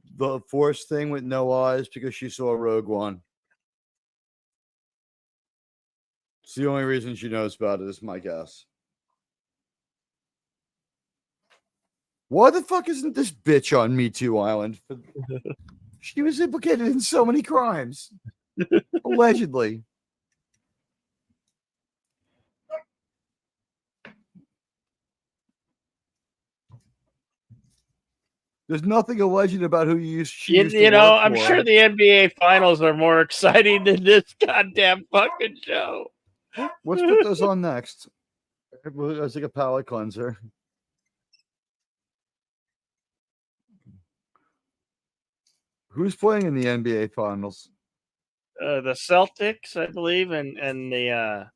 Speaker 1: Force thing with no eyes because she saw Rogue One. It's the only reason she knows about it, is my guess. Why the fuck isn't this bitch on Me Too Island? She was implicated in so many crimes. Allegedly. There's nothing alleged about who she used to work
Speaker 2: I'm
Speaker 1: for.
Speaker 2: sure the NBA finals are more exciting than this goddamn fucking show.
Speaker 1: Let's put those on next. It's like a palate cleanser. Who's playing in the NBA finals?
Speaker 2: The Celtics, I believe, and the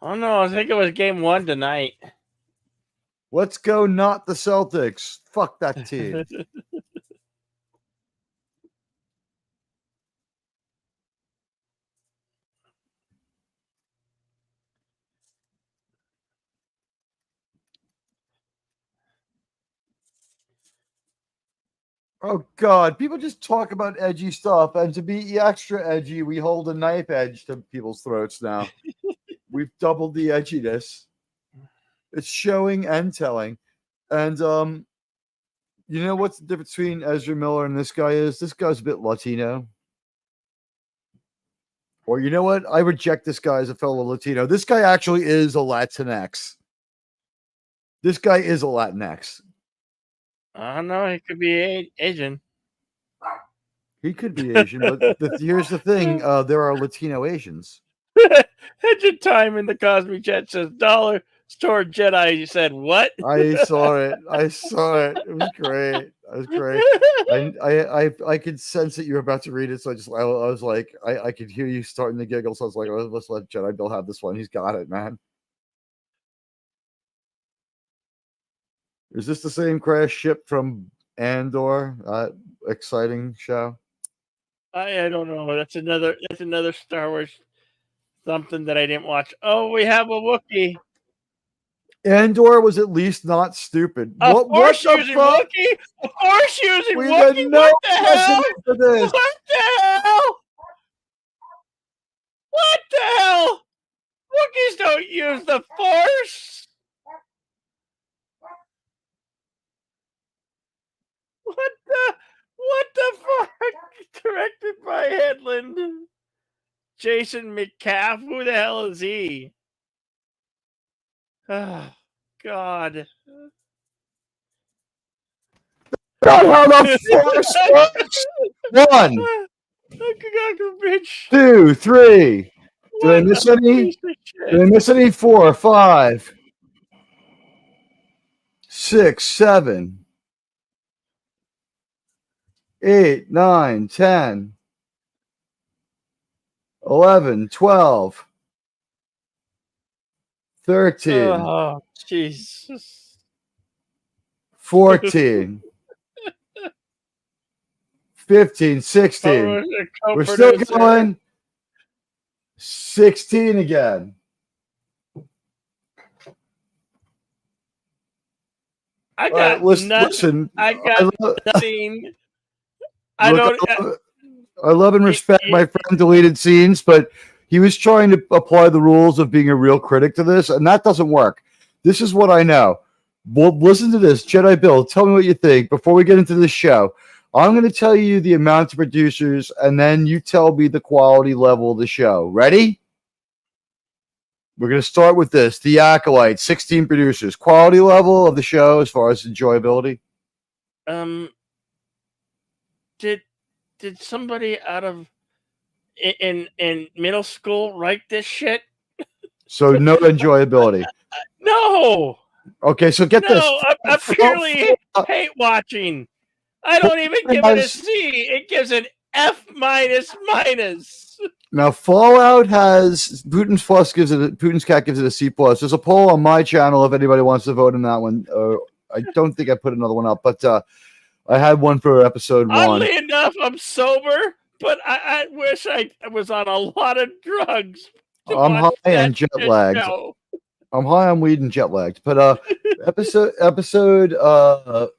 Speaker 2: oh no, I think it was game 1 tonight.
Speaker 1: Let's go, not the Celtics. Fuck that team. Oh God, people just talk about edgy stuff, and to be extra edgy, we hold a knife edge to people's throats now. We've doubled the edginess. It's showing and telling. And You know what's the difference between Ezra Miller and this guy is? This guy's a bit Latino. Or you know what? I reject this guy as a fellow Latino. This guy actually is a Latinx. This guy is a Latinx.
Speaker 2: I don't know. He could be Asian.
Speaker 1: He could be Asian, but here's the thing: there are Latino Asians.
Speaker 2: Engine time in the Cosmic Jet says dollar store Jedi. You said what?
Speaker 1: I saw it. I saw it. It was great. It was great. I could sense that you were about to read it, so I was like, I could hear you starting to giggle. So I was like, oh, let's let Jedi Bill have this one. He's got it, man. Is this the same crash ship from Andor? Exciting show.
Speaker 2: I don't know. That's another Star Wars something that I didn't watch. Oh, we have a Wookiee.
Speaker 1: Andor was at least not stupid.
Speaker 2: What the fuck? Wookiee? A force using
Speaker 1: we
Speaker 2: Wookiee?
Speaker 1: had no precedent for this.
Speaker 2: What the hell? What the hell? Wookiees don't use the force. What the fuck? Directed by Headland. Jason McCaff? Who the hell is he? Oh, God.
Speaker 1: God, how the force works. 1, 2, 3. Did I miss any? Did I miss any? 4, 5, 6, 7, 8, 9, 10, 11, 12, 13,
Speaker 2: Oh, Jesus.
Speaker 1: 14, 15, 16. We're still going. 16 again.
Speaker 2: I got
Speaker 1: listen.
Speaker 2: I got nothing. I
Speaker 1: love and respect my friend Deleted Scenes, but he was trying to apply the rules of being a real critic to this, and that doesn't work. This is what I know. Well, listen to this. Jedi Bill, tell me what you think before we get into this show. I'm going to tell you the amount of producers, and then you tell me the quality level of the show. Ready? We're going to start with this. The Acolyte, 16 producers. Quality level of the show as far as enjoyability?
Speaker 2: Did somebody out of in middle school write this shit?
Speaker 1: So no enjoyability.
Speaker 2: No.
Speaker 1: Okay, so get this.
Speaker 2: I'm purely hate watching. I don't even give it a C. It gives an F minus.
Speaker 1: Now Fallout has Putin's Cat gives it a C plus. There's a poll on my channel if anybody wants to vote on that one. I don't think I put another one up, but I had one for episode 1.
Speaker 2: Oddly enough, I'm sober, but I wish I was on a lot of drugs.
Speaker 1: I'm high and jet lagged. I'm high on weed and jet lagged. But episode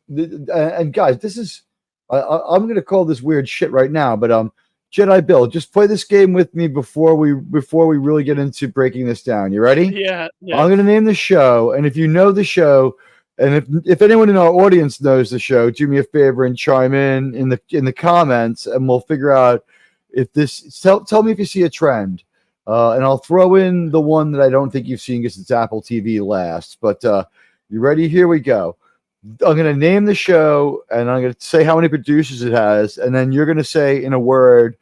Speaker 1: and guys, this is I'm gonna call this weird shit right now, but Jedi Bill, just play this game with me before we really get into breaking this down. You ready?
Speaker 2: Yeah.
Speaker 1: I'm gonna name the show, and if you know the show, and if anyone in our audience knows the show, do me a favor and chime in the comments, and we'll figure out if this. Tell me if you see a trend. And I'll throw in the one that I don't think you've seen because it's Apple TV last. But you ready? Here we go. I'm going to name the show, and I'm going to say how many producers it has, and then you're going to say in a word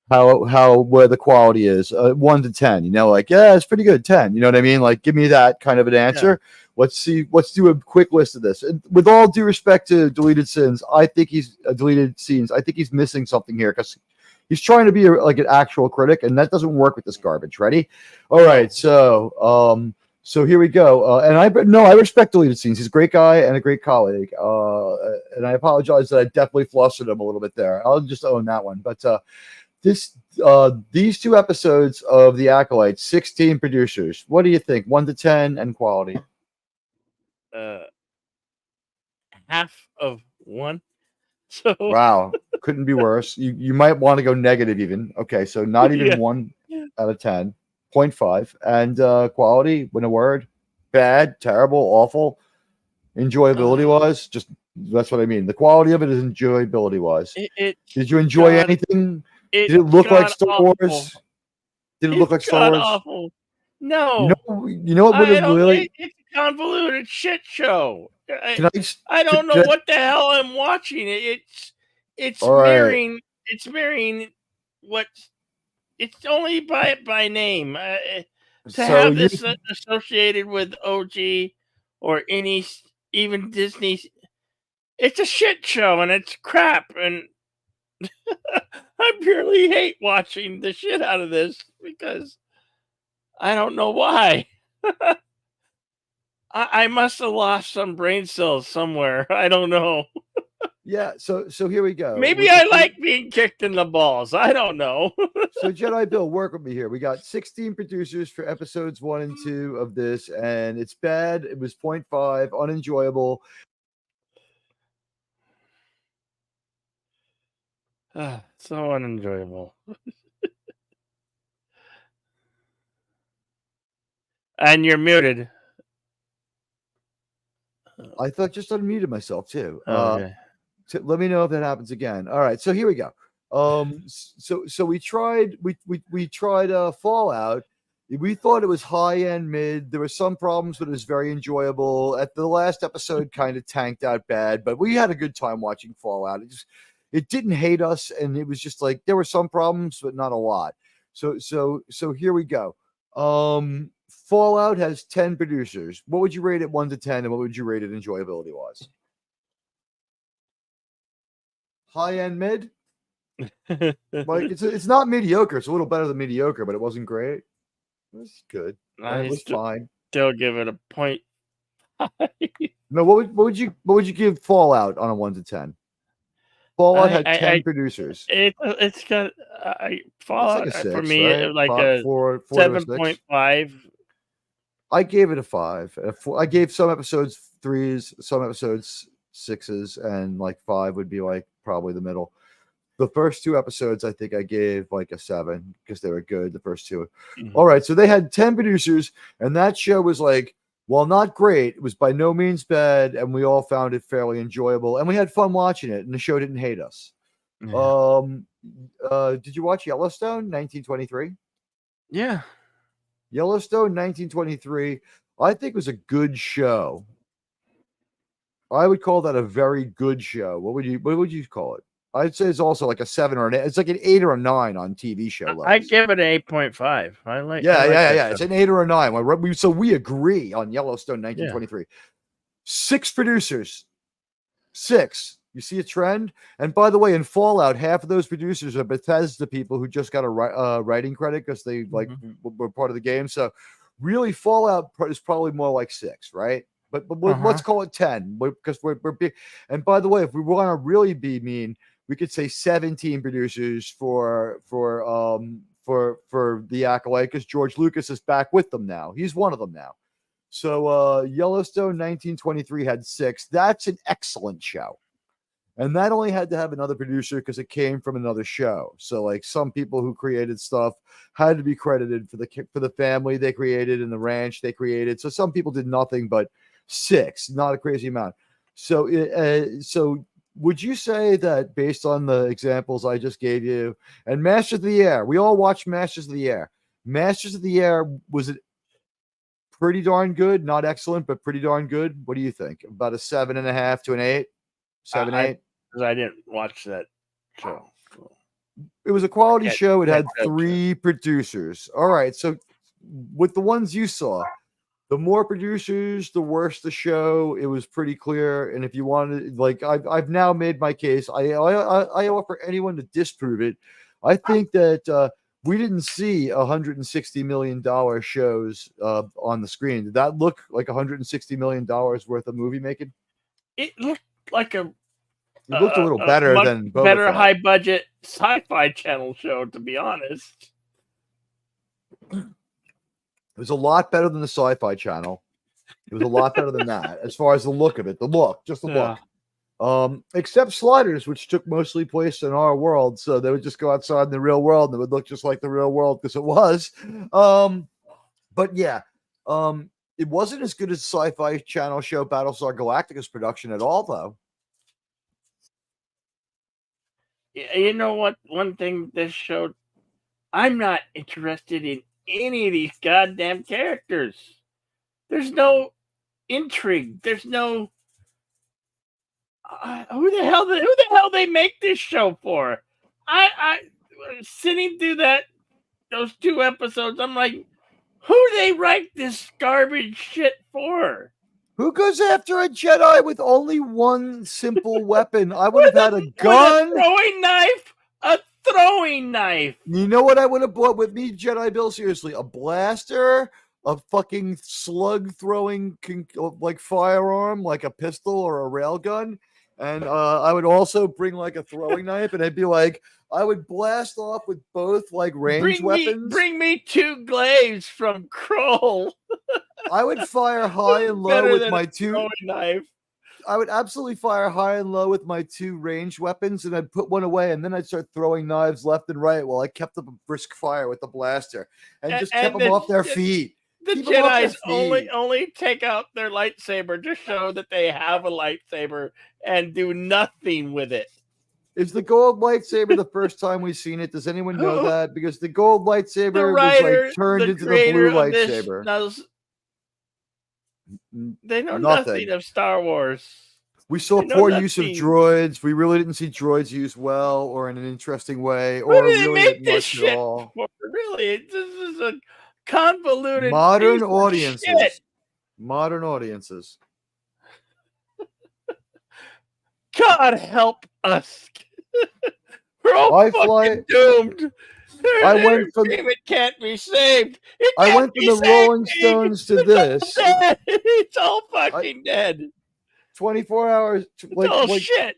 Speaker 1: where the quality is, 1 to 10. You know, like it's pretty good, 10. You know what I mean? Like, give me that kind of an answer. Yeah. Let's do a quick list of this. And with all due respect to Deleted Scenes, I think he's missing something here because he's trying to be like an actual critic, and that doesn't work with this garbage. Ready? All right. So here we go. And I respect Deleted Scenes. He's a great guy and a great colleague. And I apologize that I definitely flustered him a little bit there. I'll just own that one. But these 2 episodes of The Acolyte, 16 producers. What do you think? 1 to 10 and quality.
Speaker 2: Half of 1. So
Speaker 1: wow, couldn't be worse. You might want to go negative even. Okay, so not even 1 out of 10, 0.5. And quality, in a word, bad, terrible, awful. Enjoyability wise, just That's what I mean. The quality of it is enjoyability wise. Did you enjoy anything?
Speaker 2: Did
Speaker 1: it look like Star Wars? Did it look like Star Wars?
Speaker 2: Awful. No.
Speaker 1: You know what would
Speaker 2: I
Speaker 1: have
Speaker 2: don't.
Speaker 1: really?
Speaker 2: It's a convoluted shit show.
Speaker 1: Can
Speaker 2: I don't know
Speaker 1: can
Speaker 2: what the hell I'm watching. It's
Speaker 1: All right.
Speaker 2: mirroring. It's mirroring what. It's only by name. To have this associated with OG or any even Disney, it's a shit show and it's crap. And I purely hate watching the shit out of this because I don't know why. I must have lost some brain cells somewhere. I don't know.
Speaker 1: Yeah, so here we go.
Speaker 2: Maybe I like being kicked in the balls. I don't know.
Speaker 1: So Jedi Bill, work with me here. We got 16 producers for episodes 1 and 2 of this, and it's bad. It was 0.5, unenjoyable.
Speaker 2: So unenjoyable. And you're muted.
Speaker 1: I thought just unmuted myself too.
Speaker 2: Okay.
Speaker 1: Let me know if that happens again. All right, so here we go. So we tried Fallout. We thought it was high end mid. There were some problems, but it was very enjoyable. At the last episode, kind of tanked out bad, but we had a good time watching Fallout. It didn't hate us, and it was just like there were some problems, but not a lot. So here we go. Fallout has 10 producers. What would you rate it 1 to 10, and what would you rate it enjoyability wise? High end mid. Like it's not mediocre. It's a little better than mediocre, but it wasn't great. It was good. It was fine.
Speaker 2: Still give it a point.
Speaker 1: No, what would you give Fallout on a 1 to 10? Fallout had 10 producers.
Speaker 2: It's got Fallout
Speaker 1: like a 6,
Speaker 2: for me,
Speaker 1: right?
Speaker 2: like a 7.5.
Speaker 1: I gave it a 5. I gave some episodes 3s, some episodes 6s, and like 5 would be like probably the middle. The first 2 episodes, I think I gave like a 7 because they were good. The first 2. Mm-hmm. All right. So they had 10 producers, and that show was like, well, not great. It was by no means bad, and we all found it fairly enjoyable, and we had fun watching it, and the show didn't hate us. Yeah. Did you watch Yellowstone 1923?
Speaker 2: Yeah.
Speaker 1: Yellowstone 1923, I think was a good show. I would call that a very good show. What would you call it? I'd say it's also like a 7 or an 8. It's like an 8 or a 9 on TV show levels.
Speaker 2: I give it an 8.5. I like.
Speaker 1: Yeah. It's an 8 or a 9. So we agree on Yellowstone 1923. Yeah. 6 producers. 6. You see a trend? And by the way, in Fallout, half of those producers are Bethesda people who just got a writing credit because they were part of the game. So really, Fallout is probably more like 6, right? But let's call it 10 because we're big. And by the way, if we want to really be mean, we could say 17 producers for the Acolyte because George Lucas is back with them now. He's one of them now. So Yellowstone 1923 had 6. That's an excellent show. And that only had to have another producer because it came from another show. So like some people who created stuff had to be credited for the family they created and the ranch they created. So some people did nothing but 6, not a crazy amount. So would you say that based on the examples I just gave you and Masters of the Air, we all watched Masters of the Air. Masters of the Air, was it pretty darn good? Not excellent, but pretty darn good. What do you think? About a 7.5 to an 8? 7, 8?
Speaker 2: I didn't watch that show.
Speaker 1: It was a quality show. It had 3 producers. All right. So with the ones you saw, the more producers, the worse the show. It was pretty clear. And if you wanted, like, I've now made my case. I offer anyone to disprove it. I think that we didn't see $160 million shows on the screen. Did that look like $160 million worth of movie making?
Speaker 2: It looked like it
Speaker 1: looked a little better than Boba
Speaker 2: better
Speaker 1: Fett.
Speaker 2: High budget Sci-Fi Channel show, to be honest.
Speaker 1: It was a lot better than the Sci-Fi Channel. It was a lot better than that as far as the look of it. Just the look. Except Sliders, which took mostly place in our world, so they would just go outside in the real world and it would look just like the real world because it was. But yeah, it wasn't as good as Sci-Fi Channel show Battlestar Galactica's production at all, though.
Speaker 2: You know what? One thing this show, I'm not interested in any of these goddamn characters. There's no intrigue. There's no who the hell they make this show for? I sitting through those 2 episodes, I'm like, who do they write this garbage shit for?
Speaker 1: Who goes after a Jedi with only one simple weapon? I would have had a gun.
Speaker 2: With a throwing knife. A throwing knife.
Speaker 1: You know what I would have brought with me, Jedi Bill? Seriously, a blaster, a fucking slug throwing like firearm, like a pistol or a railgun. And I would also bring like a throwing knife, and I'd be like, I would blast off with both like range weapons.
Speaker 2: Bring me 2 glaives from Kroll.
Speaker 1: I would fire high and low with my 2
Speaker 2: knife.
Speaker 1: I would absolutely fire high and low with my 2 ranged weapons, and I'd put one away, and then I'd start throwing knives left and right while I kept up a brisk fire with the blaster and just kept them off their feet.
Speaker 2: The Jedi's only take out their lightsaber to show that they have a lightsaber and do nothing with it.
Speaker 1: Is the gold lightsaber the first time we've seen it? Does anyone know that? Because the gold lightsaber was like turned into the blue lightsaber.
Speaker 2: They know nothing of Star Wars.
Speaker 1: We saw poor use of droids. We really didn't see droids used well or in an interesting way, or really much at all.
Speaker 2: Really, this is a convoluted
Speaker 1: modern audiences. Modern audiences.
Speaker 2: God help us. We're all fucking doomed.
Speaker 1: I went from
Speaker 2: it can't be saved.
Speaker 1: I went from the Rolling Stones to this.
Speaker 2: It's all fucking dead.
Speaker 1: 24 hours, like
Speaker 2: shit.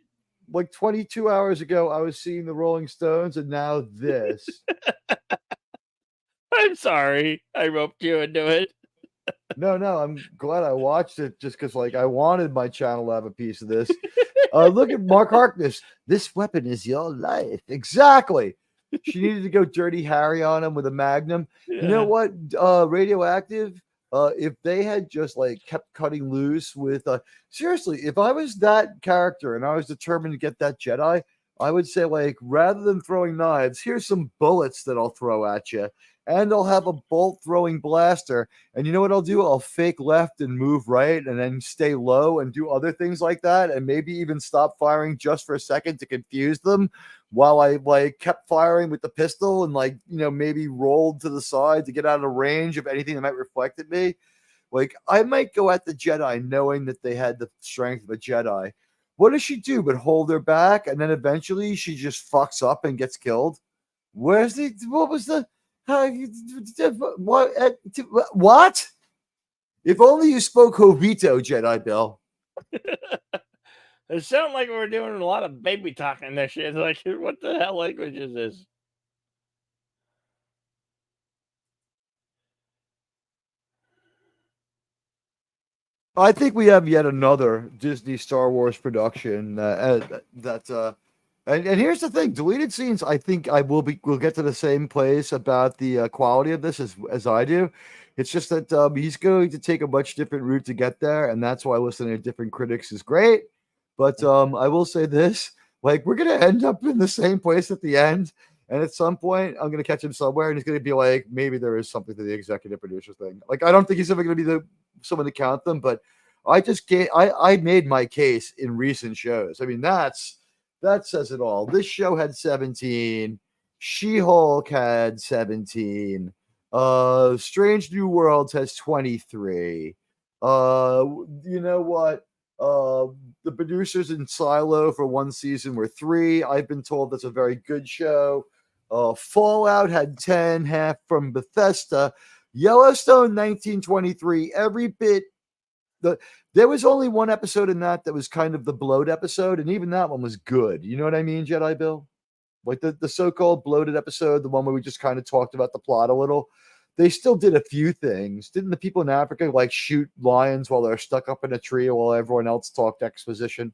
Speaker 1: Like 22 hours ago, I was seeing the Rolling Stones, and now this.
Speaker 2: I'm sorry, I roped you into it.
Speaker 1: No, I'm glad I watched it just because, like, I wanted my channel to have a piece of this. Look at Mark Harkness. This weapon is your life. Exactly. She needed to go Dirty Harry on him with a Magnum. Yeah. You know what? Radioactive. If they had just like kept cutting loose with seriously, if I was that character and I was determined to get that Jedi, I would say, like, rather than throwing knives, here's some bullets that I'll throw at you. And I'll have a bolt throwing blaster. And you know what I'll do? I'll fake left and move right and then stay low and do other things like that. And maybe even stop firing just for a second to confuse them while I like kept firing with the pistol and, like, you know, maybe rolled to the side to get out of range of anything that might reflect at me. Like, I might go at the Jedi knowing that they had the strength of a Jedi. What does she do but hold her back? And then eventually she just fucks up and gets killed. What was the what? If only you spoke Jovito, Jedi Bill.
Speaker 2: It sounded like we were doing a lot of baby talking this shit. Like, what the hell language is this?
Speaker 1: I think we have yet another Disney Star Wars production and here's the thing: deleted scenes. I think we'll get to the same place about the quality of this as I do. It's just that he's going to take a much different route to get there, and that's why listening to different critics is great. But I will say this: like, we're gonna end up in the same place at the end, and at some point, I'm gonna catch him somewhere, and he's gonna be like, maybe there is something to the executive producer thing. Like, I don't think he's ever gonna be someone to count them, but I made my case in recent shows. I mean, that says it all. This show had 17. She-Hulk had 17. Strange New Worlds has 23. You know what? The producers in Silo for one season were 3. I've been told that's a very good show. Fallout had 10, half from Bethesda. Yellowstone 1923, every bit. There was only one episode in that was kind of the bloat episode, and even that one was good. You know what I mean, Jedi Bill? Like the so-called bloated episode, the one where we just kind of talked about the plot a little. They still did a few things. Didn't the people in Africa like shoot lions while they're stuck up in a tree while everyone else talked exposition?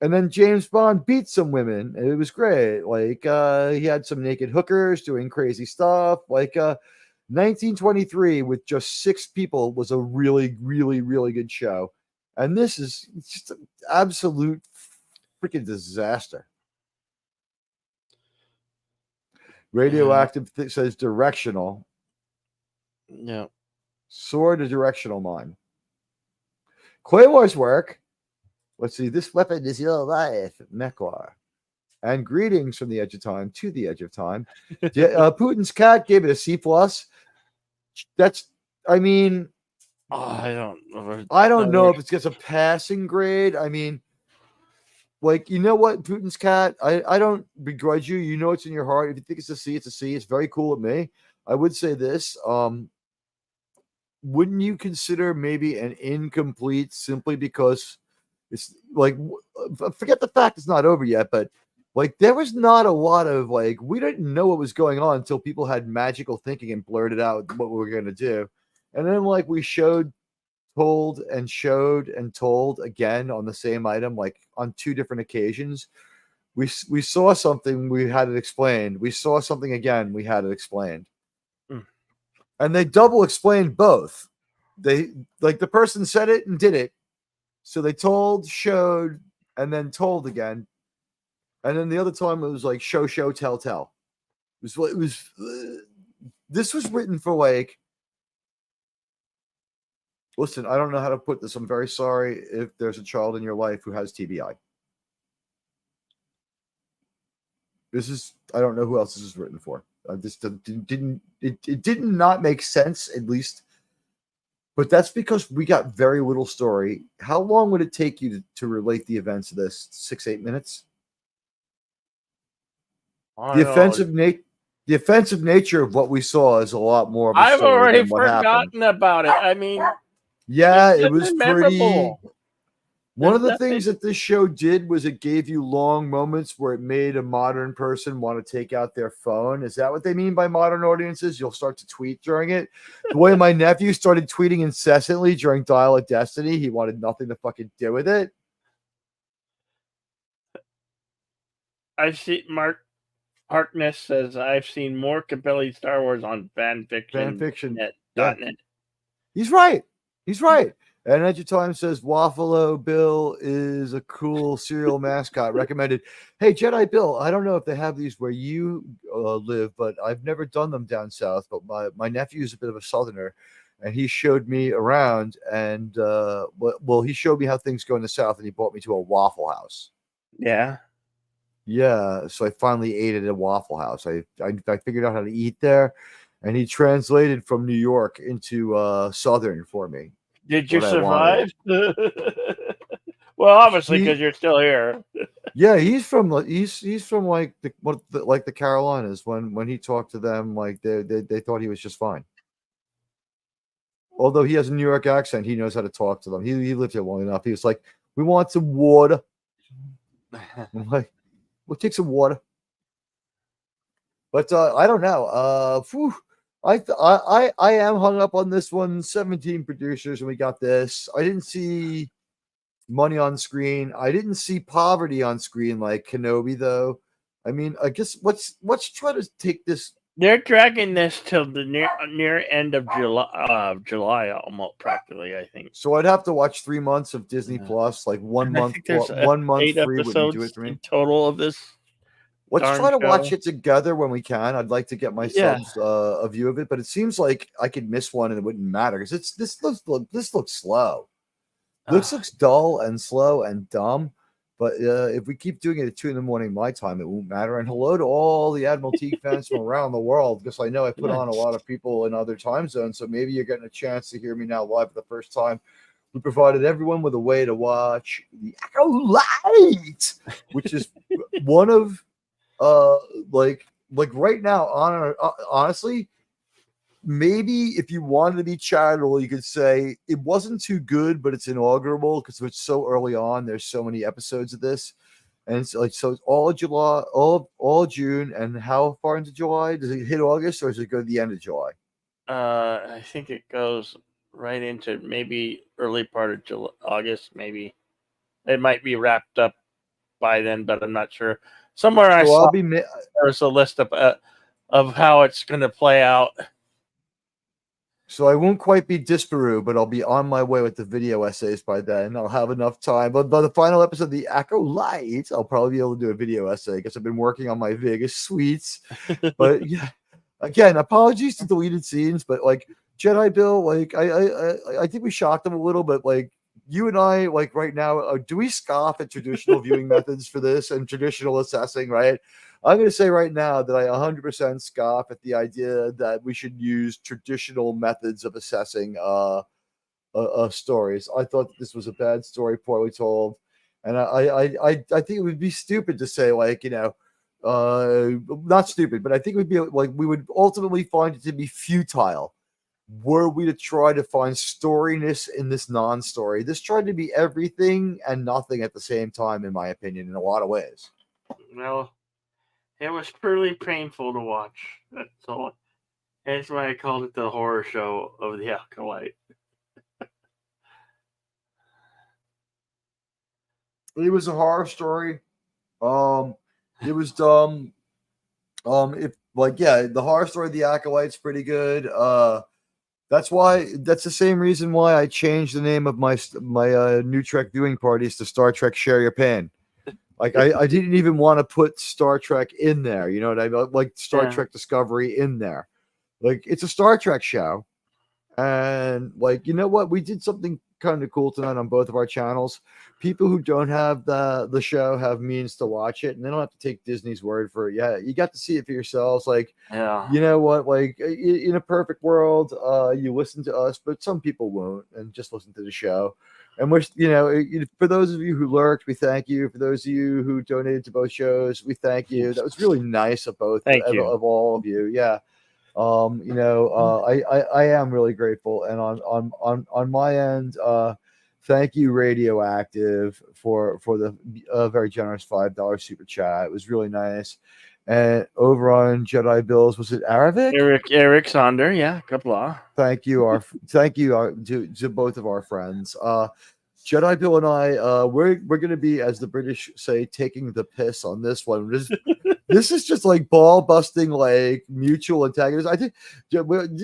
Speaker 1: And then James Bond beat some women. And it was great. Like, he had some naked hookers doing crazy stuff. Like, 1923 with just 6 people was a really, really, really good show. And this is just an absolute freaking disaster. Radioactive says directional.
Speaker 2: Yeah.
Speaker 1: Sword, a directional mine. Quaywar's work. Let's see. This weapon is your life, Mechwar. And greetings from the edge of time to the edge of time. Putin's cat gave it a C+. That's, I mean,
Speaker 2: I
Speaker 1: don't know if it gets a passing grade. I mean, like, you know what, Putin's cat, I don't begrudge you. You know it's in your heart. If you think it's a C, it's a C. It's very cool with me. I would say this. Wouldn't you consider maybe an incomplete simply because it's like, forget the fact it's not over yet, but like there was not a lot of like, we didn't know what was going on until people had magical thinking and blurted out what we were going to do. And then like we told and showed and told again on the same item, like on 2 different occasions. We saw something, we had it explained. We saw something again, we had it explained. And they double explained both. They, like, the person said it and did it. So they told, showed, and then told again. And then the other time it was like show, tell. It was this was written for like, listen, I don't know how to put this. I'm very sorry if there's a child in your life who has TBI. I don't know who else this is written for. I just it did not make sense, at least. But that's because we got very little story. How long would it take you to relate the events of this? 6-8 minutes? The offensive nature of what we saw is a lot more of a
Speaker 2: I've
Speaker 1: story
Speaker 2: already
Speaker 1: than what happened.
Speaker 2: forgotten about it. I mean,
Speaker 1: yeah, it was pretty
Speaker 2: memorable.
Speaker 1: One of the things that this show did was it gave you long moments where it made a modern person want to take out their phone. Is that what they mean by modern audiences? You'll start to tweet during it. The way my nephew started tweeting incessantly during Dial of Destiny, he wanted nothing to fucking do with it.
Speaker 2: I've seen Mark Harkness says I've seen more compelling Star Wars on fanfiction.net.
Speaker 1: Yeah. He's right. And Edge of Time says Waffalo Bill is a cool cereal mascot. Recommended. Hey, Jedi Bill, I don't know if they have these where you live, but I've never done them down south. But my nephew is a bit of a southerner, and he showed me around. And he showed me how things go in the south, and he brought me to a Waffle House.
Speaker 2: Yeah.
Speaker 1: Yeah. So I finally ate at a Waffle House. I figured out how to eat there, and he translated from New York into Southern for me.
Speaker 2: Did you survive? Well, obviously, because you're still here.
Speaker 1: Yeah, he's from like the Carolinas. When he talked to them, like they thought he was just fine. Although he has a New York accent, he knows how to talk to them. He lived here long enough. He was like, "We want some water." I'm like, "We'll take some water." But I don't know. I am hung up on this one. 17 producers, and we got this. I didn't see money on screen. I didn't see poverty on screen like Kenobi, though. I mean, I guess let's try to take this.
Speaker 2: They're dragging this till the near end of July, almost practically. I think.
Speaker 1: So I'd have to watch 3 months of Disney Plus, like 1 month. 1 month free wouldn't do it for me.
Speaker 2: Total of this.
Speaker 1: Let's try to watch it together when we can. I'd like to get my subs a view of it, but it seems like I could miss one and it wouldn't matter because this looks slow. This looks dull and slow and dumb. But if we keep doing it at 2 a.m. my time, it won't matter. And hello to all the Admiralty fans from around the world, because I know I put on a lot of people in other time zones. So maybe you're getting a chance to hear me now live for the first time. We provided everyone with a way to watch the Acolyte, which is one of like right now, honestly, maybe if you wanted to be charitable, you could say it wasn't too good, but it's inaugural because it's so early on. There's so many episodes of this, and it's like, so it's all July, all June, and how far into July does it hit? August, or does it go to the end of July?
Speaker 2: I think it goes right into maybe early part of July, August. Maybe it might be wrapped up by then, but I'm not sure. Somewhere I saw there's a list of how it's going to play out.
Speaker 1: So I won't quite be disparu, but I'll be on my way with the video essays by then. I'll have enough time. But by the final episode of the Acolyte, I'll probably be able to do a video essay because I've been working on my Vegas suites. But yeah, again, apologies to deleted scenes, but like Jedi Bill, like I think we shocked him a little, but like you and I, like right now, do we scoff at traditional viewing methods for this and traditional assessing, right? I'm going to say right now that I 100% scoff at the idea that we should use traditional methods of assessing stories. I thought this was a bad story, poorly told, and I think it would be stupid to say like not stupid, but I think it would be like we would ultimately find it to be futile were we to try to find storiness in this non-story. This tried to be everything and nothing at the same time, in my opinion, in a lot of ways.
Speaker 2: Well, it was truly painful to watch. That's all. That's why I called it the horror show of the Acolyte.
Speaker 1: It was a horror story. It was dumb. If like yeah, the horror story of the Acolyte's pretty good. That's the same reason why I changed the name of my new Trek viewing parties to Star Trek Share Your Pain. Like I didn't even want to put Star Trek in there, you know what I mean? Like Star Trek Discovery in there. Like it's a Star Trek show. And like, you know what? We did something kind of cool tonight on both of our channels. People who don't have the show have means to watch it, and they don't have to take Disney's word for it. Yeah, you got to see it for yourselves. Like, you know what? Like in a perfect world, you listen to us, but some people won't, and just listen to the show. And we're, for those of you who lurked, we thank you. For those of you who donated to both shows, we thank you. That was really nice of both of all of you. Yeah. I am really grateful, and on my end, thank you, Radioactive, for the very generous $5 super chat. It was really nice. And over on Jedi Bills, was it Aravic?
Speaker 2: Eric Sonder, yeah, Kapla.
Speaker 1: Thank you, to both of our friends. Jedi Bill and I, we're going to be, as the British say, taking the piss on this one. This is just like ball busting, like mutual antagonism. I think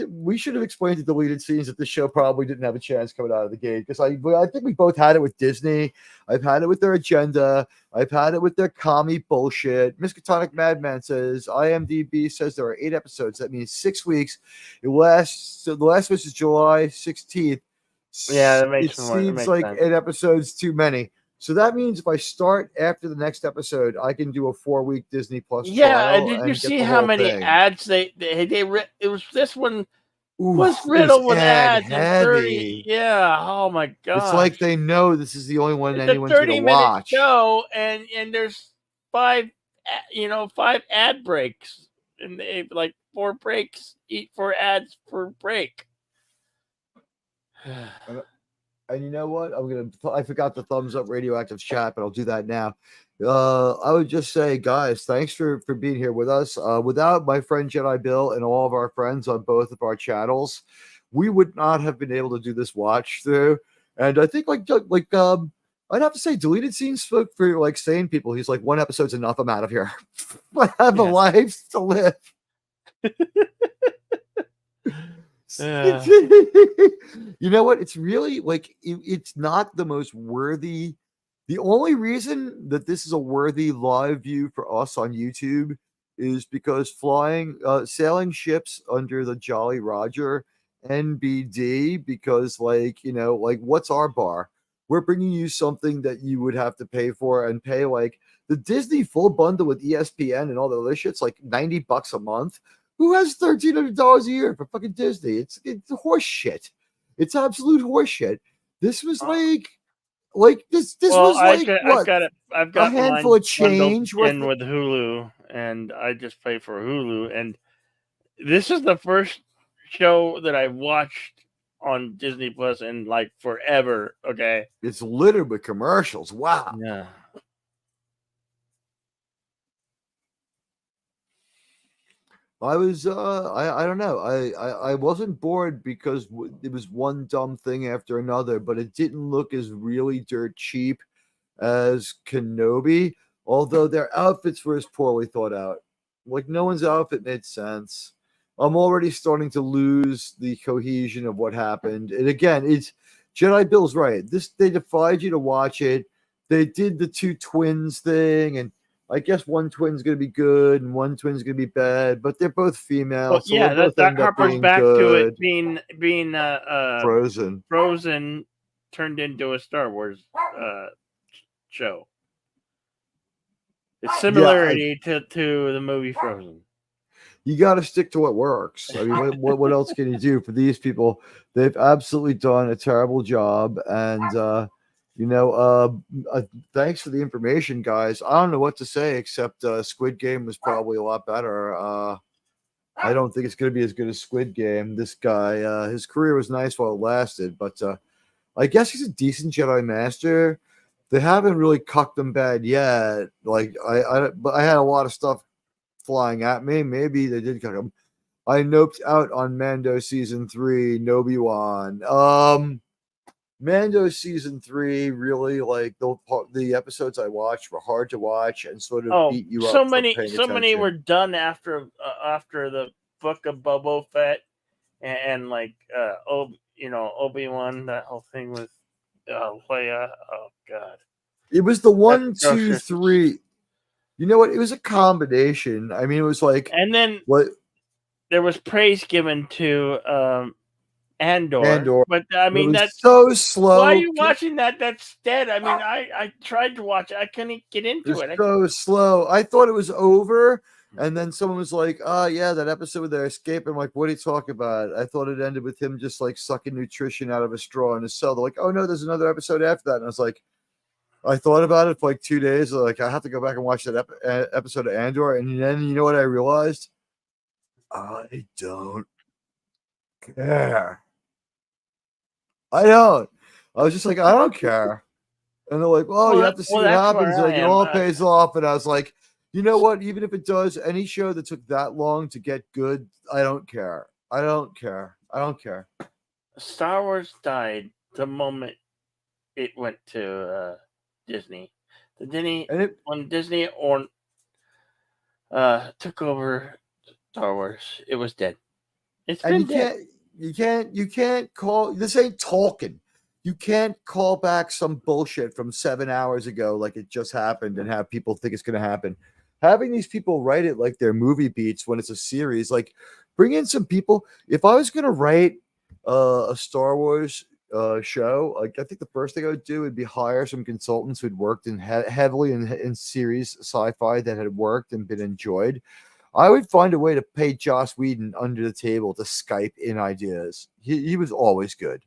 Speaker 1: we should have explained the deleted scenes that this show probably didn't have a chance coming out of the gate, because I think we both had it with Disney. I've had it with their agenda. I've had it with their commie bullshit. Miskatonic Madman says IMDb says there are 8 episodes. That means 6 weeks. The last one is July 16th.
Speaker 2: Yeah, that makes
Speaker 1: it seems like
Speaker 2: sense.
Speaker 1: 8 episodes too many. So that means if I start after the next episode, I can do a 4-week Disney Plus trial.
Speaker 2: Yeah, did you see how many ads it was? This one was riddled with ads. And 30, yeah. Oh my god!
Speaker 1: It's like they know this is the only one anyone's going to watch.
Speaker 2: Show, and there's 5 ad breaks, and they like 4 breaks, 4 ads per break.
Speaker 1: And you know what? I forgot the thumbs up Radioactive chat, but I'll do that now. I would just say, guys, thanks for being here with us. Without my friend Jedi Bill and all of our friends on both of our channels, we would not have been able to do this watch through. And I think I'd have to say deleted scenes for like sane people. He's like, 1 episode's enough. I'm out of here. I have a life to live. You know what? It's really like it's not the most worthy. The only reason that this is a worthy live view for us on YouTube is because sailing ships under the Jolly Roger NBD, because what's our bar? We're bringing you something that you would have to pay for, and pay like the Disney full bundle with ESPN and all the other shit's like $90 a month. Who has $1,300 a year for fucking Disney? It's horse shit. It's absolute horse shit. This was like this was like
Speaker 2: I've got
Speaker 1: a handful of change
Speaker 2: in with Hulu, and I just pay for Hulu, and this is the first show that I watched on Disney Plus in like forever. Okay,
Speaker 1: it's littered with commercials. Wow.
Speaker 2: Yeah.
Speaker 1: I was I don't know. I wasn't bored because it was one dumb thing after another, but it didn't look as really dirt cheap as Kenobi, although their outfits were as poorly thought out. Like no one's outfit made sense. I'm already starting to lose the cohesion of what happened. And again, it's Jedi Bill's right. They defied you to watch it. They did the two twins thing, and I guess one twin's gonna be good and one twin's gonna be bad, but they're both female,
Speaker 2: Well,
Speaker 1: so
Speaker 2: yeah,
Speaker 1: they'll both
Speaker 2: that
Speaker 1: end up
Speaker 2: harpers
Speaker 1: being
Speaker 2: back to it
Speaker 1: good.
Speaker 2: being
Speaker 1: Frozen.
Speaker 2: Frozen turned into a Star Wars show. It's similarity to the movie Frozen.
Speaker 1: You got to stick to what works. I mean, what else can you do for these people? They've absolutely done a terrible job, and thanks for the information, guys. I don't know what to say except Squid Game was probably a lot better. I don't think it's going to be as good as Squid Game. This guy, his career was nice while it lasted, but I guess he's a decent Jedi Master. They haven't really cucked him bad yet. Like but I had a lot of stuff flying at me. Maybe they did cuck him. I noped out on Mando season 3, Obi-Wan. Mando season 3 really, like, the episodes I watched were hard to watch and sort of beat you up.
Speaker 2: So many were done after the book of Boba Fett and like Obi-Wan, that whole thing with Leia. Oh God,
Speaker 1: it was the 1, 2, 3. You know what? It was a combination. I mean, it was like,
Speaker 2: and then
Speaker 1: what
Speaker 2: there was praise given to Andor, but I mean that's
Speaker 1: so slow.
Speaker 2: Why are you watching that? That's dead. I mean, I tried to watch it. I couldn't get into it.
Speaker 1: So slow. I thought it was over, and then someone was like, "Oh yeah, that episode with their escape." I'm like, "What are you talking about?" I thought it ended with him just like sucking nutrition out of a straw in his cell. They're like, "Oh no, there's another episode after that," and I was like, I thought about it for like 2 days. Like, I have to go back and watch that episode of Andor, and then you know what I realized? I don't care. I don't. I was just like, I don't care. And they're like, "Oh, you have to see what happens." Like, it all pays off. And I was like, you know what? Even if it does, any show that took that long to get good, I don't care. I don't care. I don't care.
Speaker 2: Star Wars died the moment it went to Disney. When Disney took over Star Wars, it was dead. It's been dead.
Speaker 1: You can't call this ain't talking. You can't call back some bullshit from 7 hours ago like it just happened and have people think it's going to happen. Having these people write it like they're movie beats when it's a series, like, bring in some people. If I was going to write a Star Wars show, like, I think the first thing I would do would be hire some consultants who'd worked heavily in series sci-fi that had worked and been enjoyed. I would find a way to pay Joss Whedon under the table to Skype in ideas. He was always good.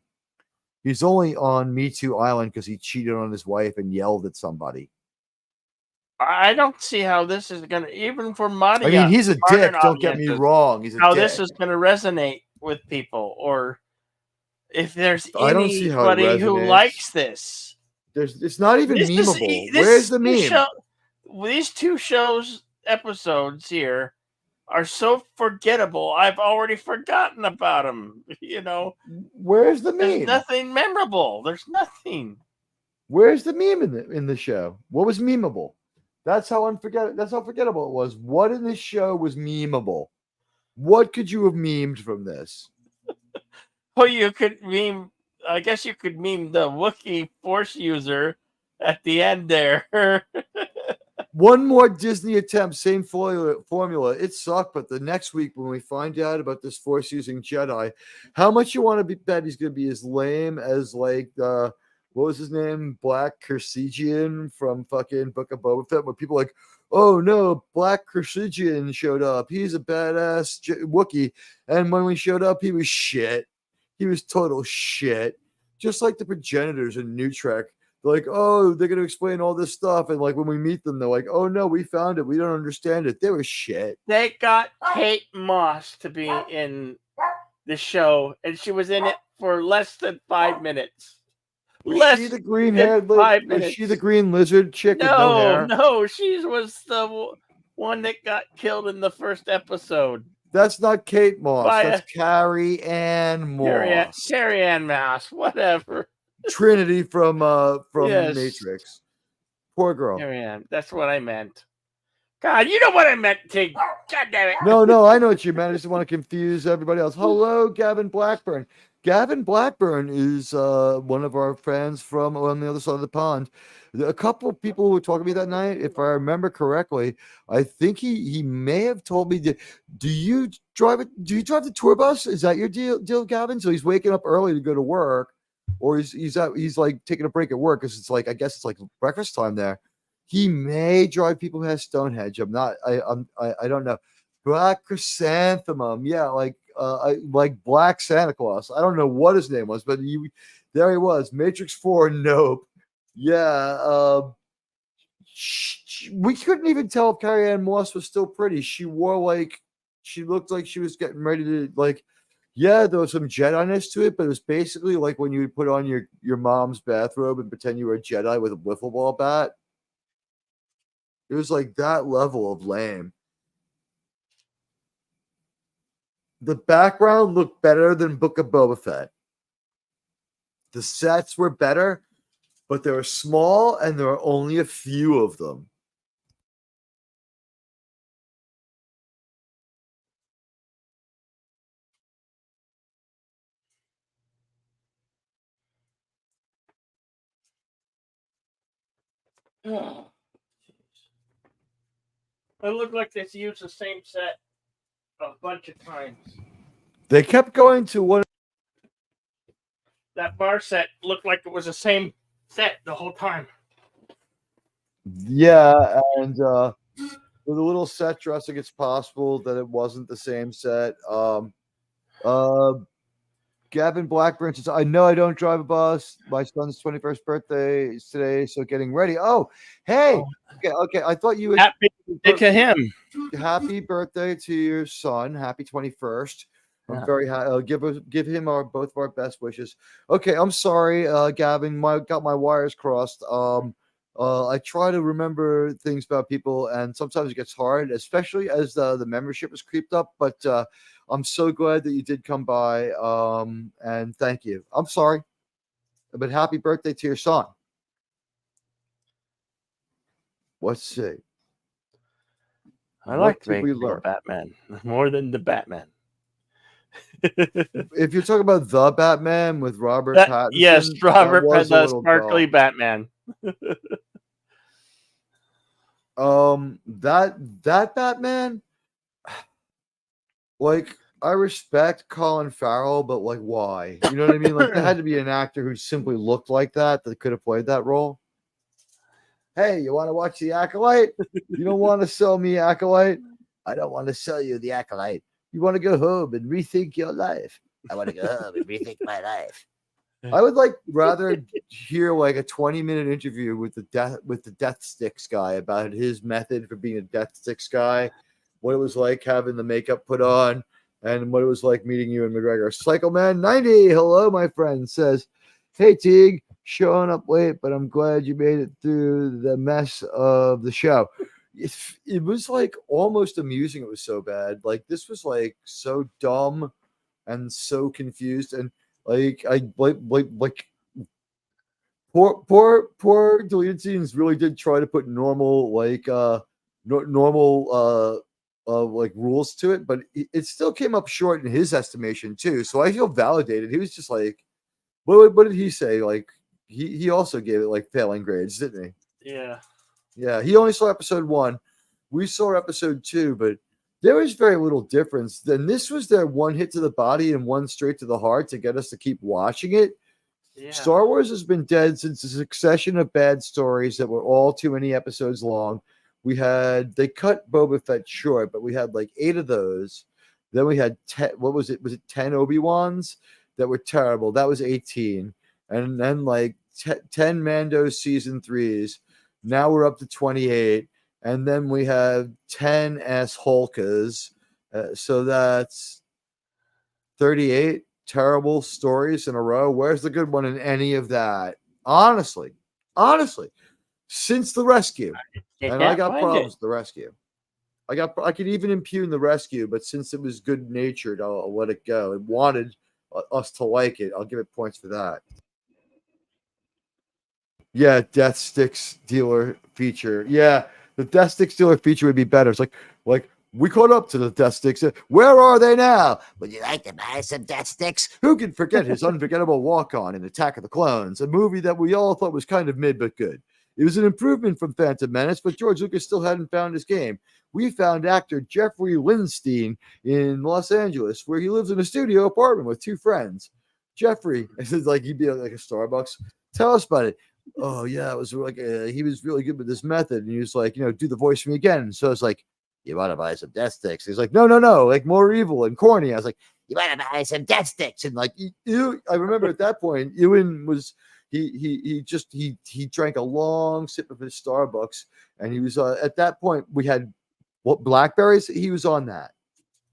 Speaker 1: He's only on Me Too Island because he cheated on his wife and yelled at somebody.
Speaker 2: I don't see how this is going to, even for modern.
Speaker 1: I mean, he's a dick. Don't get me wrong. He's a
Speaker 2: how
Speaker 1: dick.
Speaker 2: This is going to resonate with people, or if there's anybody who likes this.
Speaker 1: It's not even memeable. Where's the meme?
Speaker 2: These two shows episodes here are so forgettable. I've already forgotten about them. You know,
Speaker 1: where's the meme?
Speaker 2: There's nothing memorable. There's nothing.
Speaker 1: Where's the meme in the show? What was memeable? That's how forgettable it was. What in this show was memeable? What could you have memed from this?
Speaker 2: Well, you could meme. I guess you could meme the Wookiee Force user at the end there.
Speaker 1: One more Disney attempt, same formula. It sucked, but the next week when we find out about this Force-using Jedi, how much you want to bet he's going to be as lame as, like, what was his name? Black Kersigian from fucking Book of Boba Fett, where people are like, "Oh no, Black Kersigian showed up. He's a badass Wookiee." And when we showed up, he was shit. He was total shit. Just like the progenitors in New Trek. They're like, "Oh, they're going to explain all this stuff." And like when we meet them, they're like, "Oh no, we found it. We don't understand it." They were shit.
Speaker 2: They got Kate Moss to be in the show, and she was in it for less than 5 minutes.
Speaker 1: Was she the green haired? Was she the green lizard chick with no hair?
Speaker 2: No, she was the one that got killed in the first episode.
Speaker 1: That's not Kate Moss. That's Carrie Ann Moss.
Speaker 2: Carrie Ann Moss, whatever.
Speaker 1: Trinity from Matrix. Poor girl.
Speaker 2: Carrie Ann. That's what I meant. God, you know what I meant, Tig. God damn it.
Speaker 1: No, I know what you meant. I just want to confuse everybody else. Hello, Gavin Blackburn. Gavin Blackburn is one of our friends from on the other side of the pond. A couple of people who were talking to me that night, if I remember correctly, I think he may have told me, do you drive the tour bus? Is that your deal, Gavin? So he's waking up early to go to work, or he's like taking a break at work because it's like, I guess it's like breakfast time there. He may drive people past Stonehenge. I don't know. Black Chrysanthemum, yeah, like Black Santa Claus. I don't know what his name was, but there he was. Matrix 4, nope. Yeah, we couldn't even tell if Carrie Ann Moss was still pretty. She looked like she was getting ready to like. Yeah, there was some Jedi-ness to it, but it was basically like when you would put on your mom's bathrobe and pretend you were a Jedi with a wiffle ball bat. It was like that level of lame. The background looked better than Book of Boba Fett. The sets were better, but they were small and there were only a few of them.
Speaker 2: Oh. It looked like they used the same set a bunch of times.
Speaker 1: They kept going to one.
Speaker 2: That bar set looked like it was the same set the whole time.
Speaker 1: Yeah, and with a little set dressing, it's possible that it wasn't the same set. Gavin Blackburn says, I know I don't drive a bus. My son's 21st birthday is today, so getting ready. Oh, hey. Okay. I thought you would.
Speaker 2: Happy birthday to him.
Speaker 1: Happy birthday to your son. Happy 21st. I'm
Speaker 2: Yeah.
Speaker 1: very happy. Give him both of our best wishes. Okay, I'm sorry, Gavin. Got my wires crossed. I try to remember things about people, and sometimes it gets hard, especially as the membership has creeped up. But I'm so glad that you did come by, and thank you. I'm sorry, but happy birthday to your son. Let's see.
Speaker 2: I like the Batman more than the Batman.
Speaker 1: If you're talking about the Batman with Robert Pattinson,
Speaker 2: yes, Robert Pattinson, the sparkly dull. Batman.
Speaker 1: That Batman, like, I respect Colin Farrell, but like, why? You know what I mean? Like, there had to be an actor who simply looked like that could have played that role. Hey, you want to watch The Acolyte? You don't want to sell me Acolyte? I don't want to sell you The Acolyte. You want to go home and rethink your life? I want to go home and rethink my life. I would rather hear like a 20-minute interview with the Death Sticks guy about his method for being a Death Sticks guy, what it was like having the makeup put on, and what it was like meeting you in McGregor. Cycleman90, hello, my friend, says, hey, Teague, showing up late, but I'm glad you made it through the mess of the show. It was like almost amusing. It was so bad. Like, this was like so dumb and so confused, and poor deleted scenes really did try to put normal like rules to it, but it still came up short in his estimation too. So I feel validated. He was just like, what did he say? Like he also gave it like failing grades, didn't
Speaker 2: he?
Speaker 1: Yeah. He only saw episode 1. We saw episode 2, but there was very little difference. Then this was their one hit to the body and one straight to the heart to get us to keep watching it. Yeah. Star Wars has been dead since a succession of bad stories that were all too many episodes long. They cut Boba Fett short, but we had like 8 of those. Then we had 10, what was it? Was it 10 Obi-Wans that were terrible? That was 18. And then like 10 Mando season 3s. Now we're up to 28. And then we have 10 Hulkas. So that's 38 terrible stories in a row. Where's the good one in any of that? Honestly, since the rescue. And I got problems with the rescue. I could even impugn the rescue, but since it was good natured, I'll let it go. It wanted us to like it. I'll give it points for that. Yeah, Death Sticks dealer feature. Yeah, The Death Stick Stealer feature would be better. It's like we caught up to the Death Sticks. Where are they now? Would you like to buy some Death Sticks? Who can forget his unforgettable walk-on in Attack of the Clones, a movie that we all thought was kind of mid but good. It was an improvement from Phantom Menace, but George Lucas still hadn't found his game. We found actor Jeffrey Lindstein in Los Angeles, where he lives in a studio apartment with 2 friends. Jeffrey, I said, like, he'd be like a Starbucks. Tell us about it. Oh yeah, it was like he was really good with this method, and he was like, do the voice for me again. So it's like, you want to buy some Death Sticks? He's like, no, like more evil and corny. I was like, you want to buy some Death Sticks? And like, I remember at that point, Ewan was he drank a long sip of his Starbucks, and he was at that point we had blackberries. He was on that,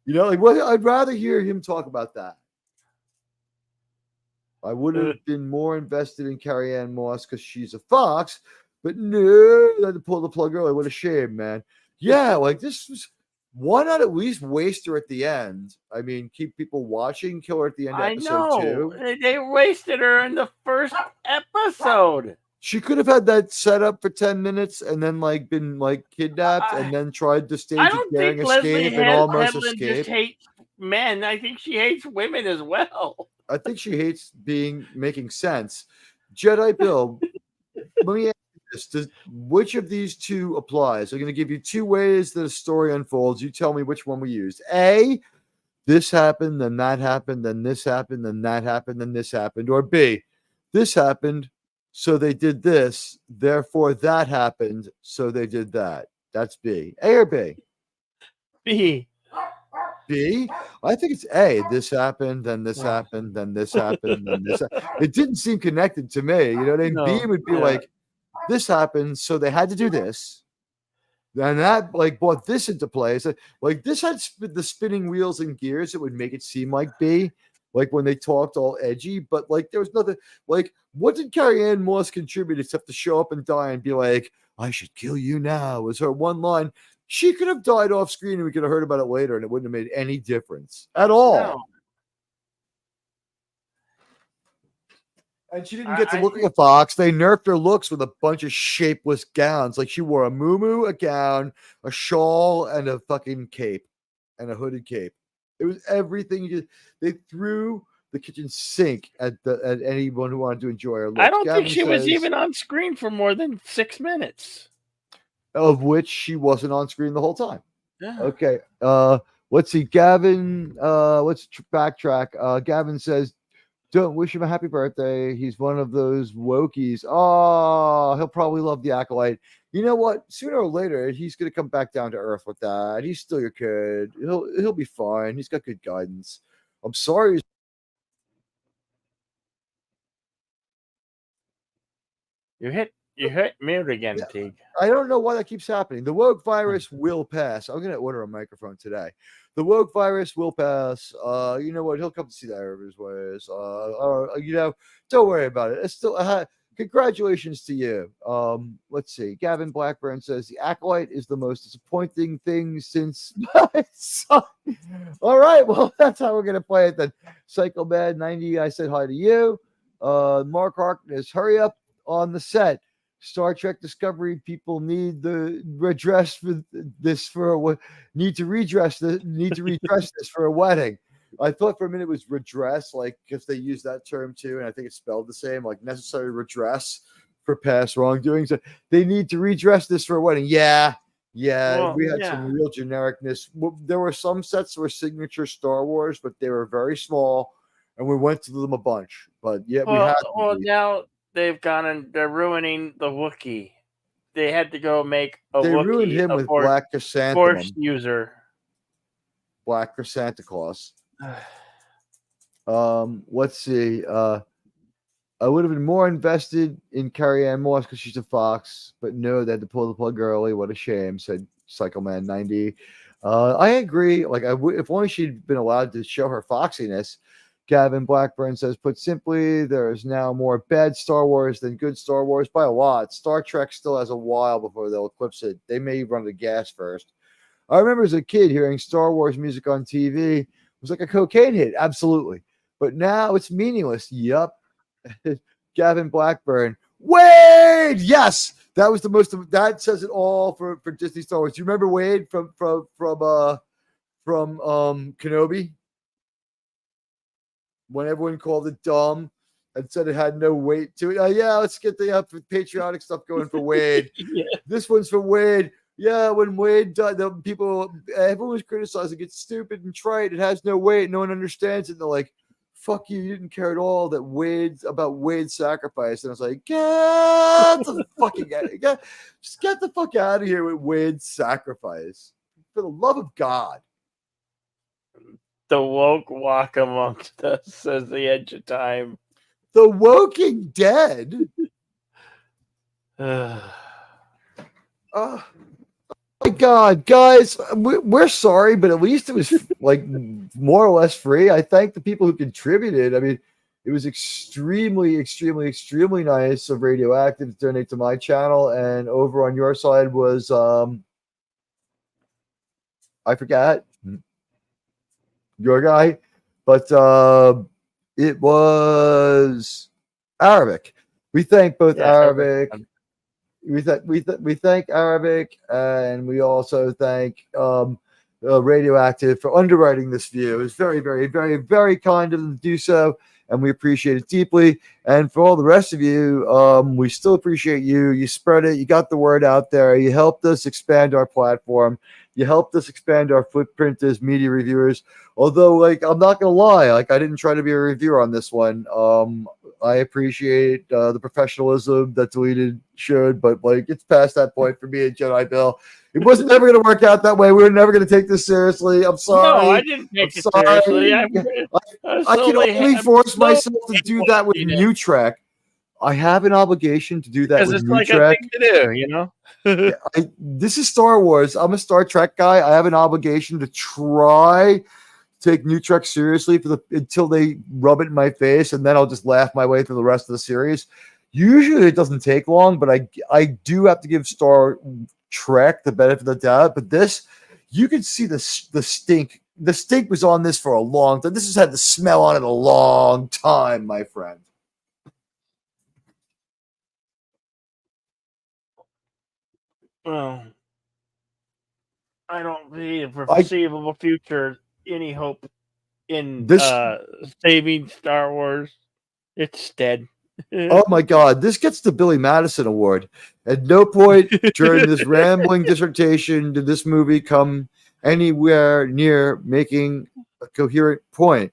Speaker 1: like what? I'd rather hear him talk about that. I would have been more invested in Carrie-Anne Moss because she's a fox, but no, I had to pull the plug early. What a shame, man. Yeah, like this was. Why not at least waste her at the end? I mean, keep people watching, kill her at the end of episode 2.
Speaker 2: They wasted her in the first episode.
Speaker 1: She could have had that set up for 10 minutes and then been kidnapped and then tried to stage a daring escape and almost escape.
Speaker 2: Just hates men. I think she hates women as well.
Speaker 1: I think she hates making sense. Jedi Bill, let me ask you this. Which of these 2 applies? I'm going to give you 2 ways that a story unfolds. You tell me which one we used. A, this happened, then that happened, then this happened, then that happened, then this happened. Or B, this happened, so they did this, therefore that happened, so they did that. That's B. A or B?
Speaker 2: B.
Speaker 1: B? I think it's A. This happened, then this happened, then this happened, then this happened. It didn't seem connected to me. You know what I mean? No, B would be like, this happened, so they had to do this. And that brought this into play. So, this had the spinning wheels and gears that would make it seem like B, when they talked all edgy, but there was nothing. What did Carrie-Anne Moss contribute except to show up and die and be like, I should kill you now? Was her one line. She could have died off screen and we could have heard about it later and it wouldn't have made any difference at all. No. And she didn't get to look like a fox. They nerfed her looks with a bunch of shapeless gowns. She wore a muumuu, a gown, a shawl, and a fucking cape, and a hooded cape. It was everything. They threw the kitchen sink at anyone who wanted to enjoy her looks.
Speaker 2: I don't think she was even on screen for more than 6 minutes.
Speaker 1: Of which she wasn't on screen the whole time.
Speaker 2: Yeah.
Speaker 1: Okay. Let's see. Gavin, let's backtrack. Gavin says, don't wish him a happy birthday. He's one of those wokies. Oh, he'll probably love the Acolyte. You know what? Sooner or later, he's going to come back down to earth with that. He's still your kid. He'll be fine. He's got good guidance. I'm sorry.
Speaker 2: You hit mute again, Teague.
Speaker 1: I don't know why that keeps happening. The woke virus will pass. I'm going to order a microphone today. The woke virus will pass. You know what? He'll come to see the error of his ways. Don't worry about it. It's still congratulations to you. Let's see. Gavin Blackburn says the Acolyte is the most disappointing thing since my son. All right. Well, that's how we're going to play it then. Psycho Bad 90, I said hi to you. Mark Harkness, hurry up on the set. Star Trek Discovery people need the redress for this need to redress this for a wedding. I thought for a minute it was redress, because they use that term too, and I think it's spelled the same, necessary redress for past wrongdoings. So they need to redress this for a wedding. Yeah. We had some real genericness. There were some sets that were signature Star Wars, but they were very small, and we went to them a bunch. But we had.
Speaker 2: Now they've gone and they're ruining the Wookiee. They had to go make a
Speaker 1: They
Speaker 2: Wookiee
Speaker 1: ruined him with Black Chrysanthemum.
Speaker 2: Force user.
Speaker 1: Black Santa Claus. Let's see. I would have been more invested in Carrie-Anne Moss because she's a fox, but no, they had to pull the plug early. What a shame, said Psychoman 90. I agree. If only she'd been allowed to show her foxiness. Gavin Blackburn says, put simply, there is now more bad Star Wars than good Star Wars by a lot. Star Trek still has a while before they'll eclipse it. They may run out of gas first. I remember as a kid hearing Star Wars music on TV. It was like a cocaine hit. Absolutely. But now it's meaningless. Yup. Gavin Blackburn. Wade. Yes, that was the most. That says it all for Disney Star Wars. Do you remember Wade from Kenobi? When everyone called it dumb and said it had no weight to it. Yeah, let's get the patriotic stuff going for Wade.
Speaker 2: Yeah.
Speaker 1: This one's for Wade. Yeah, when Wade died, everyone was criticizing it's stupid and trite. It has no weight. No one understands it. And they're like, fuck you. You didn't care at all about Wade's sacrifice. And I was like, just get the fuck out of here with Wade's sacrifice. For the love of God.
Speaker 2: The woke walk amongst us as the edge of time.
Speaker 1: The Woking Dead. Oh my God, guys, we're sorry, but at least it was like more or less free. I thank the people who contributed. I mean, it was extremely, extremely, extremely nice of Radioactive to donate to my channel, and over on your side was I forgot your guy, but it was Arabic. We thank both Arabic. We thank Arabic, and we also thank Radioactive for underwriting this view. It was very, very, very, very kind of them to do so, and we appreciate it deeply. And for all the rest of you, we still appreciate you. You spread it. You got the word out there. You helped us expand our platform. You helped us expand our footprint as media reviewers. Although, like, I'm not gonna lie, like, I didn't try to be a reviewer on this one. I appreciate the professionalism that Deleted showed, but like, it's past that point for me and Jedi Bill. It wasn't ever going to work out that way. We were never going to take this seriously. I'm sorry.
Speaker 2: No, I didn't take it seriously. I
Speaker 1: can only force myself to do that with New Trek. I have an obligation to do that with New Trek.
Speaker 2: It's like a thing to do, you know?
Speaker 1: This is Star Wars. I'm a Star Trek guy. I have an obligation to try take New Trek seriously until they rub it in my face, and then I'll just laugh my way through the rest of the series. Usually it doesn't take long, but I do have to give Star Trek the benefit of the doubt. But this, you can see the stink. The stink was on this for a long time. This has had the smell on it a long time, my friend.
Speaker 2: Well, I don't see for foreseeable future any hope in saving Star Wars. It's dead.
Speaker 1: Oh my God, this gets the Billy Madison Award. At no point during this rambling dissertation did this movie come anywhere near making a coherent point.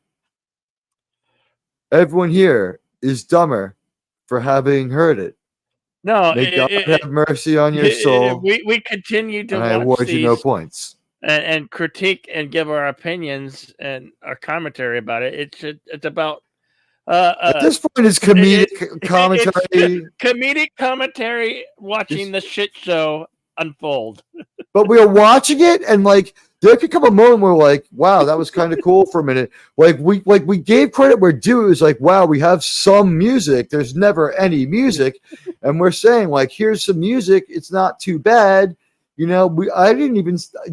Speaker 1: Everyone here is dumber for having heard it.
Speaker 2: No,
Speaker 1: may God have mercy on your soul.
Speaker 2: We continue to
Speaker 1: and I award you no points.
Speaker 2: And critique and give our opinions and our commentary about it. It's about
Speaker 1: at this point, it's comedic commentary.
Speaker 2: Comedic commentary, watching the shit show unfold.
Speaker 1: But we are watching it, and like there could come a moment where, like, wow, that was kind of cool for a minute. Like we gave credit where due. It was like, wow, we have some music. There's never any music, and we're saying like, here's some music. It's not too bad. You know,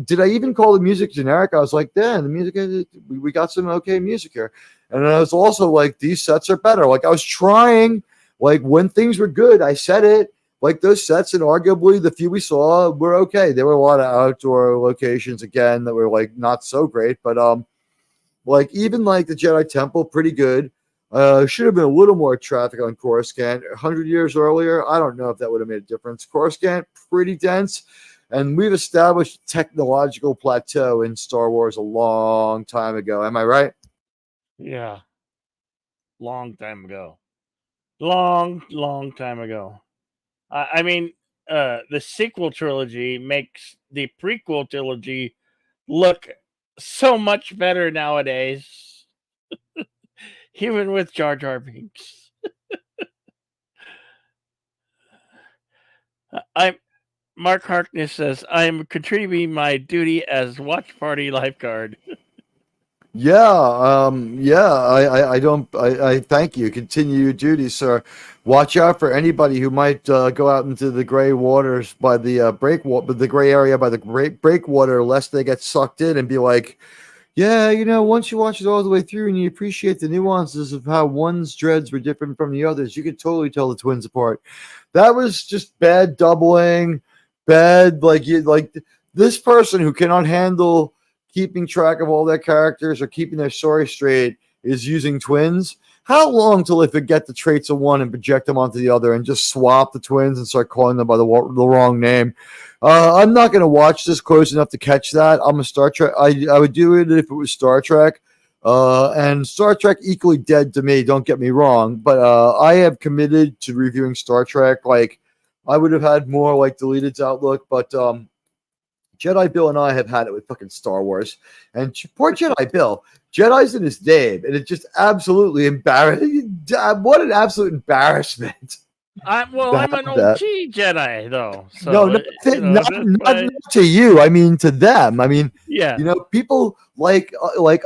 Speaker 1: did I even call the music generic? I was like, damn, the music, we got some okay music here. And I was also like, these sets are better. Like I was trying, like when things were good, I said it. Like those sets, and arguably the few we saw were okay. There were a lot of outdoor locations again that were like not so great, but like even like the Jedi Temple, pretty good. Should have been a little more traffic on Coruscant. 100 years earlier, I don't know if that would have made a difference. Coruscant, pretty dense. And we've established a technological plateau in Star Wars a long time ago. Am I right?
Speaker 2: Yeah. Long time ago. Long time ago. I mean, the sequel trilogy makes the prequel trilogy look so much better nowadays. Even with Jar Jar Binks. Mark Harkness says, I am contributing my duty as watch party lifeguard.
Speaker 1: I thank you. Continue your duty, sir. Watch out for anybody who might go out into the gray waters by the the gray area by the breakwater, lest they get sucked in and be like, Yeah, once you watch it all the way through and you appreciate the nuances of how one's dreads were different from the others, you could totally tell the twins apart. That was just bad doubling, bad this person who cannot handle keeping track of all their characters or keeping their story straight is using twins. How long till they forget the traits of one and project them onto the other and just swap the twins and start calling them by the wrong name? I'm not going to watch this close enough to catch that. I'm a Star Trek. I would do it if it was Star Trek. And Star Trek equally dead to me, don't get me wrong. But I have committed to reviewing Star Trek. Like, I would have had more like Deleted's outlook, but Jedi Bill and I have had it with fucking Star Wars. And poor Jedi Bill. Jedi's in his name, and it's just absolutely embarrassing. What an absolute embarrassment.
Speaker 2: I'm an OG Jedi, though. So,
Speaker 1: no, not to you. I mean, to them. I mean,
Speaker 2: yeah.
Speaker 1: People like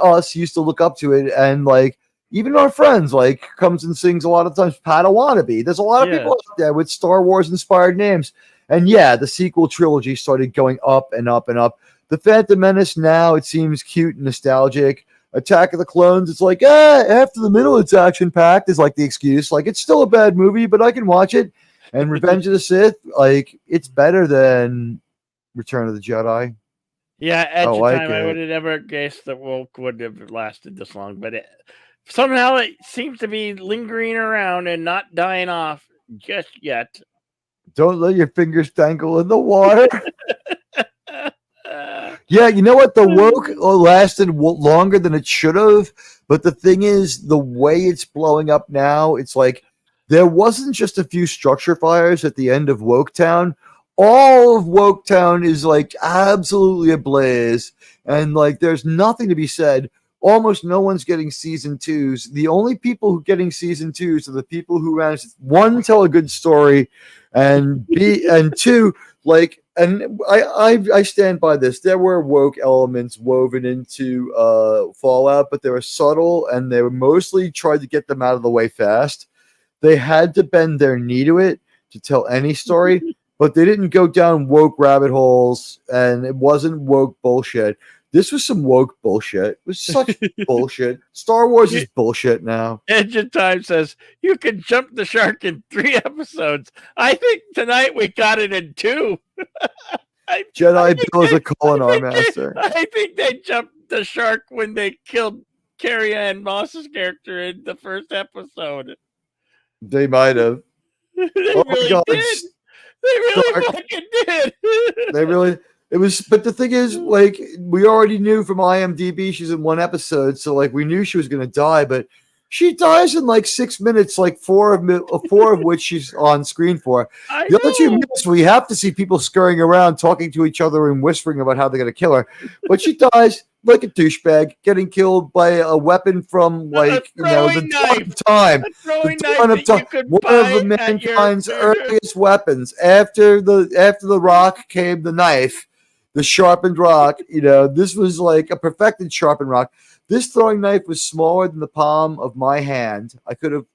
Speaker 1: us used to look up to it, and like even our friends like comes and sings a lot of times Padawannabe. There's a lot of people out there with Star Wars inspired names, and yeah, the sequel trilogy started going up and up and up. The Phantom Menace now it seems cute and nostalgic. Attack of the Clones, it's like, after the middle, it's action-packed, is like the excuse. Like, it's still a bad movie, but I can watch it. And Revenge of the Sith, like, it's better than Return of the Jedi.
Speaker 2: Yeah, at the time, I would have never guessed that Woke would have lasted this long. But somehow it seems to be lingering around and not dying off just yet.
Speaker 1: Don't let your fingers dangle in the water. Yeah, you know what? The Woke lasted longer than it should have. But the thing is, the way it's blowing up now, it's like there wasn't just a few structure fires at the end of Woketown. All of Woketown is like absolutely ablaze. And like there's nothing to be said. Almost no one's getting season 2s. The only people who are getting season 2s are the people who managed, one, tell a good story, and two, like, and I stand by this. There were woke elements woven into Fallout, but they were subtle, and they were mostly tried to get them out of the way fast. They had to bend their knee to it to tell any story, but they didn't go down woke rabbit holes, and it wasn't woke bullshit. This was some woke bullshit. It was such bullshit. Star Wars is bullshit now.
Speaker 2: Engine Time says, you can jump the shark in 3 episodes. I think tonight we got it in 2.
Speaker 1: Jedi Bill is a culinary master.
Speaker 2: I think they jumped the shark when they killed Carrie Ann Moss's character in the first episode.
Speaker 1: They might have.
Speaker 2: They really did. They really fucking did.
Speaker 1: They really... It was, but the thing is, like, we already knew from IMDb she's in 1 episode, so like we knew she was gonna die, but she dies in like 6 minutes, like four of which she's on screen for. The other 2 minutes we have to see people scurrying around, talking to each other and whispering about how they're gonna kill her. But she dies like a douchebag, getting killed by a weapon from like the dawn of time. One of mankind's earliest weapons. After the rock came the knife. The sharpened rock, this was like a perfected sharpened rock. This throwing knife was smaller than the palm of my hand. I could have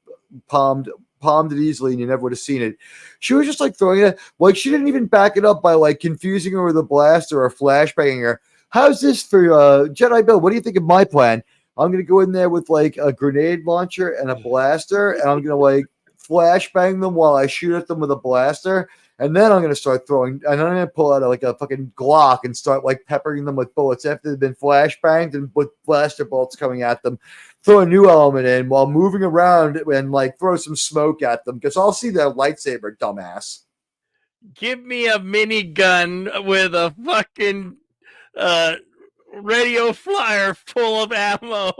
Speaker 1: palmed it easily and you never would have seen it. She was just like throwing it. Like she didn't even back it up by like confusing her with a blaster or flashbanging her. How's this for Jedi Bill? What do you think of my plan? I'm going to go in there with like a grenade launcher and a blaster, and I'm going to like flashbang them while I shoot at them with a blaster. And then I'm going to start throwing, and I'm going to pull out like a fucking Glock and start like peppering them with bullets after they've been flashbanged and with blaster bolts coming at them. Throw a new element in while moving around and like throw some smoke at them because I'll see their lightsaber, dumbass.
Speaker 2: Give me a minigun with a fucking radio flyer full of ammo.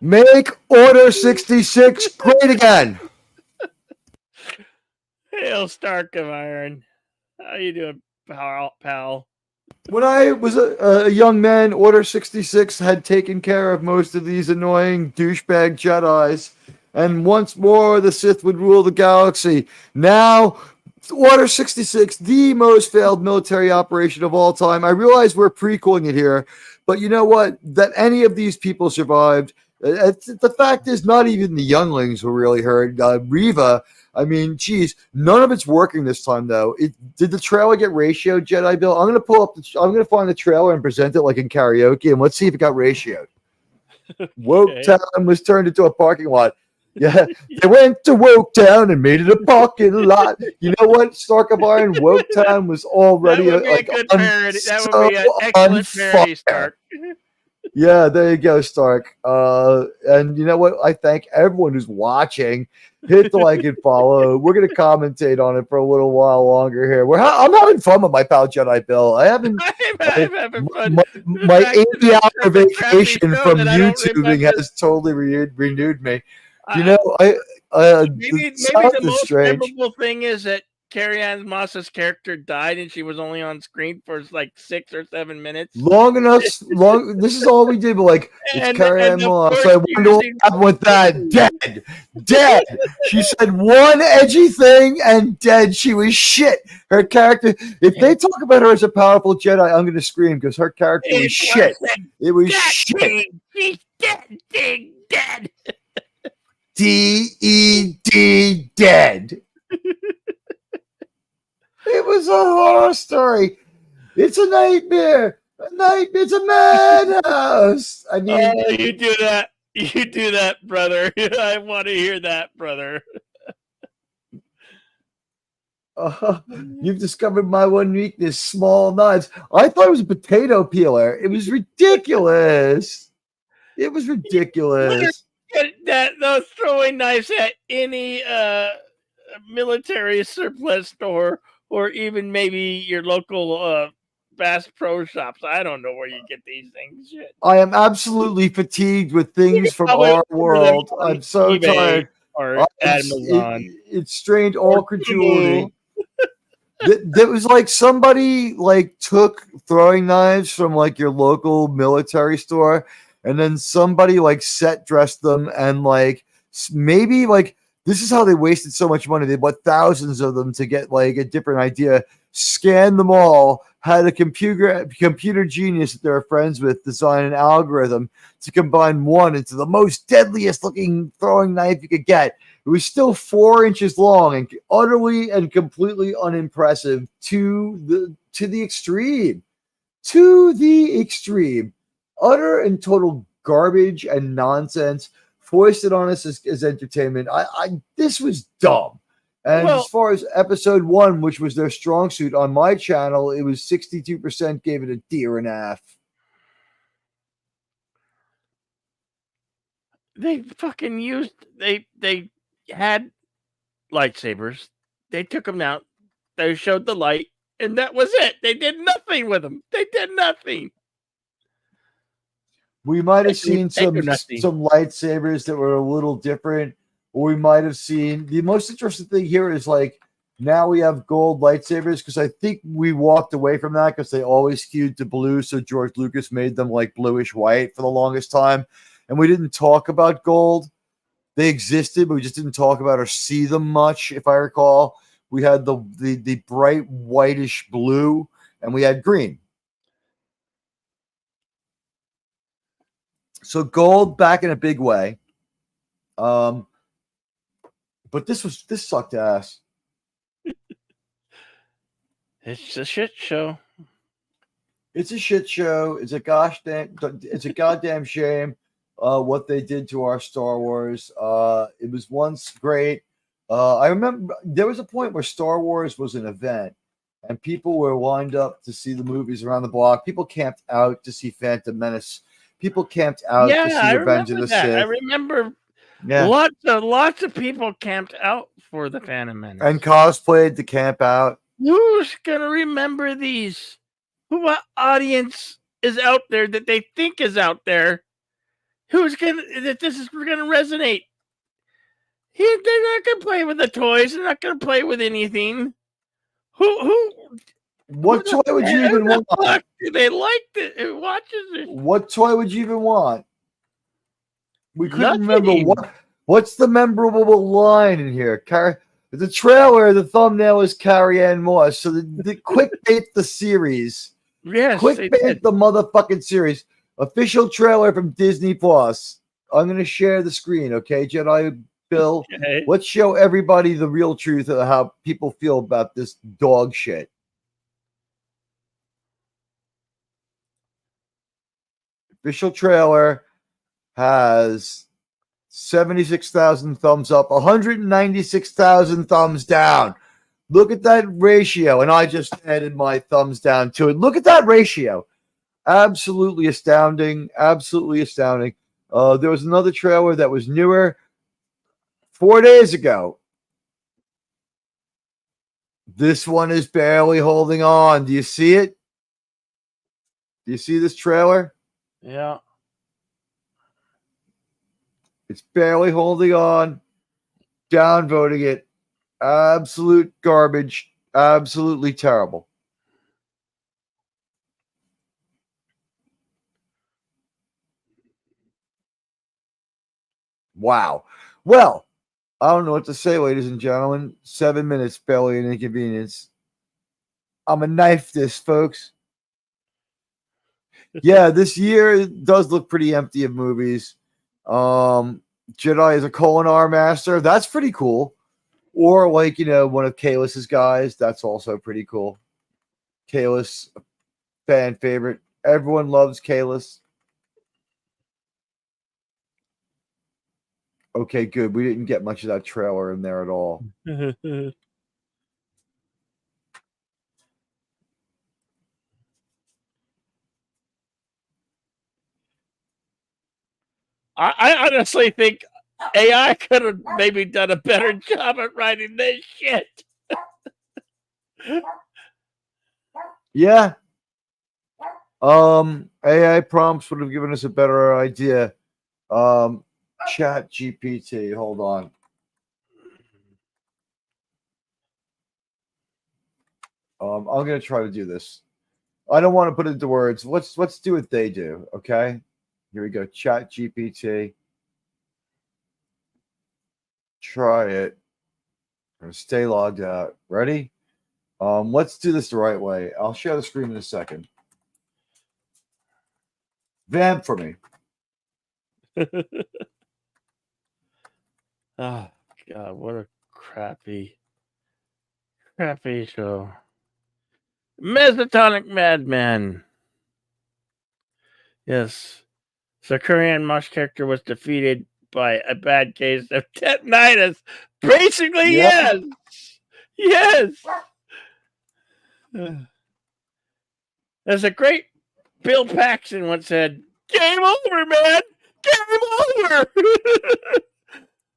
Speaker 1: Make Order 66 great again.
Speaker 2: Hail Stark of Iron. How you doing, pal?
Speaker 1: When I was a young man, Order 66 had taken care of most of these annoying douchebag Jedis, and once more the Sith would rule the galaxy. Now, Order 66, the most failed military operation of all time. I realize we're prequeling it here, but you know what? That any of these people survived The fact is, not even the younglings were really hurt. Reva, I mean, geez, none of it's working this time though. Did the trailer get ratioed, Jedi Bill? I'm gonna find the trailer and present it like in karaoke, and let's see if it got ratioed. Woke Town was turned into a parking lot. Yeah, they went to Woke Town and made it a parking lot. You know what, Stark of Iron? Woke Town was already
Speaker 2: a good parody. That would be an excellent parody, Stark.
Speaker 1: Yeah, there you go, Stark. And you know what? I thank everyone who's watching. Hit the like and follow. We're gonna commentate on it for a little while longer here. I'm having fun with my pal Jedi Bill. I'm having fun. My 80-hour vacation from YouTubing has totally renewed me. You know,
Speaker 2: maybe the most memorable thing is that Carrie-Anne Moss's character died and she was only on screen for like 6 or 7 minutes.
Speaker 1: Long enough. This is all we did. But like, it's Carrie-Anne Moss. So I wonder what happened with that. Dead. She said one edgy thing and dead. She was shit. Her character. If they talk about her as a powerful Jedi, I'm going to scream because her character was shit. It was shit.
Speaker 2: She's dead.
Speaker 1: D-E-D, dead. It was a horror story. It's a nightmare. It's a madhouse. I mean,
Speaker 2: you do that, brother. I want to hear that, brother.
Speaker 1: You've discovered my one weakness: small knives. I thought it was a potato peeler. It was ridiculous.
Speaker 2: Those throwing knives at any military surplus store, or even maybe your local Bass Pro Shops. I don't know where you get these things. Shit.
Speaker 1: I am absolutely fatigued with things from our world. I'm so tired.
Speaker 2: Or Amazon.
Speaker 1: It strained all credulity. There was like somebody like took throwing knives from like your local military store, and then somebody like set dressed them, and like maybe like this is how they wasted so much money. They bought thousands of them to get like a different idea, scanned them all, had a computer genius that they were friends with design an algorithm to combine one into the most deadliest looking throwing knife you could get. It was still 4 inches long and utterly and completely unimpressive to the extreme. To the extreme. Utter and total garbage and nonsense foisted on us as entertainment. This was dumb. And as far as episode 1, which was their strong suit on my channel, it was 62% gave it a deer and a half.
Speaker 2: They fucking used they had lightsabers. They took them out. They showed the light, and that was it. They did nothing with them. They did nothing.
Speaker 1: We might have seen some lightsabers that were a little different, or we might have seen the most interesting thing here is like now we have gold lightsabers because I think we walked away from that because they always skewed to blue, so George Lucas made them like bluish white for the longest time, and we didn't talk about gold. They existed, but we just didn't talk about or see them much. If I recall, we had the bright whitish blue, and we had green. So gold back in a big way. But this sucked ass.
Speaker 2: It's a shit show.
Speaker 1: It's a shit show. It's a goddamn shame what they did to our Star Wars. It was once great. I remember there was a point where Star Wars was an event and people were lined up to see the movies around the block. People camped out to see Phantom Menace. People camped out to see Revenge of the Sith.
Speaker 2: I remember lots of people camped out for the Phantom Menace.
Speaker 1: And cosplayed to camp out.
Speaker 2: Who's going to remember these? What audience is out there that they think is out there? Who's going to, that this is going to resonate? They're not going to play with the toys. They're not going to play with anything.
Speaker 1: What toy would you even want?
Speaker 2: Do they like it? Who watches it?
Speaker 1: What toy would you even want? We couldn't remember what's the memorable line in here. The trailer, the thumbnail is Carrie-Anne Moss. So the clickbait the series.
Speaker 2: Yes,
Speaker 1: clickbait the motherfucking series. Official trailer from Disney Plus. share the screen, okay, Jedi Bill?
Speaker 2: Okay.
Speaker 1: Let's show everybody the real truth of how people feel about this dog shit. Official trailer has 76,000 thumbs up, 196,000 thumbs down. Look at that ratio. And I just added my thumbs down to it. Look at that ratio. Absolutely astounding. Absolutely astounding. There was another trailer that was newer 4 days ago. This one is barely holding on. Do you see it? Do you see this trailer?
Speaker 2: Yeah.
Speaker 1: It's barely holding on. Downvoting it. Absolute garbage. Absolutely terrible. Wow. Well, I don't know what to say, ladies and gentlemen. 7 minutes, barely an inconvenience. I'm going to knife this, folks. Yeah, this year does look pretty empty of movies. Jedi is a Kolinar master. That's pretty cool. Or like, one of Kalis's guys. That's also pretty cool. Kalis, fan favorite. Everyone loves Kalis. Okay, good. We didn't get much of that trailer in there at all.
Speaker 2: I honestly think AI could have maybe done a better job at writing this shit.
Speaker 1: Yeah. AI prompts would have given us a better idea. Chat GPT. Hold on. I'm gonna try to do this. I don't want to put it into words. Let's do what they do. Okay. Here we go. Chat GPT. Try it. I'm gonna stay logged out. Ready? Let's do this the right way. I'll share the screen in a second. Vamp for me.
Speaker 2: Oh God, what a crappy show. Mesotonic Madman. Yes. So Korean Mosh character was defeated by a bad case of tetanitis. Basically,
Speaker 1: Yep.
Speaker 2: yes. There's a great Bill Paxton once said, "Game over, man. Game over."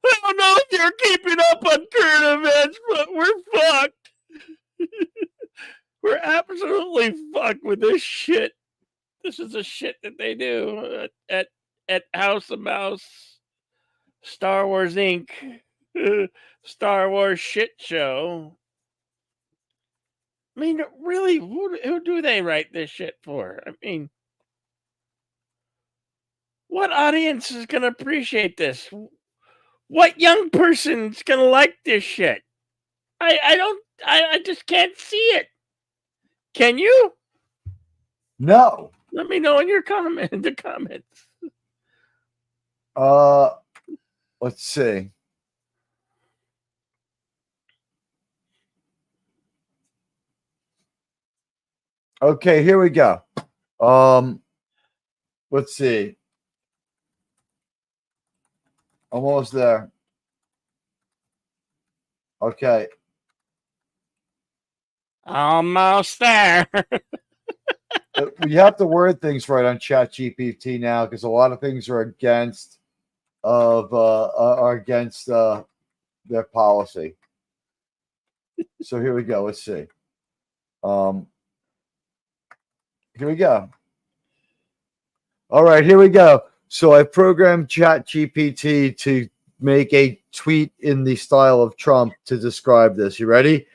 Speaker 2: I don't know if you're keeping up on current events, but we're fucked. We're absolutely fucked with this shit. This is the shit that they do at House of Mouse, Star Wars Inc., Star Wars shit show. I mean, really, who do they write this shit for? I mean, what audience is going to appreciate this? What young person's going to like this shit? I just can't see it. Can you?
Speaker 1: No.
Speaker 2: Let me know in the comments.
Speaker 1: Let's see. Okay, here we go. Let's see. Almost there. Okay.
Speaker 2: Almost there.
Speaker 1: You have to word things right on ChatGPT now because a lot of things are against their policy. So here we go. Let's see. Here we go. All right, here we go. So I programmed ChatGPT to make a tweet in the style of Trump to describe this. You ready?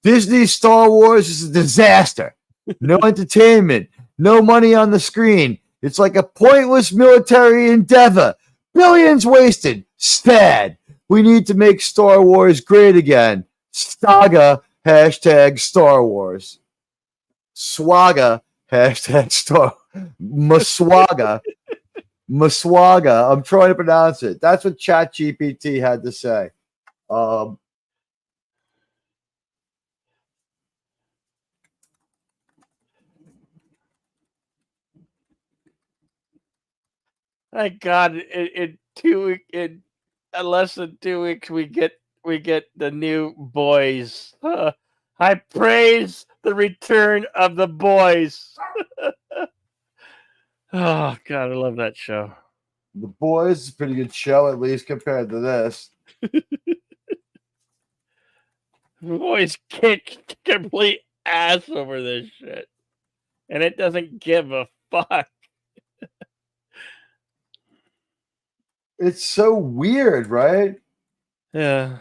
Speaker 1: Disney Star Wars is a disaster. No entertainment. No money on the screen. It's like a pointless military endeavor. Billions wasted. Sad. We need to make Star Wars great again. Staga, hashtag Star Wars. Swaga, hashtag Star. Maswaga. Maswaga. I'm trying to pronounce it. That's what ChatGPT had to say.
Speaker 2: Thank God! In less than 2 weeks, we get the new boys. I praise the return of the boys. Oh God, I love that show.
Speaker 1: The Boys is a pretty good show, at least compared to this.
Speaker 2: The boys kick complete ass over this shit, and it doesn't give a fuck.
Speaker 1: It's so weird, right?
Speaker 2: Yeah.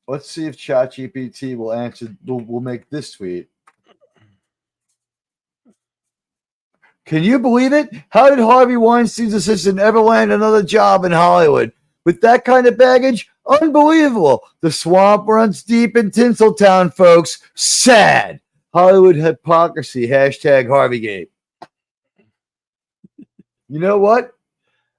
Speaker 1: Let's see if ChatGPT will answer. Will make this tweet. Can you believe it? How did Harvey Weinstein's assistant ever land another job in Hollywood? With that kind of baggage? Unbelievable. The swamp runs deep in Tinseltown, folks. Sad. Hollywood hypocrisy. Hashtag Harvey-gate. You know what?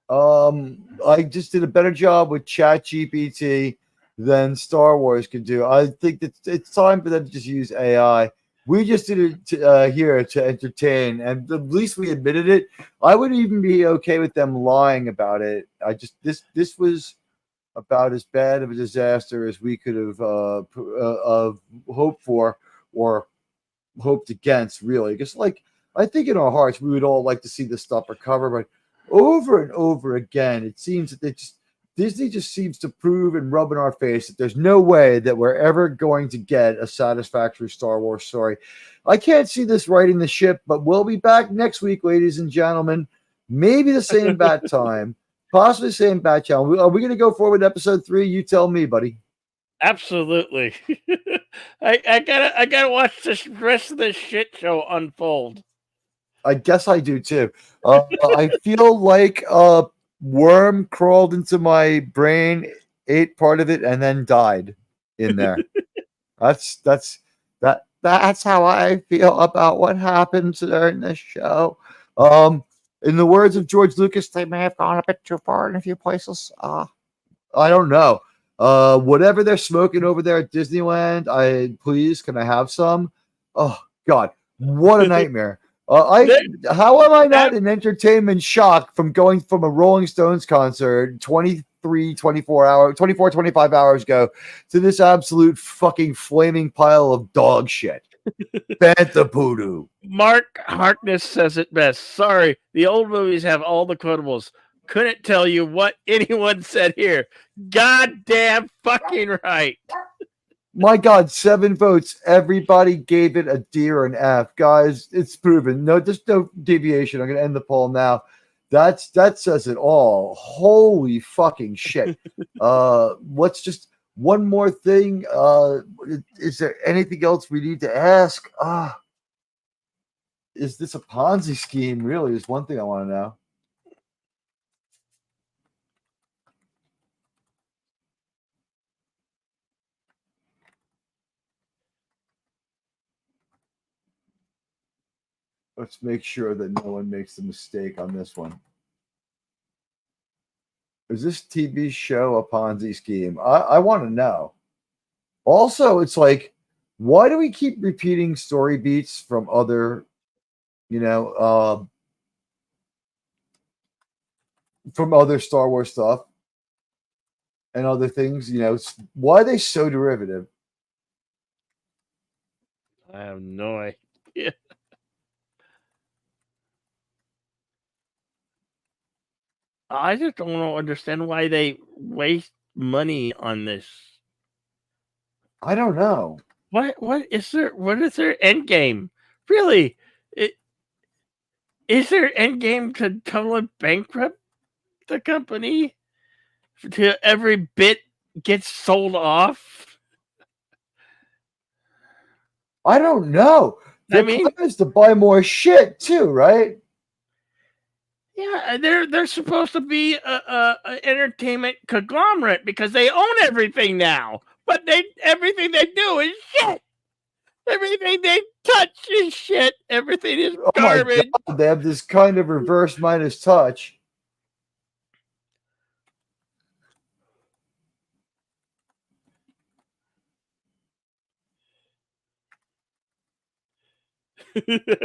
Speaker 1: I just did a better job with ChatGPT than Star Wars could do. I think that it's time for them to just use AI. We just did it here to entertain, and at least we admitted it. I would even be okay with them lying about it. This was about as bad of a disaster as we could have hoped for or hoped against, really. Because, like, I think in our hearts we would all like to see this stuff recover, but over and over again, it seems that Disney just seems to prove and rub in our face that there's no way that we're ever going to get a satisfactory Star Wars story. I can't see this righting the ship, but we'll be back next week, ladies and gentlemen. Maybe the same bat time, possibly the same bat channel. Are we going to go forward with episode 3? You tell me, buddy.
Speaker 2: Absolutely. I gotta watch the rest of this shit show unfold.
Speaker 1: I guess I do too. I feel like worm crawled into my brain, ate part of it, and then died in there. That's how I feel about what happened during this show. In the words of George Lucas, they may have gone a bit too far in a few places. I don't know. Whatever they're smoking over there at Disneyland, can I have some? Oh God, what a nightmare. How am I not in entertainment shock from going from a Rolling Stones concert 25 hours ago to this absolute fucking flaming pile of dog shit? Bantha poodoo.
Speaker 2: Mark Harkness says it best. Sorry, the old movies have all the quotables. Couldn't tell you what anyone said here. Goddamn fucking right.
Speaker 1: My God, 7 votes. Everybody gave it a D or an F. Guys, it's proven. No, there's no deviation. I'm going to end the poll now. That says it all. Holy fucking shit. Let's just one more thing. Is there anything else we need to ask? Is this a Ponzi scheme? Really, is one thing I want to know. Let's make sure that no one makes a mistake on this one. Is this TV show a Ponzi scheme? I want to know. Also, it's like, why do we keep repeating story beats from other, from other Star Wars stuff and other things? Why are they so derivative?
Speaker 2: I have no idea. I just don't understand why they waste money on this.
Speaker 1: I don't know.
Speaker 2: What is their end game? Really? Is their end game to totally bankrupt the company? To every bit gets sold off?
Speaker 1: I don't know. Their plan is to buy more shit too, right?
Speaker 2: Yeah, they're supposed to be a entertainment conglomerate because they own everything now. But everything they do is shit. Everything they touch is shit. Everything is
Speaker 1: Oh my
Speaker 2: garbage.
Speaker 1: God, they have this kind of reverse Midas touch.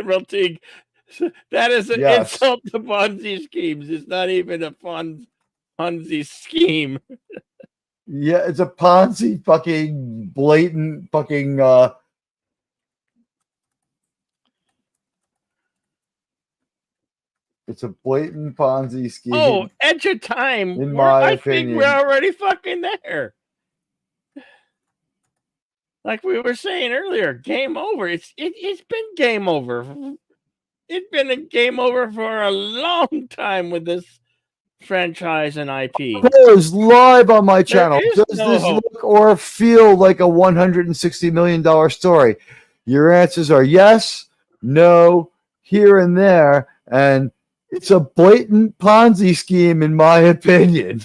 Speaker 2: Melting. That is an
Speaker 1: Yes.
Speaker 2: insult to Ponzi schemes. It's not even a Ponzi scheme.
Speaker 1: Yeah, it's a Ponzi fucking blatant fucking it's a blatant Ponzi scheme.
Speaker 2: Oh, Edge of Time.
Speaker 1: In my
Speaker 2: I
Speaker 1: opinion.
Speaker 2: think we're already fucking there. Like we were saying earlier, game over. It's been game over. It's been a game over for a long time with this franchise and IP.
Speaker 1: Is live on my channel.
Speaker 2: There is
Speaker 1: Does
Speaker 2: no
Speaker 1: this
Speaker 2: hope.
Speaker 1: look or feel like a $160 million story? Your answers are yes, no, here and there, and it's a blatant Ponzi scheme, in my opinion.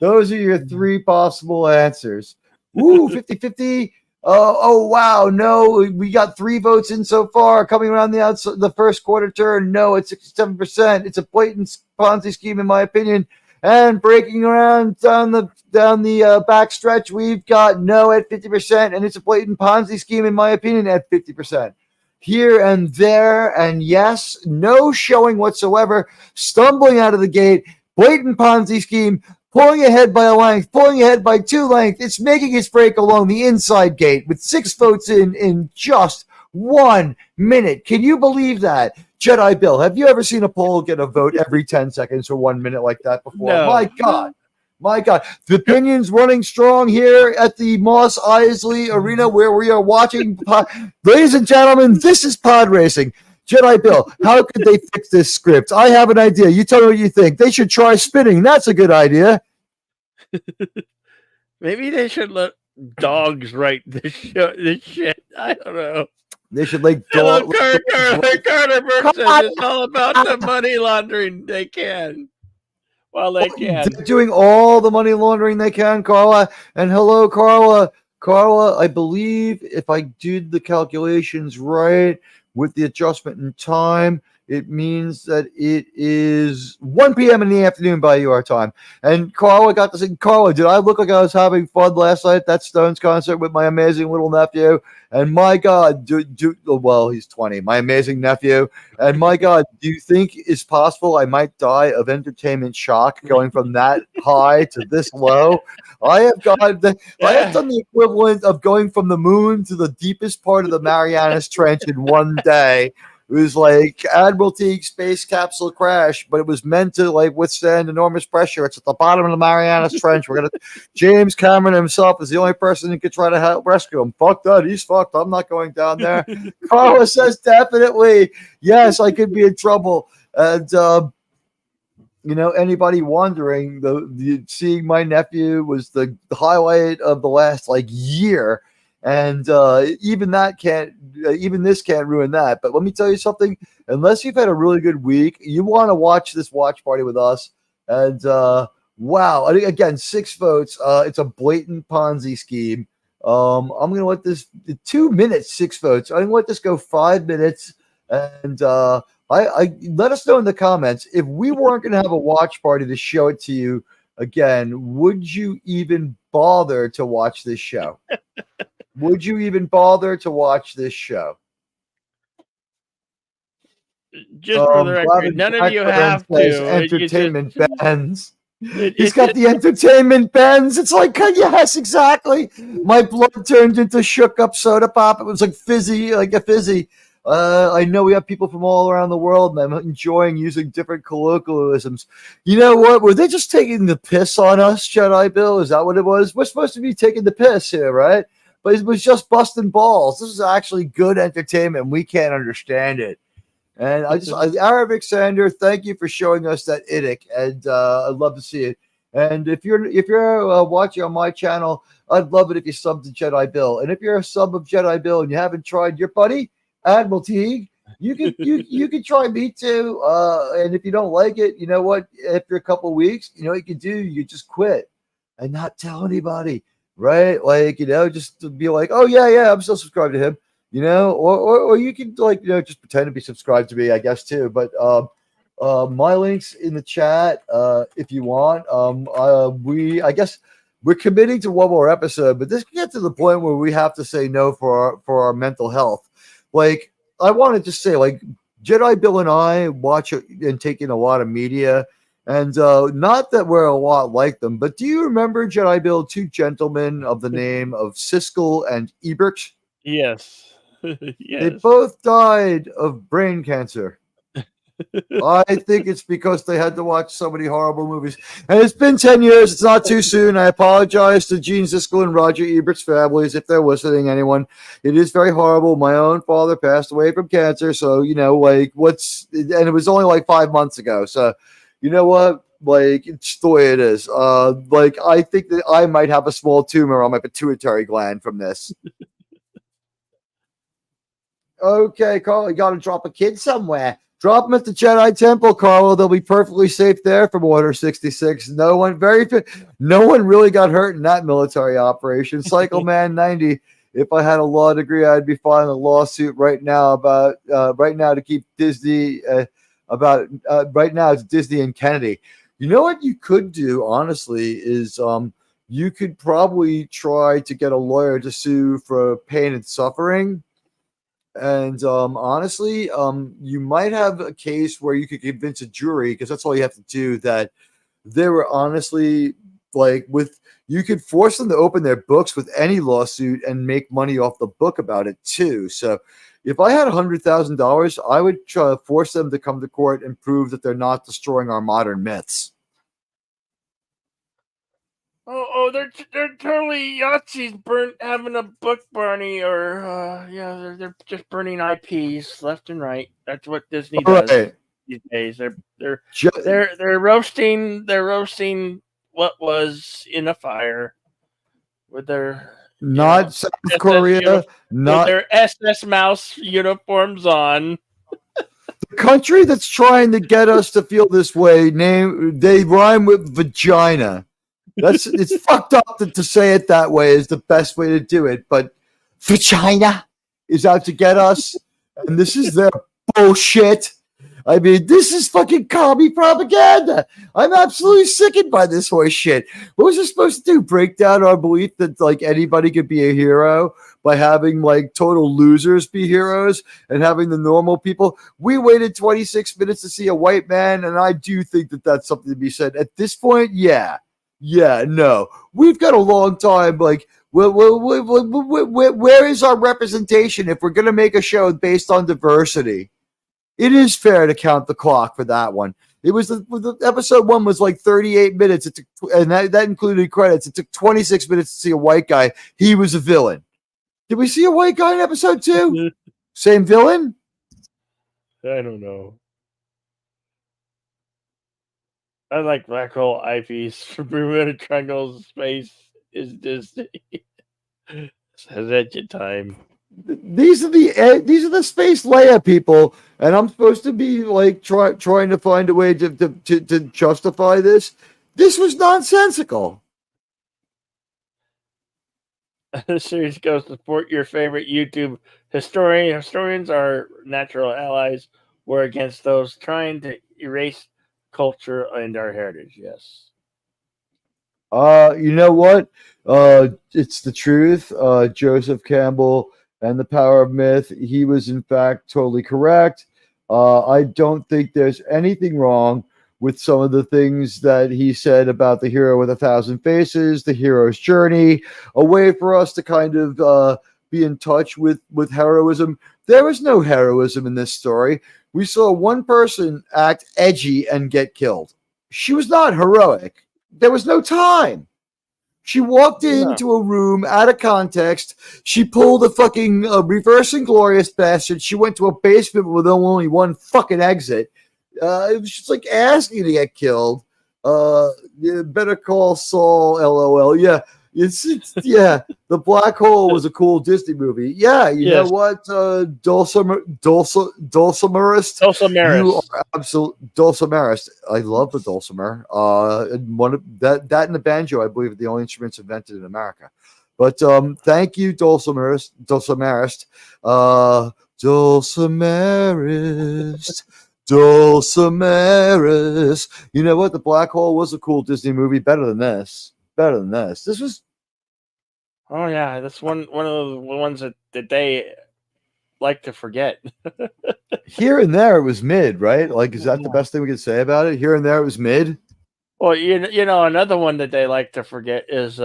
Speaker 1: Those are your three possible answers. Ooh, 50-50. Oh, wow. No, we got 3 votes in so far. Coming around the first quarter turn. No, it's 67%. It's a blatant Ponzi scheme, in my opinion. And breaking around down the back stretch, we've got no at 50%, and it's a blatant Ponzi scheme, in my opinion, at 50%. Here and there, and yes, no showing whatsoever. Stumbling out of the gate, blatant Ponzi scheme. Pulling ahead by a length, pulling ahead by 2 lengths. It's making its break along the inside gate with 6 votes in just 1 minute. Can you believe that? Jedi Bill, have you ever seen a poll get a vote every 10 seconds or 1 minute like that before?
Speaker 2: No.
Speaker 1: My God. My God. The opinion's running strong here at the Moss Isley Arena where we are watching. Ladies and gentlemen, this is pod racing. Jedi Bill, how could they fix this script? I have an idea. You tell me what you think. They should try spinning. That's a good idea.
Speaker 2: Maybe they should let dogs write this shit. I don't know.
Speaker 1: They should like
Speaker 2: Hello, Carter Burton. It's all about the money laundering they can. Well, they can.
Speaker 1: They're doing all the money laundering they can, Carla. And hello, Carla. Carla, I believe if I did the calculations right, with the adjustment in time, it means that it is 1 p.m. in the afternoon by your time. And Carla got to say, Carla, did I look like I was having fun last night at that Stones concert with my amazing little nephew? And my God, well, he's 20, my amazing nephew. And my God, do you think it's possible I might die of entertainment shock going from that high to this low? I have done the equivalent of going from the moon to the deepest part of the Marianas Trench in one day. It was like Admiralty space capsule crash, but it was meant to like withstand enormous pressure. It's at the bottom of the Marianas Trench. James Cameron himself is the only person who could try to help rescue him. Fuck that. He's fucked. I'm not going down there. Carla says definitely. Yes, I could be in trouble. And anybody wondering, the seeing my nephew was the highlight of the last like year. And even this can't ruin that. But let me tell you something. Unless you've had a really good week, you want to watch this watch party with us. And wow, I think again 6 votes. It's a blatant Ponzi scheme. I'm gonna let this 2 minutes, 6 votes. I'm gonna let this go 5 minutes. And I let us know in the comments if we weren't gonna have a watch party to show it to you again. Would you even bother to watch this show? Would you even bother to watch this show?
Speaker 2: Just for the record, none of you have to.
Speaker 1: Entertainment Benz. He's got the entertainment Benz. It's like, yes, exactly. My blood turned into shook up soda pop. It was like fizzy, like a fizzy. I know we have people from all around the world, and I'm enjoying using different colloquialisms. You know what? Were they just taking the piss on us, Jedi Bill? Is that what it was? We're supposed to be taking the piss here, right? But it was just busting balls. This is actually good entertainment. We can't understand it. And Arabic Sander, thank you for showing us that idic, and I'd love to see it. And if you're watching on my channel, I'd love it if you sub to Jedi Bill. And if you're a sub of Jedi Bill and you haven't tried your buddy Admiral Teague, you can try me too. And if you don't like it, you know what? After a couple of weeks, you know what you can do? You just quit and not tell anybody. Right? Like, just to be like, oh, yeah, I'm still subscribed to him. or you can like just pretend to be subscribed to me, I guess too. But my links in the chat if you want. I guess we're committing to one more episode, but this can get to the point where we have to say no for our mental health. Like I want to just say, like Jedi Bill and I watch and take in a lot of media. And not that we're a lot like them, but do you remember, Jedi Bill, two gentlemen of the name of Siskel and Ebert?
Speaker 2: Yes.
Speaker 1: They
Speaker 2: Yes.
Speaker 1: both died of brain cancer. I think it's because they had to watch so many horrible movies. And it's been 10 years. It's not too soon. I apologize to Gene Siskel and Roger Ebert's families if they're listening, anyone. It is very horrible. My own father passed away from cancer. So, and it was only like 5 months ago. So, you know what? Like, it's the way it is. I think that I might have a small tumor on my pituitary gland from this. Okay, Carl, you got to drop a kid somewhere. Drop them at the Jedi Temple, Carl. They'll be perfectly safe there from Order 66. No one really got hurt in that military operation. Cycle Man 90. If I had a law degree, I'd be filing a lawsuit right now to keep Disney right now it's Disney and Kennedy. You know what you could do, honestly, is you could probably try to get a lawyer to sue for pain and suffering. And honestly, you might have a case where you could convince a jury, because that's all you have to do, that they were honestly you could force them to open their books with any lawsuit and make money off the book about it too. So if I had $100,000, I would try to force them to come to court and prove that they're not destroying our modern myths.
Speaker 2: They're totally Yahtzee's having a book Barney, or they're just burning IPs left and right. That's what Disney does these days. They're roasting what was in a fire with their
Speaker 1: South Korea,
Speaker 2: with their SS Mouse uniforms on.
Speaker 1: The country that's trying to get us to feel this way, they rhyme with vagina. It's fucked up to say it that way is the best way to do it, but vagina is out to get us, and this is their bullshit. I mean, this is fucking commie propaganda. I'm absolutely sickened by this horse shit. What was it supposed to do? Break down our belief that like anybody could be a hero by having like total losers be heroes and having the normal people? We waited 26 minutes to see a white man, and I do think that that's something to be said. At this point, yeah, no. We've got a long time, like, where is our representation if we're going to make a show based on diversity? It is fair to count the clock for that one. It was the episode 1 was like 38 minutes. It took, and that included credits. It took 26 minutes to see a white guy. He was a villain. Did we see a white guy in episode 2? Same villain?
Speaker 2: I don't know. I like black hole IPs for Bermuda Triangle Space is Disney. Says at your time.
Speaker 1: These are the Space Leia people, and I'm supposed to be like trying to find a way to justify this. This was nonsensical.
Speaker 2: The series goes to support your favorite YouTube historian. Historians are natural allies. We're against those trying to erase culture and our heritage. Yes.
Speaker 1: You know what? It's the truth. Joseph Campbell and the Power of Myth. He was in fact totally correct. I don't think there's anything wrong with some of the things that he said about the hero with 1,000 faces, the hero's journey, a way for us to kind of be in touch with heroism. There was no heroism in this story. We saw one person act edgy and get killed. She was not heroic. There was no time. She walked into a room out of context. She pulled a fucking reverse inglorious bastard. She went to a basement with only one fucking exit. It was just like asking to get killed. Better Call Saul, LOL. Yeah. The Black Hole was a cool Disney movie. Yeah, you know what, Dulcimerist? You are absolute Dulcimerist. I love the dulcimer. One of that and the banjo, I believe, are the only instruments invented in America. But thank you, Dulcimerist. Dulcimerist. You know what? The Black Hole was a cool Disney movie. Better than this. This was.
Speaker 2: Oh yeah, that's one of the ones that they like to forget.
Speaker 1: Here and there, it was mid, right? Like, is that the best thing we could say about it? Here and there, it was mid.
Speaker 2: Well, you know, another one that they like to forget is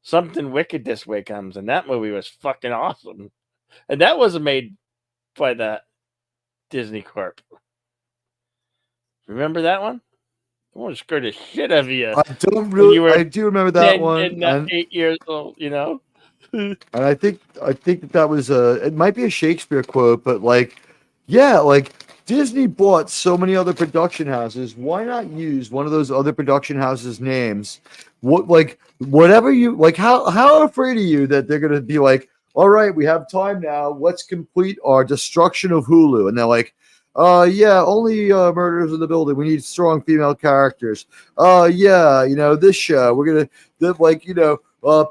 Speaker 2: Something Wicked This Way Comes, and that movie was fucking awesome, and that wasn't made by the Disney Corp. Remember that one? That one scared the shit out of you.
Speaker 1: I don't really. I do remember that
Speaker 2: 10
Speaker 1: one.
Speaker 2: and 8 years old, you know.
Speaker 1: And I think that was it might be a Shakespeare quote, but like, yeah, like Disney bought so many other production houses. Why not use one of those other production houses' names? Whatever you like. How afraid are you that they're gonna be like, all right, we have time now. Let's complete our destruction of Hulu, and they're like, yeah, only murders in the building. We need strong female characters. Yeah, you know, this show we're gonna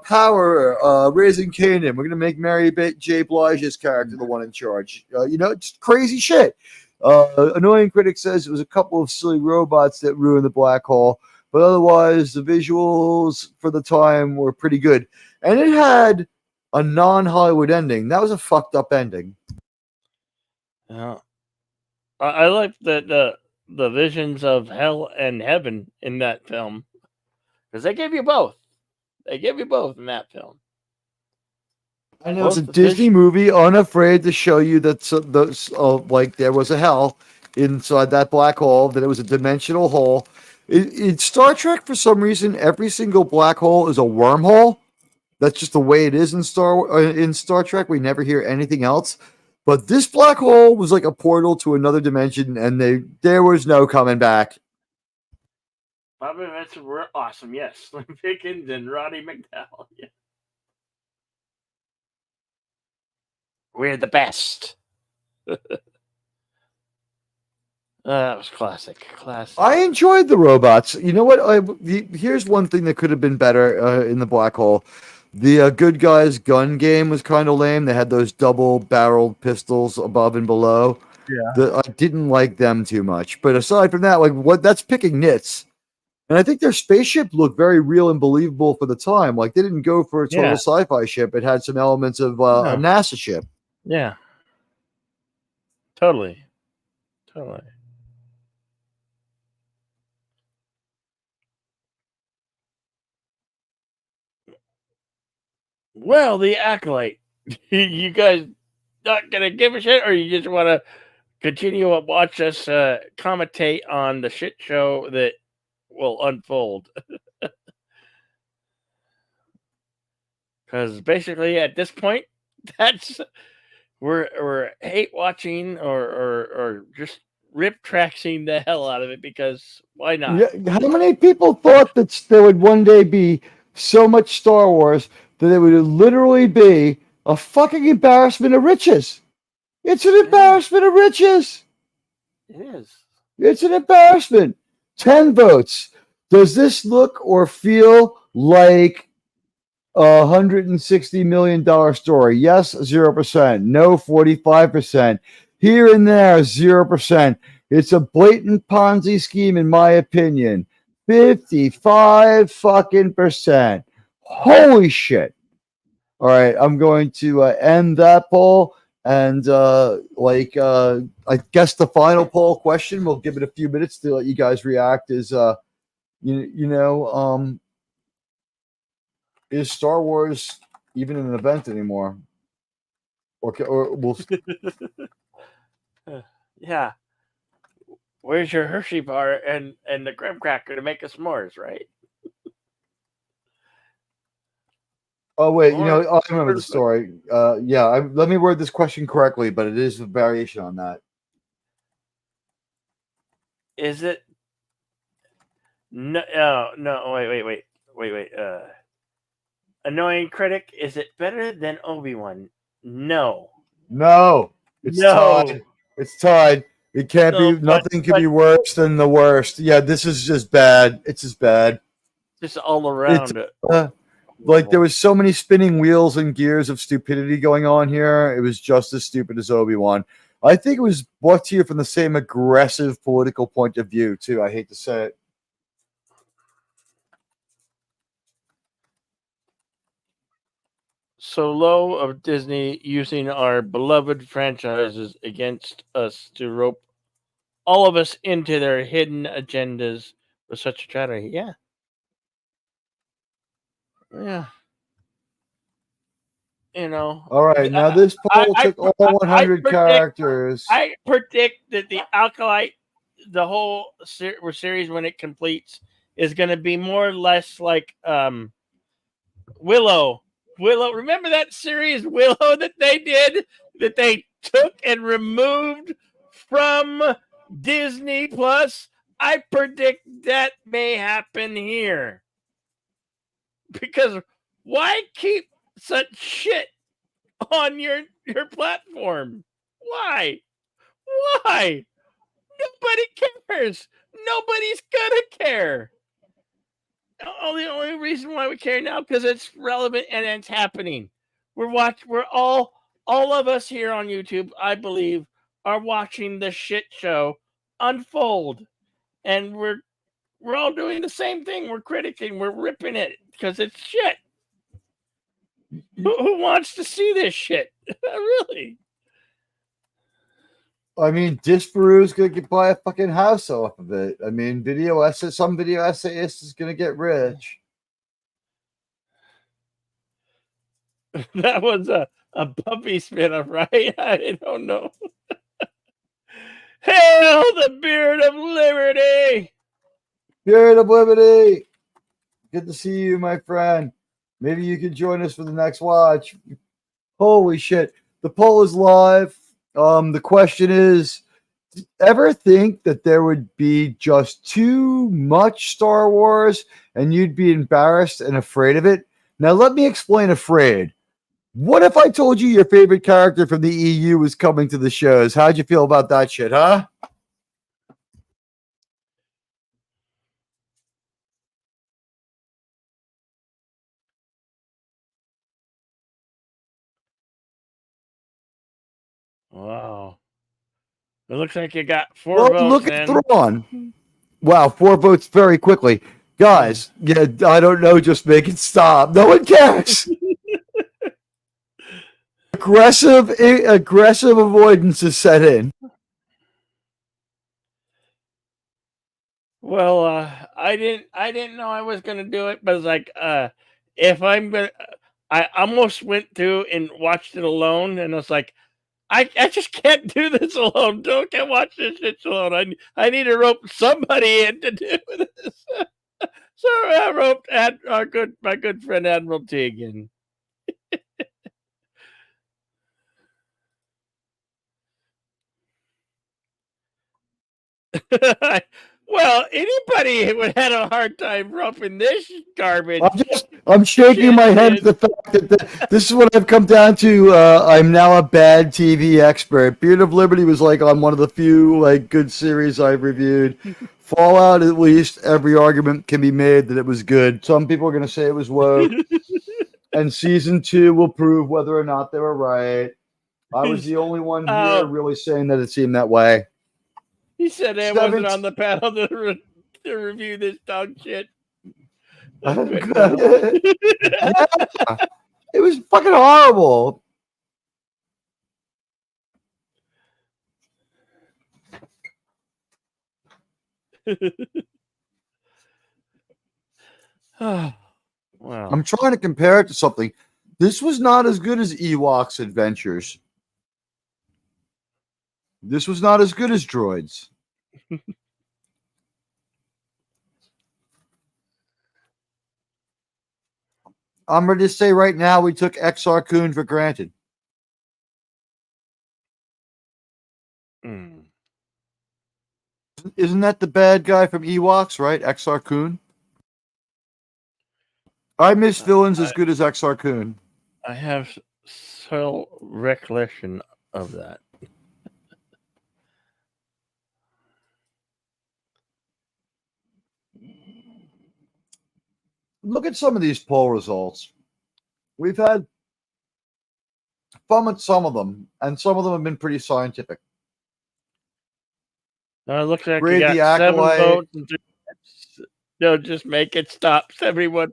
Speaker 1: Power, Raising Canaan. We're gonna make Mary J. Blige's character the one in charge. You know, it's crazy shit. Annoying Critic says it was a couple of silly robots that ruined the Black Hole, but otherwise the visuals for the time were pretty good, and it had a non-Hollywood ending. That was a fucked up ending.
Speaker 2: Yeah, I like the visions of hell and heaven in that film because they gave you both. They give you both in that film.
Speaker 1: I know it's a Disney movie, unafraid to show you that like there was a hell inside that black hole, that it was a dimensional hole. In Star Trek, for some reason, every single black hole is a wormhole. That's just the way it is in Star Trek. We never hear anything else. But this black hole was like a portal to another dimension, and there was no coming back.
Speaker 2: Bobby Vincent were awesome, yes. Slim Pickens and Roddy McDowell, yeah. We're the best. That was classic.
Speaker 1: I enjoyed the robots. You know what? Here's one thing that could have been better in the black hole. The good guys gun game was kind of lame. They had those double-barreled pistols above and below. Yeah, I didn't like them too much. But aside from that, like that's picking nits. And I think their spaceship looked very real and believable for the time. Like they didn't go for a total sci-fi ship. It had some elements of a NASA ship.
Speaker 2: Yeah. Totally. Well, the Acolyte. You guys not gonna give a shit, or you just want to continue to watch us commentate on the shit show that will unfold? Because basically, at this point, we're hate watching or just rip tracking the hell out of it, because why not?
Speaker 1: Yeah, how many people thought that there would one day be so much Star Wars that it would literally be a fucking embarrassment of riches? It's an embarrassment of riches.
Speaker 2: It is.
Speaker 1: It's an embarrassment. 10 votes. Does this look or feel like a $160 million story? Yes, 0%. No, 45%. Here and there, 0%. It's a blatant Ponzi scheme, in my opinion. 55 fucking percent. Holy shit. All right, I'm going to end that poll. And I guess the final poll question, we'll give it a few minutes to let you guys react, is is Star Wars even an event anymore? Or we'll
Speaker 2: yeah. Where's your Hershey bar and the graham cracker to make us s'mores, right?
Speaker 1: Oh wait, I remember the story. Let me word this question correctly, but it is a variation on that.
Speaker 2: Is it? No, wait. Annoying Critic, is it better than Obi-Wan? No.
Speaker 1: It's tied. It's tied. It can't be. Nothing can be worse than the worst. Yeah, this is just bad. It's just bad.
Speaker 2: Just all around.
Speaker 1: Like there was so many spinning wheels and gears of stupidity going on here. It was just as stupid as Obi-Wan. I think it was brought to you from the same aggressive political point of view, too. I hate to say it.
Speaker 2: So low of Disney using our beloved franchises against us to rope all of us into their hidden agendas with such a tragedy. Yeah. Yeah. You know.
Speaker 1: All right, now this poll took all 100 characters.
Speaker 2: I predict that the Acolyte, the whole series when it completes, is going to be more or less like Willow. Remember that series Willow that they did, that they took and removed from Disney Plus? I predict that may happen here. Because why keep such shit on your platform? Why? Nobody cares. Nobody's gonna care. The only reason why we care now because it's relevant and it's happening. We're all of us here on YouTube, I believe, are watching the shit show unfold, and we're all doing the same thing. We're critiquing, we're ripping it because it's shit. Who wants to see this shit? Really?
Speaker 1: I mean, Disparu's gonna buy a fucking house off of it. I mean, some video essayist is gonna get rich.
Speaker 2: That was a puppy spin-off, right? I don't know. Hail the Beard of Liberty!
Speaker 1: Beard of Liberty! Good to see you, my friend. Maybe you can join us for the next watch. Holy shit. The poll is live. The question is, ever think that there would be just too much Star Wars and you'd be embarrassed and afraid of it? Now, let me explain afraid. What if I told you your favorite character from the EU was coming to the shows? How'd you feel about that shit, huh?
Speaker 2: Wow. It looks like you got 4 votes.
Speaker 1: Look at Thrawn. Wow, 4 votes very quickly. Guys, yeah, I don't know, just make it stop. No one cares. Aggressive avoidance is set in.
Speaker 2: Well, I didn't know I was gonna do it, but it's like, if I'm gonna, I almost went through and watched it alone, and I was like, I just can't do this alone. Can't watch this shit alone. I need to rope somebody in to do this. So I roped my good friend Admiral Tegan. Well, anybody would have a hard time roping this garbage.
Speaker 1: I'm shaking my head at the fact that this is what I've come down to. I'm now a bad TV expert. Beard of Liberty was like on one of the few good series I've reviewed. Fallout, at least, every argument can be made that it was good. Some people are going to say it was woke. And season 2 will prove whether or not they were right. I was the only one here really saying that it seemed that way.
Speaker 2: He said I wasn't on the panel to review this dog shit.
Speaker 1: Yeah. It was fucking horrible.
Speaker 2: Wow.
Speaker 1: I'm trying to compare it to something. This was not as good as Ewoks Adventures. This was not as good as Droids. I'm ready to say right now we took Exar Kun for granted. Isn't that the bad guy from Ewoks, right? Exar Kun? I miss villains as good as Exar Kun.
Speaker 2: I have so recollection of that.
Speaker 1: look at some of these poll results. We've had fun with some of them, and some of them have been pretty scientific.
Speaker 2: It looks like
Speaker 1: Grade
Speaker 2: you
Speaker 1: the
Speaker 2: got 7
Speaker 1: Acolyte.
Speaker 2: votes. And no, just make it stop. 71%.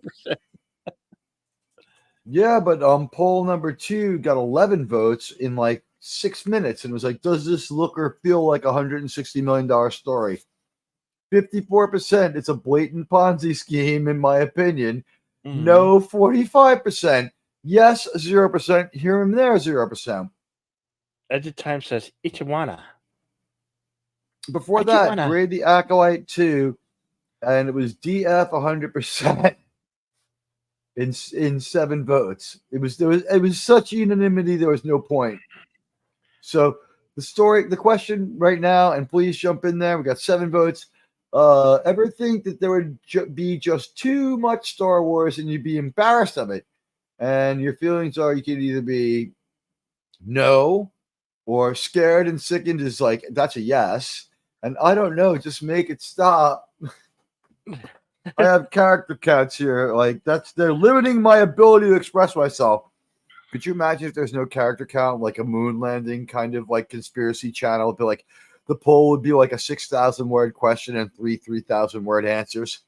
Speaker 1: Yeah, but poll number 2 got 11 votes in like 6 minutes, and it was like, does this look or feel like $160 million story? 54%, it's a blatant Ponzi scheme, in my opinion. No, 45%. Yes, 0%. Here and there, 0%.
Speaker 2: Edge Time says Ichiwana.
Speaker 1: Before that, grade the Acolyte 2, and it was DF 100% in 7 votes. It was such unanimity, there was no point. So the question right now, and please jump in there. We got 7 votes. Ever think that there would be just too much Star Wars and you'd be embarrassed of it? And your feelings are, you can either be no, or scared and sickened is like, that's a yes. And I don't know, just make it stop. I have character counts here. Like, they're limiting my ability to express myself. Could you imagine if there's no character count, like a moon landing kind of like conspiracy channel? It'd be like, the poll would be like a 6,000 word question and 3,000 word answers.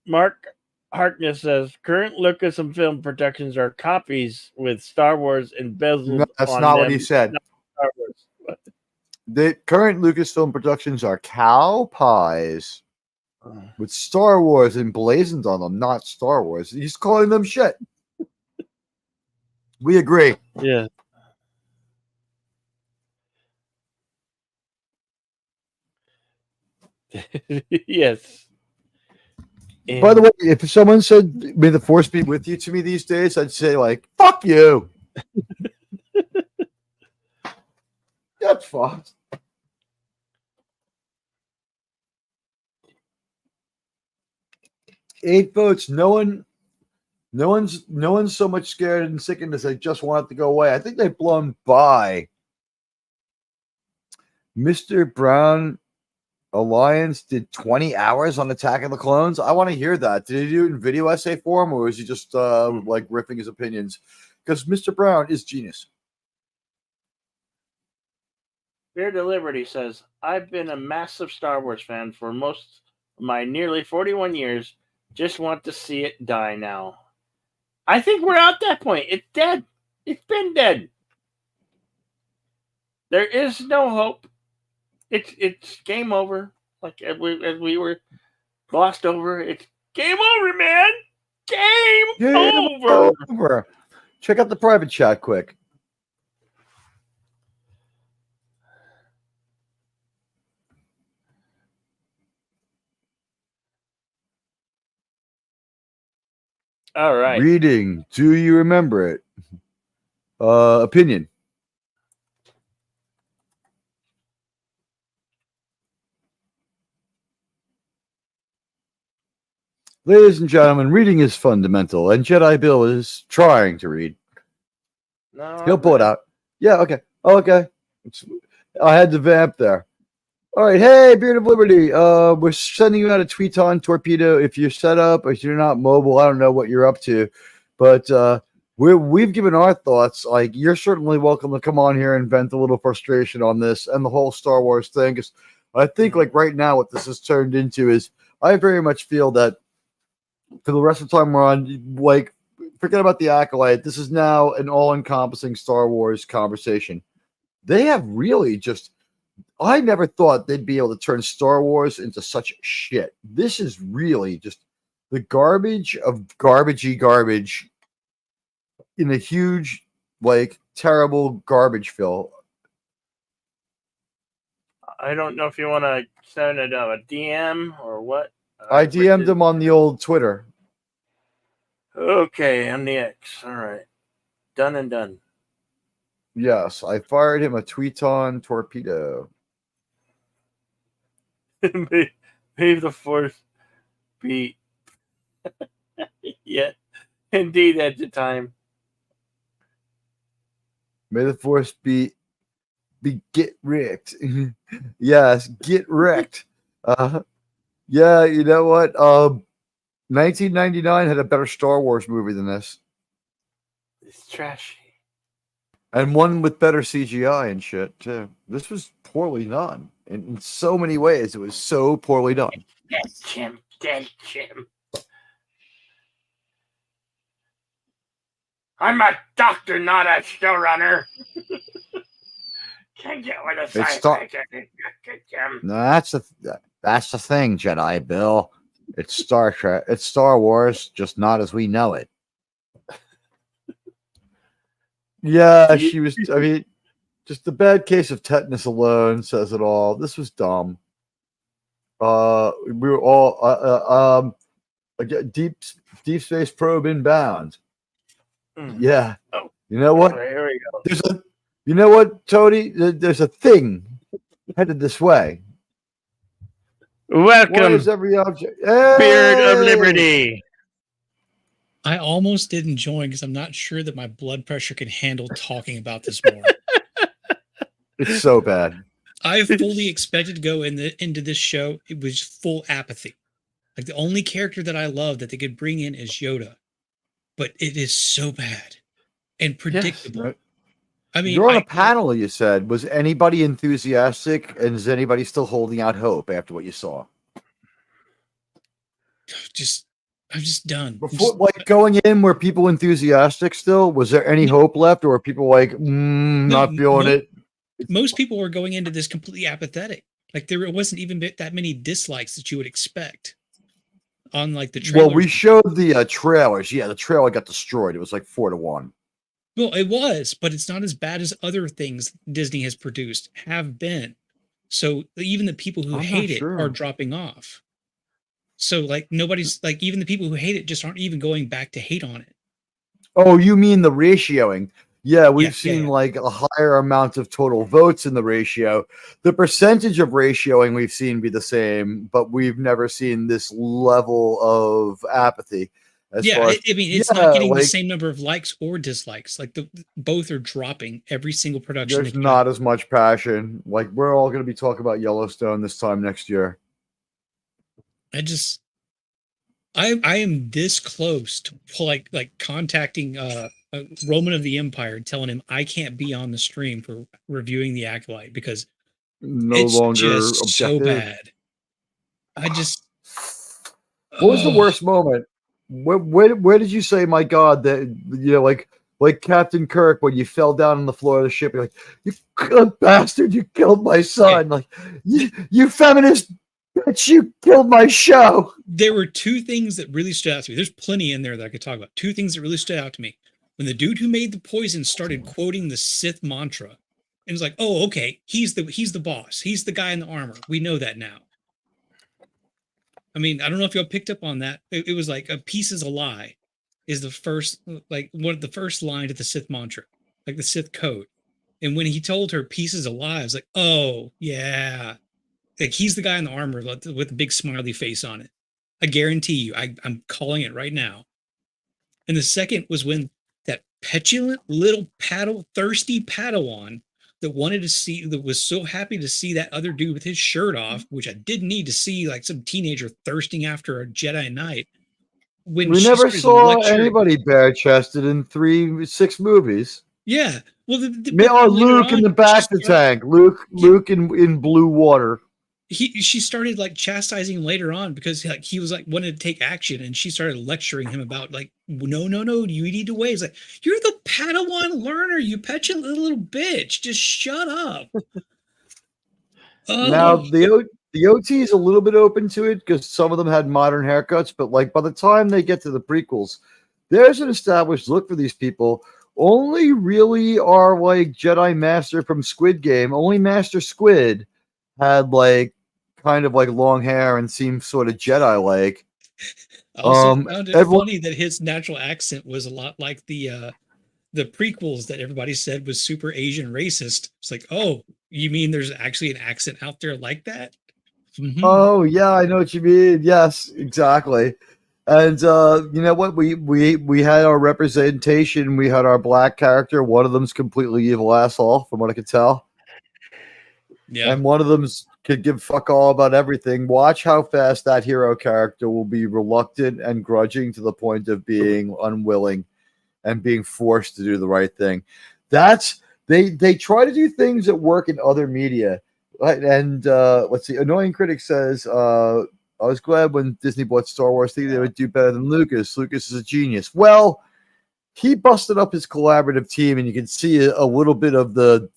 Speaker 2: Mark Harkness says current Lucasfilm productions are copies with Star Wars embezzled.
Speaker 1: No, that's
Speaker 2: on
Speaker 1: not
Speaker 2: them.
Speaker 1: what he said.
Speaker 2: Not Star Wars.
Speaker 1: The current Lucasfilm productions are cow pies with Star Wars emblazoned on them, not Star Wars. He's calling them shit. We agree.
Speaker 2: Yeah. Yes. And
Speaker 1: by the way, if someone said "May the Force be with you" to me these days, I'd say like "fuck you." That's fucked. Eight votes. No one's so much scared and sickened as they just want it to go away. I think they've blown by. Mr. Brown Alliance did 20 hours on Attack of the Clones. I want to hear that. Did he do it in video essay form, or was he just like riffing his opinions? Because Mr. Brown is genius.
Speaker 2: Beard of Liberty says, I've been a massive Star Wars fan for most of my nearly 41 years. Just want to see it die now. I think we're at that point. It's dead. It's been dead. There is no hope. It's game over. Like as we were glossed over. It's game over, man. Game over.
Speaker 1: Check out the private chat quick.
Speaker 2: All right.
Speaker 1: Reading. Do you remember it? Opinion. Ladies and gentlemen, reading is fundamental, and Jedi Bill is trying to read.
Speaker 2: No,
Speaker 1: He'll pull it out. Yeah, okay. Okay. I had to vamp there. All right. Hey, Beard of Liberty. We're sending you out a Tweeton torpedo. If you're set up or if you're not mobile, I don't know what you're up to. But we've given our thoughts. Like, you're certainly welcome to come on here and vent a little frustration on this and the whole Star Wars thing. Because I think, like, right now, what this has turned into is I very much feel that for the rest of the time we're on, like, forget about the Acolyte. This is now an all-encompassing Star Wars conversation. They have really just, I never thought they'd be able to turn Star Wars into such shit. This is really just the garbage of garbagey garbage in a huge, like, terrible garbage fill.
Speaker 2: I don't know if you want to send it a DM or what.
Speaker 1: I DM'd him on the old Twitter.
Speaker 2: Okay, on the X. All right. Done and done.
Speaker 1: Yes, I fired him a Tweeton torpedo.
Speaker 2: May the Force be. Yeah, indeed, at the time.
Speaker 1: May the Force be get wrecked. Yes, get wrecked. Yeah, you know what? 1999 had a better Star Wars movie than this,
Speaker 2: It's trashy.
Speaker 1: and one with better CGI and shit too. This was poorly done in so many ways. It was so poorly done.
Speaker 2: Dead Jim. Dead Jim. I'm a doctor, not a showrunner. Can't get with a sci-fi. Jim.
Speaker 1: No, that's the thing, Jedi Bill. It's Star Trek. It's Star Wars, just not as we know it. Yeah, she was. I mean, just the bad case of tetanus alone says it all. This was dumb. We were all deep space probe inbound. Yeah.
Speaker 2: Oh.
Speaker 1: You know what?
Speaker 2: Here we go.
Speaker 1: You know what, Tony? There's a thing headed this way.
Speaker 2: Welcome,
Speaker 1: Why is every object?
Speaker 2: Spirit of Liberty.
Speaker 4: I almost didn't join because I'm not sure that my blood pressure can handle talking about this more.
Speaker 1: It's so bad.
Speaker 4: I fully expected to go into this show. It was full apathy. Like the only character that I love that they could bring in is Yoda, but it is so bad and predictable.
Speaker 1: Yes.
Speaker 4: I mean,
Speaker 1: You're on a panel, you said. Was anybody enthusiastic, and is anybody still holding out hope after what you saw?
Speaker 4: I'm just done.
Speaker 1: Before, like going in, were people enthusiastic still? Was there any hope left, or were people like, not feeling it?
Speaker 4: Most people were going into this completely apathetic. Like there wasn't even that many dislikes that you would expect on like the trailers.
Speaker 1: Well, we showed the trailers. Yeah, the trailer got destroyed. It was like 4-1.
Speaker 4: Well, it was, but it's not as bad as other things Disney has produced have been. So even the people who hate it are dropping off. So like nobody's like, even the people who hate it just aren't even going back to hate on it.
Speaker 1: Oh, you mean the ratioing? Yeah, we've seen like a higher amount of total votes in the ratio. The percentage of ratioing we've seen be the same, but we've never seen this level of apathy.
Speaker 4: I mean, it's not getting the same number of likes or dislikes. Like both are dropping every single production.
Speaker 1: There's not as much passion. Like we're all going to be talking about Yellowstone this time next year.
Speaker 4: I am this close to like contacting Roman of the Empire and telling him I can't be on the stream for reviewing the Acolyte because it's just so bad.
Speaker 1: What was the worst moment? Where did you say, my God, that like Captain Kirk when you fell down on the floor of the ship? You're like, you bastard! You killed my son! Like you feminist bitch! You killed my show.
Speaker 4: There were two things that really stood out to me. There's plenty in there that I could talk about. Two things that really stood out to me. When the dude who made the poison started quoting the Sith mantra, and it's like, oh, okay, he's the boss. He's the guy in the armor. We know that now. I mean, I don't know if y'all picked up on that. It was like a peace is a lie is the first, like one of the first line to the Sith mantra, like the Sith code. And when he told her peace is a lie, I was like, oh yeah. Like he's the guy in the armor with the big smiley face on it. I guarantee you, I'm calling it right now. And the second was when that petulant little thirsty Padawan that was so happy to see that other dude with his shirt off, which I didn't need to see, like some teenager thirsting after a Jedi Knight.
Speaker 1: We never saw anybody bare-chested in 6 movies.
Speaker 4: Yeah. Well,
Speaker 1: Luke in the Bacta tank. Luke in blue water.
Speaker 4: She started like chastising him later on because like he was like wanted to take action, and she started lecturing him about like no, you need to wait. It's like, you're the Padawan learner, you petulant little bitch, just shut up.
Speaker 1: Now the OT is a little bit open to it because some of them had modern haircuts, but like by the time they get to the prequels, there's an established look for these people. Only really are like Jedi Master from Squid Game. Only Master Squid had like kind of like long hair and seemed sort of Jedi-like.
Speaker 4: I also found it funny that his natural accent was a lot like the prequels that everybody said was super Asian racist. It's like, oh, you mean there's actually an accent out there like that? Mm-hmm.
Speaker 1: Oh yeah, I know what you mean. Yes, exactly. And you know what? We had our representation. We had our black character. One of them's completely evil asshole, from what I could tell.
Speaker 4: Yeah.
Speaker 1: And one of them could give fuck all about everything. Watch how fast that hero character will be reluctant and grudging to the point of being unwilling and being forced to do the right thing. That's they try to do things that work in other media. And let's see, Annoying Critic says, I was glad when Disney bought Star Wars, thinking they would do better than Lucas. Lucas is a genius. Well, he busted up his collaborative team, and you can see a little bit of the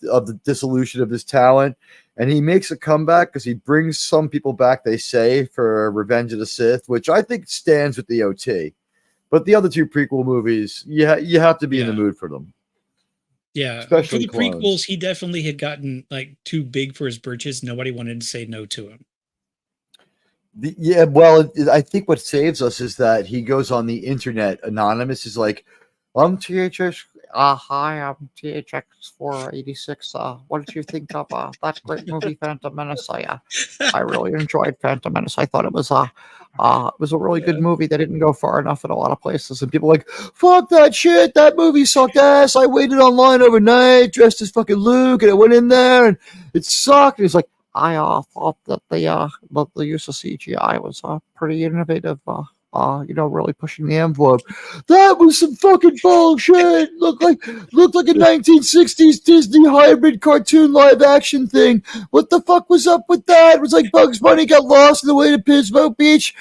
Speaker 1: dissolution of his talent. And he makes a comeback because he brings some people back, they say, for Revenge of the Sith, which I think stands with the OT. But the other two prequel movies, you have to be in the mood for them.
Speaker 4: Yeah,
Speaker 1: especially
Speaker 4: for the
Speaker 1: clones.
Speaker 4: prequels, he definitely had gotten like too big for his britches. Nobody wanted to say no to him.
Speaker 1: I think what saves us is that he goes on the internet anonymous. Is like, I'm THX. Hi, I'm THX 486. What did you think of that great movie, Phantom Menace? I really enjoyed Phantom Menace. I thought it was a really good movie. They didn't go far enough in a lot of places, and people are like, fuck that shit. That movie sucked ass. I waited online overnight, dressed as fucking Luke, and I went in there, and it sucked. And he's like, I thought that the use of CGI was pretty innovative. Really pushing the envelope. That was some fucking bullshit. Looked like a 1960s Disney hybrid cartoon live action thing. What the fuck was up with that? It was like Bugs Bunny got lost in the way to Pismo Beach.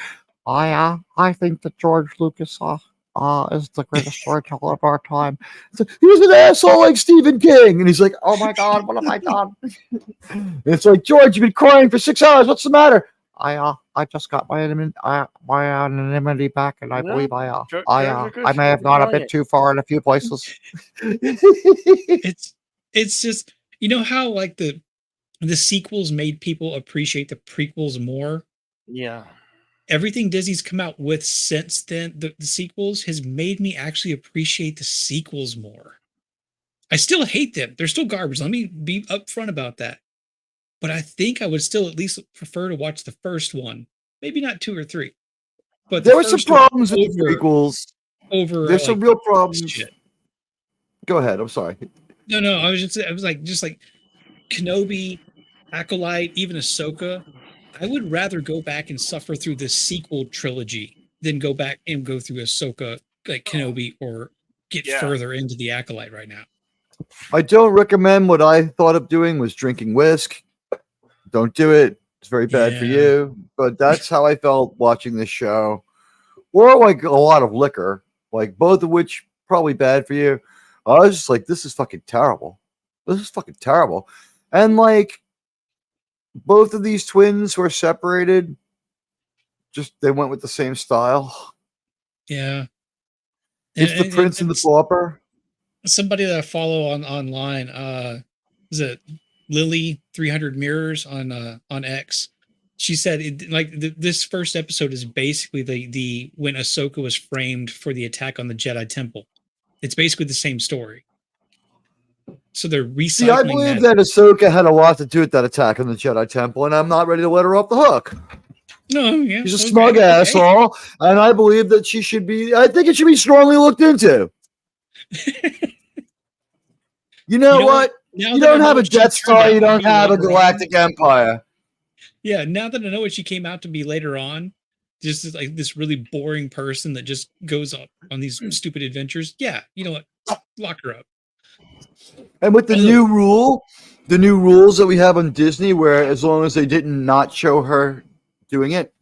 Speaker 1: I think that George Lucas is the greatest storyteller of our time. He was an asshole like Stephen King, and he's like, oh my god, what have I done? It's like, George, you've been crying for 6 hours. What's the matter? I just got my anonymity back, and I believe I may have gone a bit too far in a few places.
Speaker 4: It's just, you know how like the sequels made people appreciate the prequels more.
Speaker 2: Yeah.
Speaker 4: Everything Disney's come out with since then, the sequels has made me actually appreciate the sequels more. I still hate them. They're still garbage. Let me be upfront about that. But I think I would still at least prefer to watch the first one. Maybe not 2 or 3. But
Speaker 1: there were some problems with the prequels.
Speaker 4: There's
Speaker 1: some real problems.
Speaker 4: Shit.
Speaker 1: Go ahead. I'm sorry.
Speaker 4: No. I was like Kenobi, Acolyte, even Ahsoka. I would rather go back and suffer through the sequel trilogy than go back and go through Ahsoka, like Kenobi, or get further into the Acolyte right now.
Speaker 1: I don't recommend. What I thought of doing was drinking whisk. Don't do it. It's very bad for you. But that's how I felt watching this show. Or like a lot of liquor, like both of which probably bad for you. I was just like, this is fucking terrible. This is fucking terrible. And like both of these twins were separated. Just they went with the same style.
Speaker 4: Yeah.
Speaker 1: It's the Prince and the Pauper.
Speaker 4: Somebody that I follow online, is it Lily 300 Mirrors on X? She said this first episode is basically the when Ahsoka was framed for the attack on the Jedi Temple. It's basically the same story. So they're recycling.
Speaker 1: See, I believe that Ahsoka had a lot to do with that attack on the Jedi Temple, and I'm not ready to let her off the hook.
Speaker 4: No, yeah,
Speaker 1: she's a smug asshole, and I believe that she should be. I think it should be strongly looked into. You know what? You don't have a Death Star. You don't have a galactic empire.
Speaker 4: Yeah, now that I know what she came out to be later on, just like this really boring person that just goes on these stupid adventures. Yeah, you know what? Lock her up.
Speaker 1: And with the new rules that we have on Disney, where as long as they didn't not show her doing it,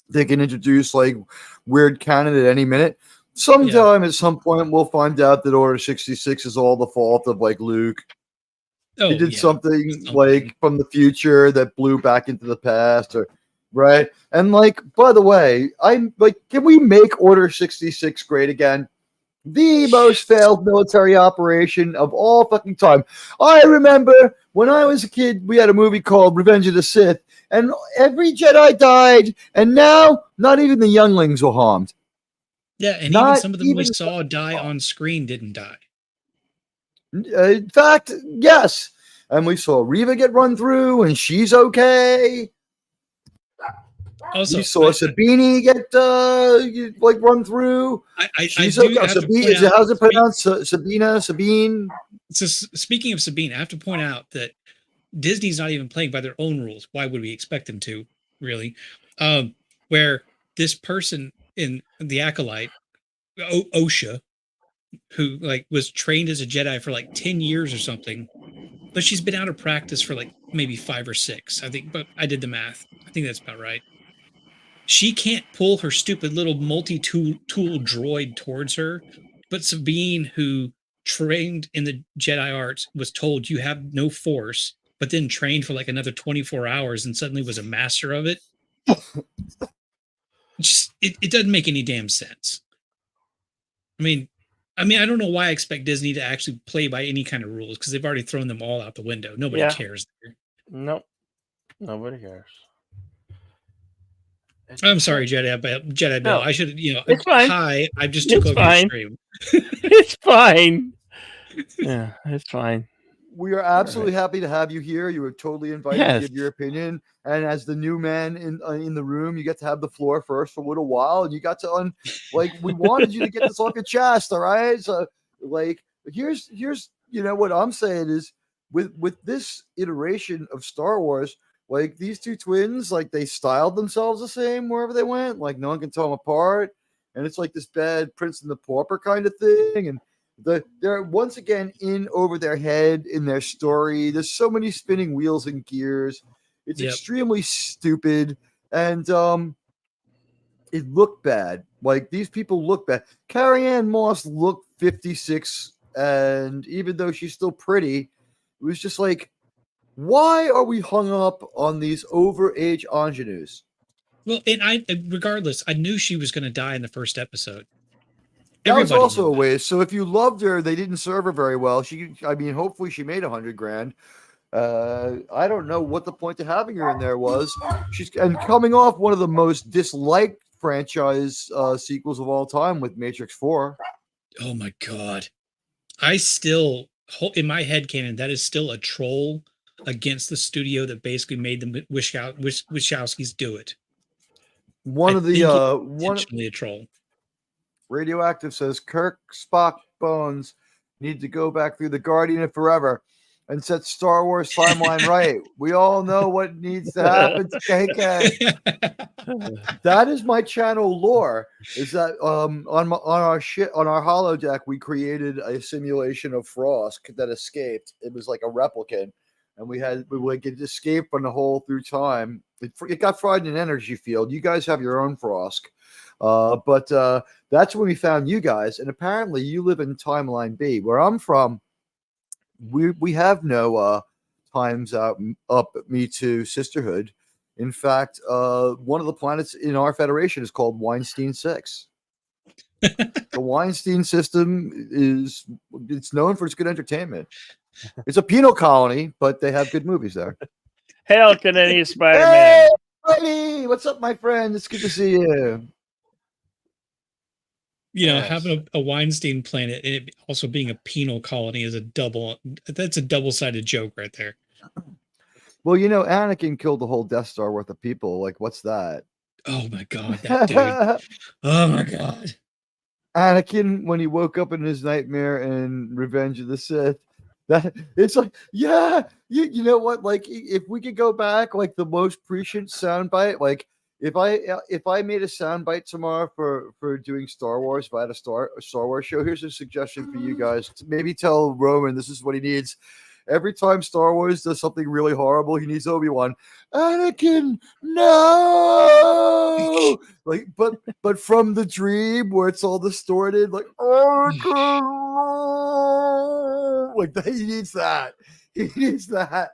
Speaker 1: they can introduce like weird canon at any minute. Sometime at some point, we'll find out that Order 66 is all the fault of like Luke. He did something like from the future that blew back into the past, or right? And like, by the way, I'm like, can we make Order 66 great again? The most failed military operation of all fucking time. I remember when I was a kid, we had a movie called Revenge of the Sith, and every Jedi died, and now not even the younglings were harmed.
Speaker 4: Yeah, and even some of them we saw die on screen didn't die.
Speaker 1: In fact, yes. And we saw Reva get run through, and she's okay.
Speaker 4: Also,
Speaker 1: we saw Sabini get like run through. She's okay. How's it pronounced? Sabine?
Speaker 4: So speaking of Sabine, I have to point out that Disney's not even playing by their own rules. Why would we expect them to, really? Where this person in the Acolyte, Osha, who like was trained as a Jedi for like 10 years or something, but she's been out of practice for like maybe 5 or 6, I think, but I did the math. I think that's about right. She can't pull her stupid little multi-tool droid towards her, but Sabine, who trained in the Jedi arts, was told you have no force, but then trained for like another 24 hours and suddenly was a master of it. Just it doesn't make any damn sense. I mean, I don't know why I expect Disney to actually play by any kind of rules, because they've already thrown them all out the window. Nobody cares there.
Speaker 2: Nope. Nobody cares.
Speaker 4: I'm sorry, Jedi Bill.
Speaker 2: No,
Speaker 4: I should,
Speaker 2: it's fine.
Speaker 4: Hi, I just took over your stream.
Speaker 2: It's fine. Yeah, it's fine.
Speaker 1: We are absolutely happy to have you here. You were totally invited to give your opinion. And as the new man in the room, you get to have the floor first for a little while. And you got to we wanted you to get this off your chest. All right. So here's what I'm saying is with this iteration of Star Wars, like these two twins, like they styled themselves the same wherever they went. Like no one can tell them apart. And it's like this bad Prince and the Pauper kind of thing. And they're once again in over their head in their story. There's so many spinning wheels and gears. It's extremely stupid, and it looked bad. Like these people look bad. Carrie-Anne Moss looked 56, and even though she's still pretty, it was just like, why are we hung up on these overage ingenues?
Speaker 4: Well, and regardless, I knew she was going to die in the first episode.
Speaker 1: That was also a waste. So if you loved her, they didn't serve her very well. Hopefully she made $100,000. I don't know what the point of having her in there was. She's coming off one of the most disliked franchise sequels of all time with Matrix 4.
Speaker 4: Oh my God. I still, in my head canon, that is still a troll against the studio that basically made the Wachowskis do it. Intentionally a troll.
Speaker 1: Radioactive says Kirk, Spock, Bones need to go back through the Guardian of Forever and set Star Wars timeline right. We all know what needs to happen to KK. That is my channel lore. Is that on our holodeck we created a simulation of Frost that escaped. It was like a replicant, and it escaped from the hole through time. It got fried in an energy field. You guys have your own Frost. But that's when we found you guys, and apparently you live in timeline B. Where I'm from, we have no times up Me Too sisterhood. In fact, one of the planets in our federation is called Weinstein 6. The Weinstein system it's known for its good entertainment. It's a penal colony, but they have good movies there.
Speaker 2: Hail Canadian Spider-Man.
Speaker 1: Hey, buddy! What's up, my friend? It's good to see you.
Speaker 4: Having a Weinstein planet and it also being a penal colony is that's a double-sided joke right there.
Speaker 1: Well, Anakin killed the whole Death Star worth of people. Like, what's that?
Speaker 4: Oh my God, that dude. Oh my God.
Speaker 1: Anakin, when he woke up in his nightmare in Revenge of the Sith, that it's like, you know what? Like, if we could go back, like the most prescient soundbite, like if I made a soundbite tomorrow for doing Star Wars, if I had a Star Wars show, here's a suggestion for you guys. Maybe tell Roman this is what he needs. Every time Star Wars does something really horrible, he needs Obi-Wan. Anakin, no! Like, but from the dream where it's all distorted, like Anakin, no! Like that, he needs that. He needs that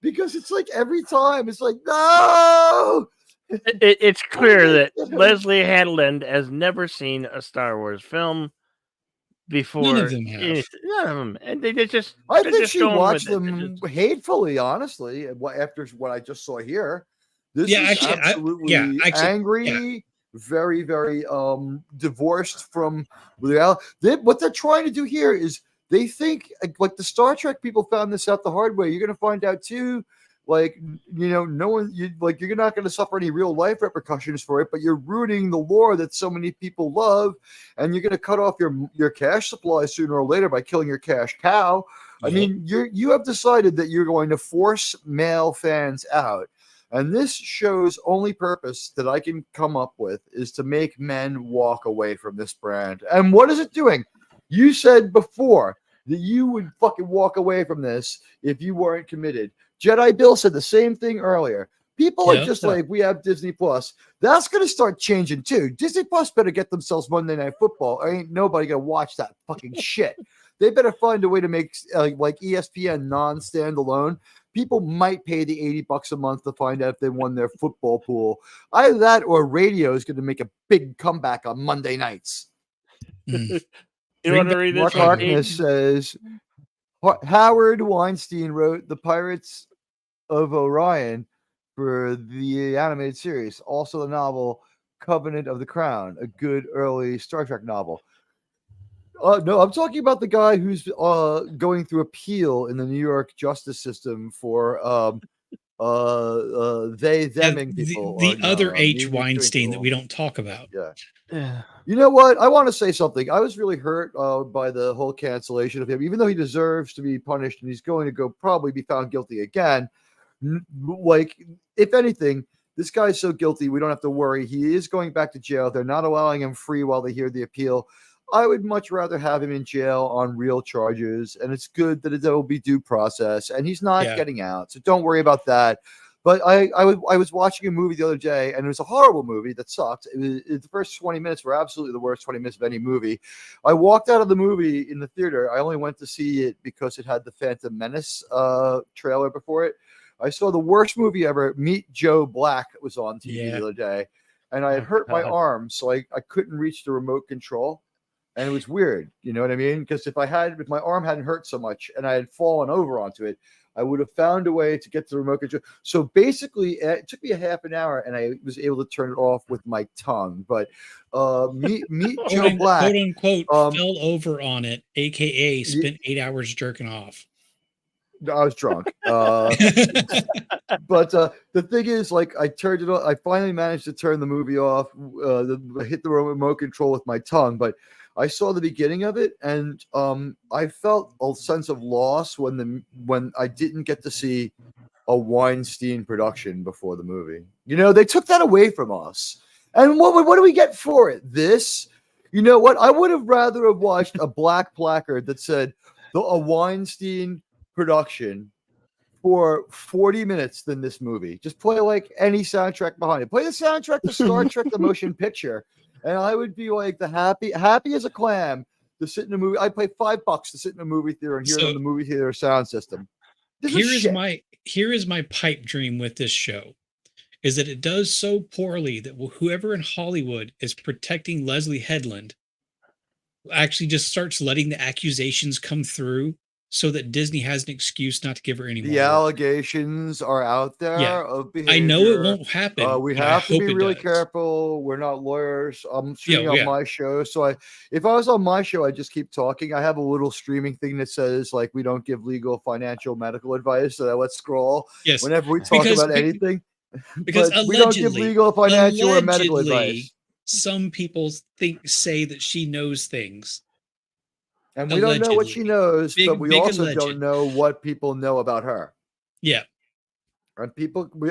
Speaker 1: because it's like every time it's like no.
Speaker 2: It's clear that Leslie Headland has never seen a Star Wars film before.
Speaker 4: None of them have.
Speaker 2: None of them, and I
Speaker 1: think she watched them hatefully, honestly. After what I just saw here, this is absolutely angry, very, very divorced from reality. What they're trying to do here is they think like the Star Trek people found this out the hard way. You're going to find out too. Like, no one, you're not going to suffer any real life repercussions for it, but you're ruining the lore that so many people love, and you're going to cut off your cash supply sooner or later by killing your cash cow. I mean, you have decided that you're going to force male fans out. And this show's only purpose that I can come up with is to make men walk away from this brand. And what is it doing? You said before that you would fucking walk away from this if you weren't committed. Jedi Bill said the same thing earlier. People are just like, we have Disney Plus. That's going to start changing too. Disney Plus better get themselves Monday Night Football. Ain't nobody going to watch that fucking shit. They better find a way to make like ESPN non-standalone. People might pay the $80 a month to find out if they won their football pool. Either that or radio is going to make a big comeback on Monday nights.
Speaker 2: You want to read this?
Speaker 1: Mark Harkness says, Howard Weinstein wrote The Pirates of Orion for the animated series. Also the novel Covenant of the Crown, a good early Star Trek novel. No, I'm talking about the guy who's going through appeal in the New York justice system for theming people.
Speaker 4: The other H. Weinstein that we don't talk about.
Speaker 1: Yeah. You know what? I want to say something. I was really hurt by the whole cancellation of him, even though he deserves to be punished and he's going to go probably be found guilty again. Like, if anything, this guy's so guilty, we don't have to worry. He is going back to jail. They're not allowing him free while they hear the appeal. I would much rather have him in jail on real charges, and it's good that there will be due process, and he's not getting out, so don't worry about that. But I was watching a movie the other day, and it was a horrible movie that sucked. The first 20 minutes were absolutely the worst 20 minutes of any movie. I walked out of the movie in the theater. I only went to see it because it had the Phantom Menace trailer before it. I saw the worst movie ever, Meet Joe Black, was on TV the other day, and I had hurt my arm, so I couldn't reach the remote control. And it was weird, you know what I mean? Because if my arm hadn't hurt so much and I had fallen over onto it, I would have found a way to get to the remote control. So basically, it took me a half an hour, and I was able to turn it off with my tongue. But meet Joe Black,
Speaker 4: quote unquote, fell over on it, aka spent 8 hours jerking off.
Speaker 1: I was drunk. But the thing is, like, I turned it off. I finally managed to turn the movie off. Hit the remote control with my tongue, but I saw the beginning of it, and I felt a sense of loss when I didn't get to see a Weinstein production before the movie. You know, they took that away from us. And what do we get for it? This? You know what? I would have rather have watched a black placard that said a Weinstein production for 40 minutes than this movie. Just play like any soundtrack behind it. Play the soundtrack to Star Trek the Motion Picture. And I would be like happy as a clam to sit in a movie. I'd pay $5 to sit in a movie theater and hear it on the movie theater sound system.
Speaker 4: Here is my pipe dream with this show, is that it does so poorly that whoever in Hollywood is protecting Leslie Headland actually just starts letting the accusations come through, so that Disney has an excuse not to give her any more.
Speaker 1: The allegations are out there of behavior.
Speaker 4: I know it won't happen.
Speaker 1: We have to be really careful. We're not lawyers. I'm shooting on my show. So if I was on my show, I'd just keep talking. I have a little streaming thing that says, like, we don't give legal, financial, medical advice. So let's scroll whenever we talk about anything.
Speaker 4: Because
Speaker 1: we don't give legal, financial, or medical advice.
Speaker 4: Some people say that she knows things.
Speaker 1: And we don't know what she knows, but we also don't know what people know about her.
Speaker 4: Yeah.
Speaker 1: And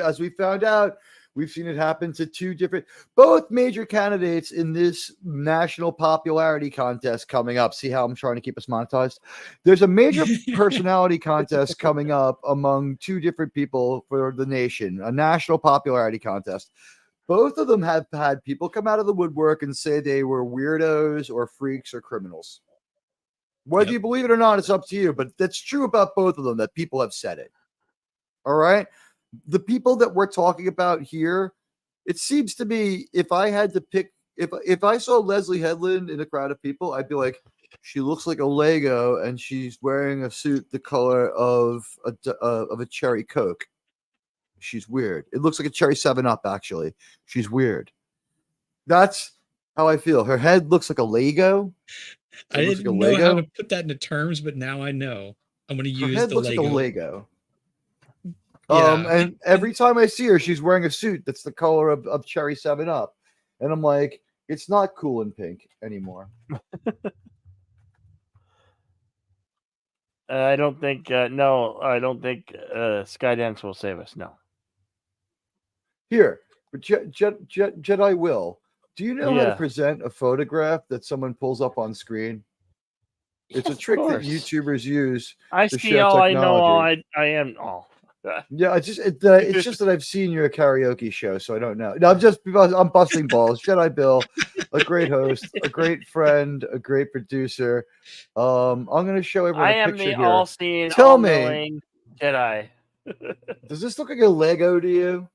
Speaker 1: as we found out, we've seen it happen to both major candidates in this national popularity contest coming up. See how I'm trying to keep us monetized? There's a major personality contest coming up among two different people for the nation, a national popularity contest. Both of them have had people come out of the woodwork and say they were weirdos or freaks or criminals. Whether you believe it or not, it's up to you. But that's true about both of them, that people have said it. All right? The people that we're talking about here, it seems to me, if I had to pick, if I saw Leslie Headland in a crowd of people, I'd be like, she looks like a Lego, and she's wearing a suit the color of a cherry Coke. She's weird. It looks like a cherry 7-Up, actually. She's weird. That's how I feel. Her head looks like a Lego.
Speaker 4: I didn't know how to put that into terms, but now I know. I'm going to use
Speaker 1: her head
Speaker 4: the
Speaker 1: looks
Speaker 4: Lego.
Speaker 1: like a Lego.
Speaker 4: Yeah.
Speaker 1: And every time I see her, she's wearing a suit that's the color of cherry 7-Up. And I'm like, it's not cool and pink anymore.
Speaker 2: I don't think. No, I don't think Skydance will save us. No.
Speaker 1: Here, but Jedi Will. Do you know how to
Speaker 2: Yeah.
Speaker 1: present a photograph that someone pulls up on screen? It's a
Speaker 2: Of
Speaker 1: trick that
Speaker 2: course.
Speaker 1: YouTubers use
Speaker 2: I
Speaker 1: to
Speaker 2: see
Speaker 1: share
Speaker 2: all. I know all.
Speaker 1: technology.
Speaker 2: I am all.
Speaker 1: Yeah, it's just that I've seen your karaoke show, so I don't know. No, I'm busting balls. Jedi Bill, a great host, a great friend, a great producer. I'm gonna show everyone
Speaker 2: I
Speaker 1: a
Speaker 2: am
Speaker 1: picture
Speaker 2: the
Speaker 1: here.
Speaker 2: all-seeing,
Speaker 1: Tell me,
Speaker 2: all-knowing Jedi.
Speaker 1: does this look like a Lego to you?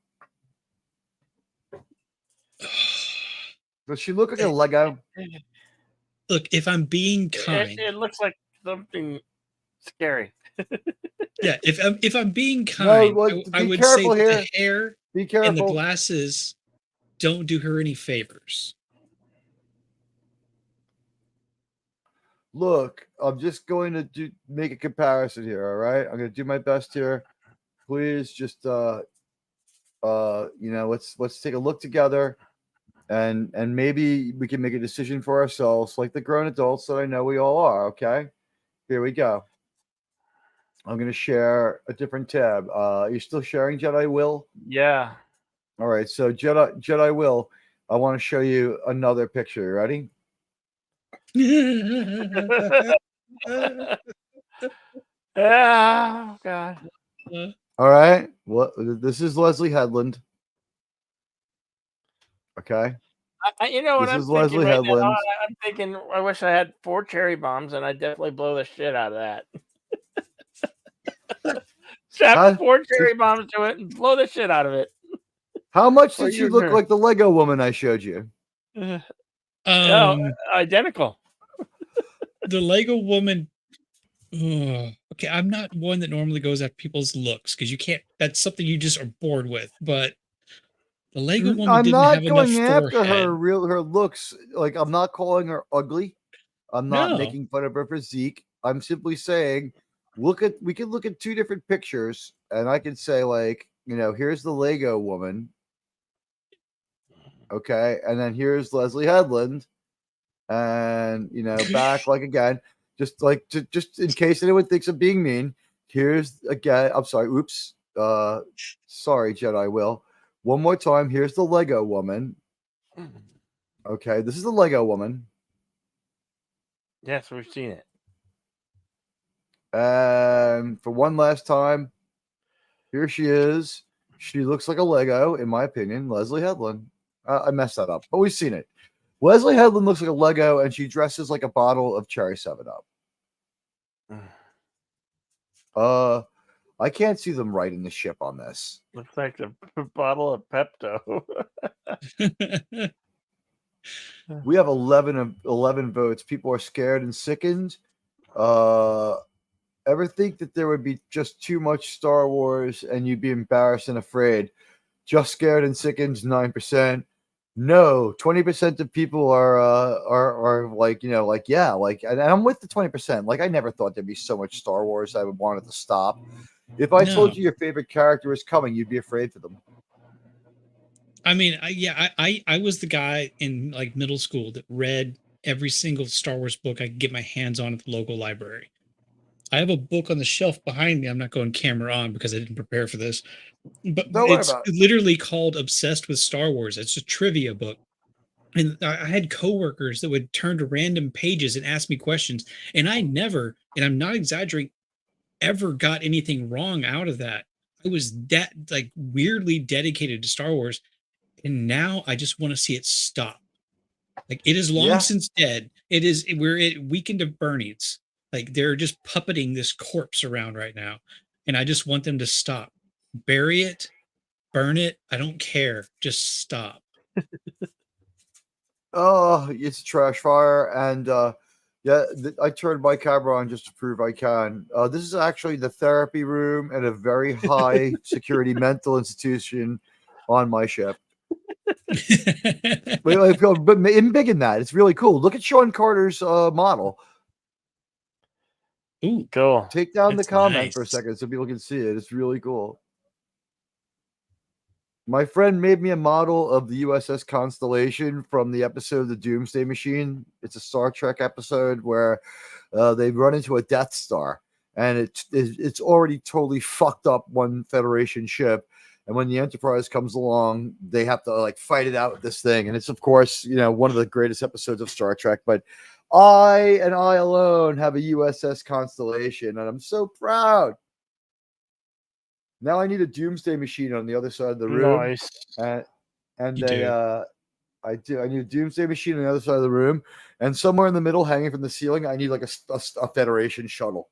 Speaker 1: Does she look like a Lego?
Speaker 4: Look, if I'm being kind,
Speaker 2: It looks like something scary.
Speaker 4: yeah, if I'm being
Speaker 1: No,
Speaker 4: kind,
Speaker 1: well,
Speaker 4: I
Speaker 1: be
Speaker 4: would say
Speaker 1: careful
Speaker 4: that
Speaker 1: here.
Speaker 4: the hair
Speaker 1: Be
Speaker 4: and the
Speaker 1: careful.
Speaker 4: glasses don't do her any favors.
Speaker 1: Look, I'm just going to make a comparison here. All right, I'm going to do my best here. Please, just let's take a look together, and maybe we can make a decision for ourselves, like the grown adults that I know we all are. Okay, here we go. I'm going to share a different tab. You're still sharing, Jedi Will?
Speaker 2: Yeah.
Speaker 1: All right, so Jedi Will, I want to show you another picture. Ready?
Speaker 2: Oh God.
Speaker 1: All right. This is Leslie Headland. Okay.
Speaker 2: You know what
Speaker 1: This
Speaker 2: I'm
Speaker 1: is
Speaker 2: thinking
Speaker 1: Leslie
Speaker 2: right now?
Speaker 1: Headland.
Speaker 2: I'm thinking I wish I had 4 cherry bombs, and I'd definitely blow the shit out of that. Strap 4 cherry bombs to it and blow the shit out of it.
Speaker 1: How much
Speaker 2: Or
Speaker 1: did she
Speaker 2: you
Speaker 1: look
Speaker 2: her.
Speaker 1: like the Lego woman I showed you?
Speaker 2: Identical.
Speaker 4: The Lego woman. Okay, I'm not one that normally goes after people's looks because you can't. That's something you just are bored with. But the Lego woman
Speaker 1: I'm
Speaker 4: didn't
Speaker 1: not
Speaker 4: have enough
Speaker 1: going after
Speaker 4: forehead.
Speaker 1: her looks. Like, I'm not calling her ugly. I'm not
Speaker 4: No.
Speaker 1: making fun of her physique. I'm simply saying, we can look at 2 different pictures, and I can say, like, here's the Lego woman. Okay, and then here's Leslie Headland, and back like again, just in case anyone thinks I'm being mean. Here's again. I'm sorry. Oops. Sorry, Jedi Will. One more time. Here's the Lego woman. Okay, this is the Lego woman.
Speaker 2: Yes, we've seen it.
Speaker 1: And for one last time, here she is. She looks like a Lego, in my opinion. Leslie Headland. I messed that up, but we've seen it. Leslie Headland looks like a Lego, and she dresses like a bottle of Cherry 7-Up. I can't see them writing the ship on this.
Speaker 2: Looks like a bottle of Pepto.
Speaker 1: We have 11 votes. People are scared and sickened. Ever think that there would be just too much Star Wars and you'd be embarrassed and afraid? Just scared and sickened, 9%. No, 20% of people are like, and I'm with the 20%. Like, I never thought there'd be so much Star Wars I would want it to stop. If I told you your favorite character is coming, you'd be afraid for them.
Speaker 4: I mean, I was the guy in like middle school that read every single Star Wars book I could get my hands on at the local library. I have a book on the shelf behind me. I'm not going camera on because I didn't prepare for this, but it's literally called Obsessed with Star Wars. It's a trivia book. And I had coworkers that would turn to random pages and ask me questions. And I never, and I'm not exaggerating, ever got anything wrong out of that. I was that like weirdly dedicated to Star Wars. And now I just want to see it stop. Like, it is long since dead. We're at Weekend of Burnings. Like, they're just puppeting this corpse around right now. And I just want them to stop. Bury it, burn it. I don't care. Just stop.
Speaker 1: Oh, it's a trash fire. And I turned my camera on just to prove I can. This is actually the therapy room at a very high security mental institution on my ship. But even big in that, it's really cool. Look at Sean Carter's model.
Speaker 4: Ooh,
Speaker 2: cool.
Speaker 1: Take down the comment for a second so people can see it. It's really cool. My friend made me a model of the USS Constellation from the episode The Doomsday Machine. It's a Star Trek episode where they run into a Death Star. and it's already totally fucked up one Federation ship. And when the Enterprise comes along, they have to like fight it out with this thing. And it's, of course, one of the greatest episodes of Star Trek. But I and I alone have a USS Constellation, and I'm so proud. Now I need a doomsday machine on the other side of the room.
Speaker 2: Nice.
Speaker 1: And I do. I need a doomsday machine on the other side of the room. And somewhere in the middle, hanging from the ceiling, I need like a Federation shuttle.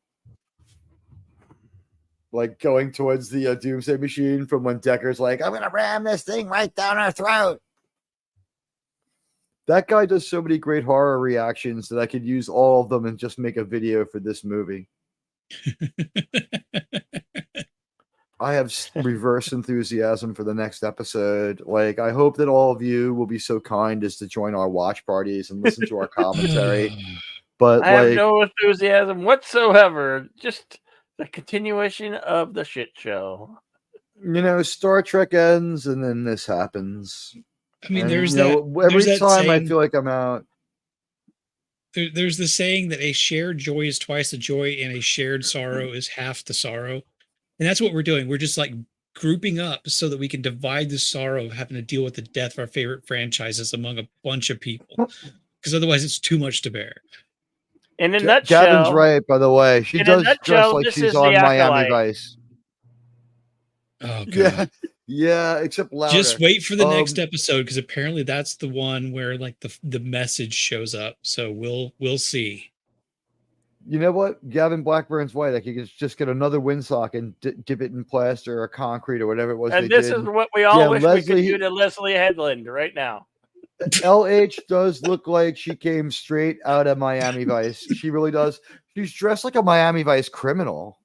Speaker 1: Like going towards the doomsday machine from when Decker's like, I'm going to ram this thing right down our throat. That guy does so many great horror reactions that I could use all of them and just make a video for this movie. I have reverse enthusiasm for the next episode. Like, I hope that all of you will be so kind as to join our watch parties and listen to our commentary. But
Speaker 2: I have no enthusiasm whatsoever. Just the continuation of the shit show.
Speaker 1: Star Trek ends and then this happens.
Speaker 4: I mean,
Speaker 1: and,
Speaker 4: there's
Speaker 1: every
Speaker 4: that
Speaker 1: time
Speaker 4: saying,
Speaker 1: I feel like I'm out.
Speaker 4: There's the saying that a shared joy is twice the joy and a shared sorrow is half the sorrow. And that's what we're doing. We're just like grouping up so that we can divide the sorrow of having to deal with the death of our favorite franchises among a bunch of people. Because otherwise it's too much to bear.
Speaker 2: In a nutshell,
Speaker 1: Gavin's right, by the way. She does dress like she's on Miami Vice.
Speaker 4: Oh, God.
Speaker 1: Yeah, except louder.
Speaker 4: Just wait for the next episode, because apparently that's the one where like the message shows up. So we'll see.
Speaker 1: You know what? Gavin Blackburn's white. I could just get another windsock and dip it in plaster or concrete or whatever it was.
Speaker 2: And this is what we all wish we could do to Leslie Headland right now.
Speaker 1: LH does look like she came straight out of Miami Vice. She really does. She's dressed like a Miami Vice criminal.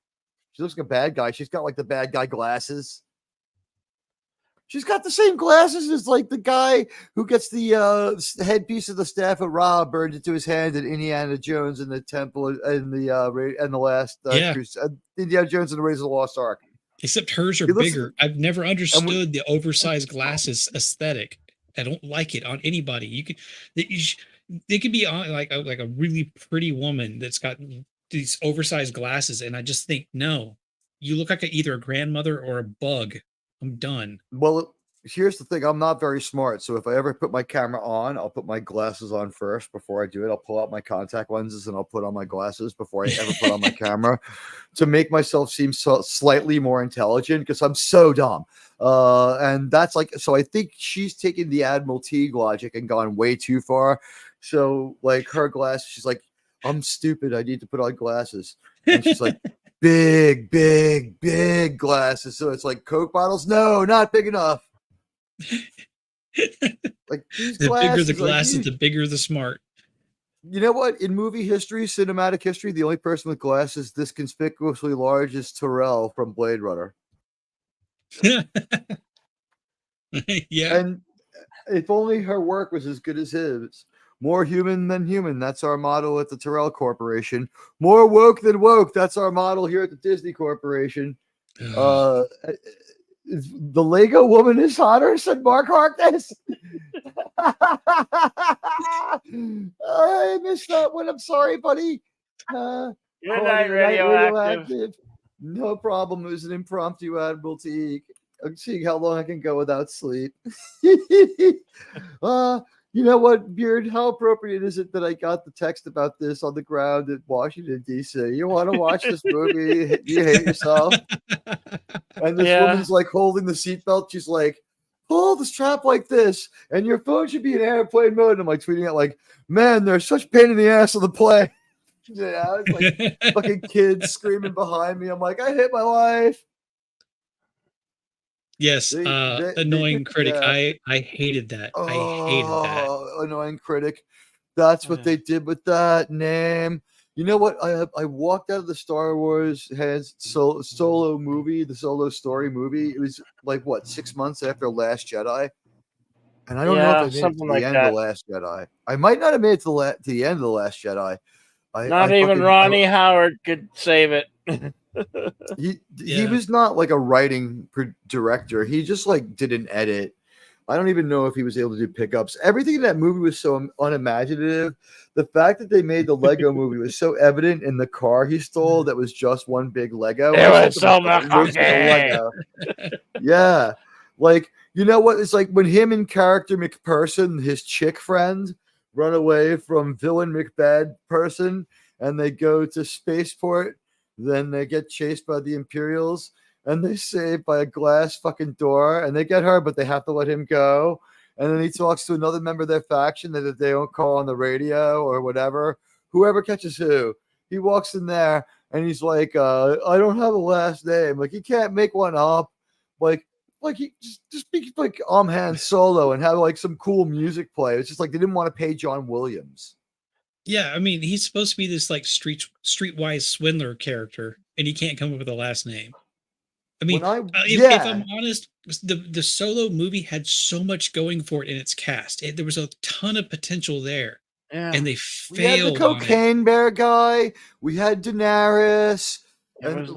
Speaker 1: She looks like a bad guy. She's got like the bad guy glasses. She's got the same glasses as like the guy who gets the headpiece of the staff of Ra burned into his hand in Indiana Jones in the temple and the last Indiana Jones and the Raiders of the Lost Ark.
Speaker 4: Except hers are bigger. I've never understood the oversized glasses aesthetic. I don't like it on anybody. They could be on like a really pretty woman that's got these oversized glasses, and I just think, no, you look like either a grandmother or a bug. I'm done.
Speaker 1: Well, here's the thing. I'm not very smart. So if I ever put my camera on, I'll put my glasses on first before I do it. I'll pull out my contact lenses and I'll put on my glasses before I ever put on my camera to make myself seem slightly more intelligent, because I'm so dumb. And that's like, so I think she's taken the Admiral Teague logic and gone way too far. So like her glasses, she's like, I'm stupid. I need to put on glasses. And she's like, big glasses. So it's like Coke bottles. No, not big enough. Like
Speaker 4: the bigger the glasses, the bigger the smart.
Speaker 1: You know what? In movie history, cinematic history, the only person with glasses this conspicuously large is Terrell from Blade Runner.
Speaker 4: Yeah.
Speaker 1: And if only her work was as good as his. More human than human. That's our motto at the Terrell Corporation. More woke than woke. That's our model here at the Disney Corporation. The Lego woman is hotter, said Mark Harkness. I missed that one. I'm sorry, buddy.
Speaker 2: Good night, radioactive.
Speaker 1: No problem. It was an impromptu Admiral Teague. I'm seeing how long I can go without sleep. You know what, Beard? How appropriate is it that I got the text about this on the ground in Washington, D.C.? You want to watch this movie? You hate yourself? And this woman's like holding the seatbelt. She's like, pull the strap like this, and your phone should be in airplane mode. And I'm like tweeting out like, man, they're such pain in the ass on the plane. Yeah, it's like fucking kids screaming behind me. I'm like, I hate my life.
Speaker 4: Yes, annoying critic. I hated that. I hated that.
Speaker 1: Annoying critic. That's what they did with that name. You know what? I walked out of the Star Wars solo movie, the solo story movie. It was like what, 6 months after Last Jedi, and I don't know if I made it to the end of the Last Jedi. I might not have made it to the end of the Last Jedi.
Speaker 2: Not even Ronnie Howard could save it.
Speaker 1: He was not like a writing director. He just like did an edit. I don't even know if he was able to do pickups. Everything in that movie was so unimaginative. The fact that they made the Lego movie was so evident in the car he stole that was just one big Lego.
Speaker 2: It
Speaker 1: I
Speaker 2: was
Speaker 1: said to
Speaker 2: so
Speaker 1: myself, "It was a Lego." Yeah. Like, you know what? It's like when him and character McPherson, his chick friend, run away from villain McBad person and they go to spaceport. Then they get chased by the Imperials and they saved by a glass fucking door and they get her, but they have to let him go. And then he talks to another member of their faction that they don't call on the radio or whatever. Whoever catches who, he walks in there and he's like, I don't have a last name. Like, he can't make one up. Like he just be like Han Solo and have like some cool music play. It's just like they didn't want to pay John Williams.
Speaker 4: Yeah, I mean, he's supposed to be this like streetwise swindler character, and he can't come up with a last name. I mean, if I'm honest, the Solo movie had so much going for it in its cast. There was a ton of potential there, and they failed.
Speaker 1: We had the cocaine bear guy. We had Daenerys, and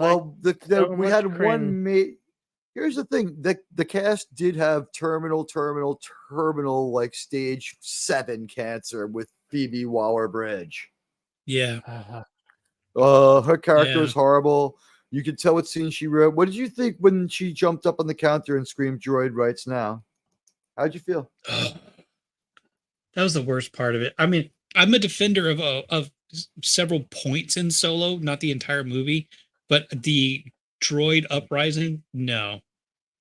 Speaker 1: we had one mate. Here's the thing: the cast did have terminal, like stage 7 cancer with Phoebe Waller-Bridge.
Speaker 4: Yeah.
Speaker 1: Her character was horrible. You could tell what scene she wrote. What did you think when she jumped up on the counter and screamed "Droid writes now"? How'd you feel?
Speaker 4: That was the worst part of it. I mean, I'm a defender of several points in Solo, not the entire movie, but the droid uprising, no,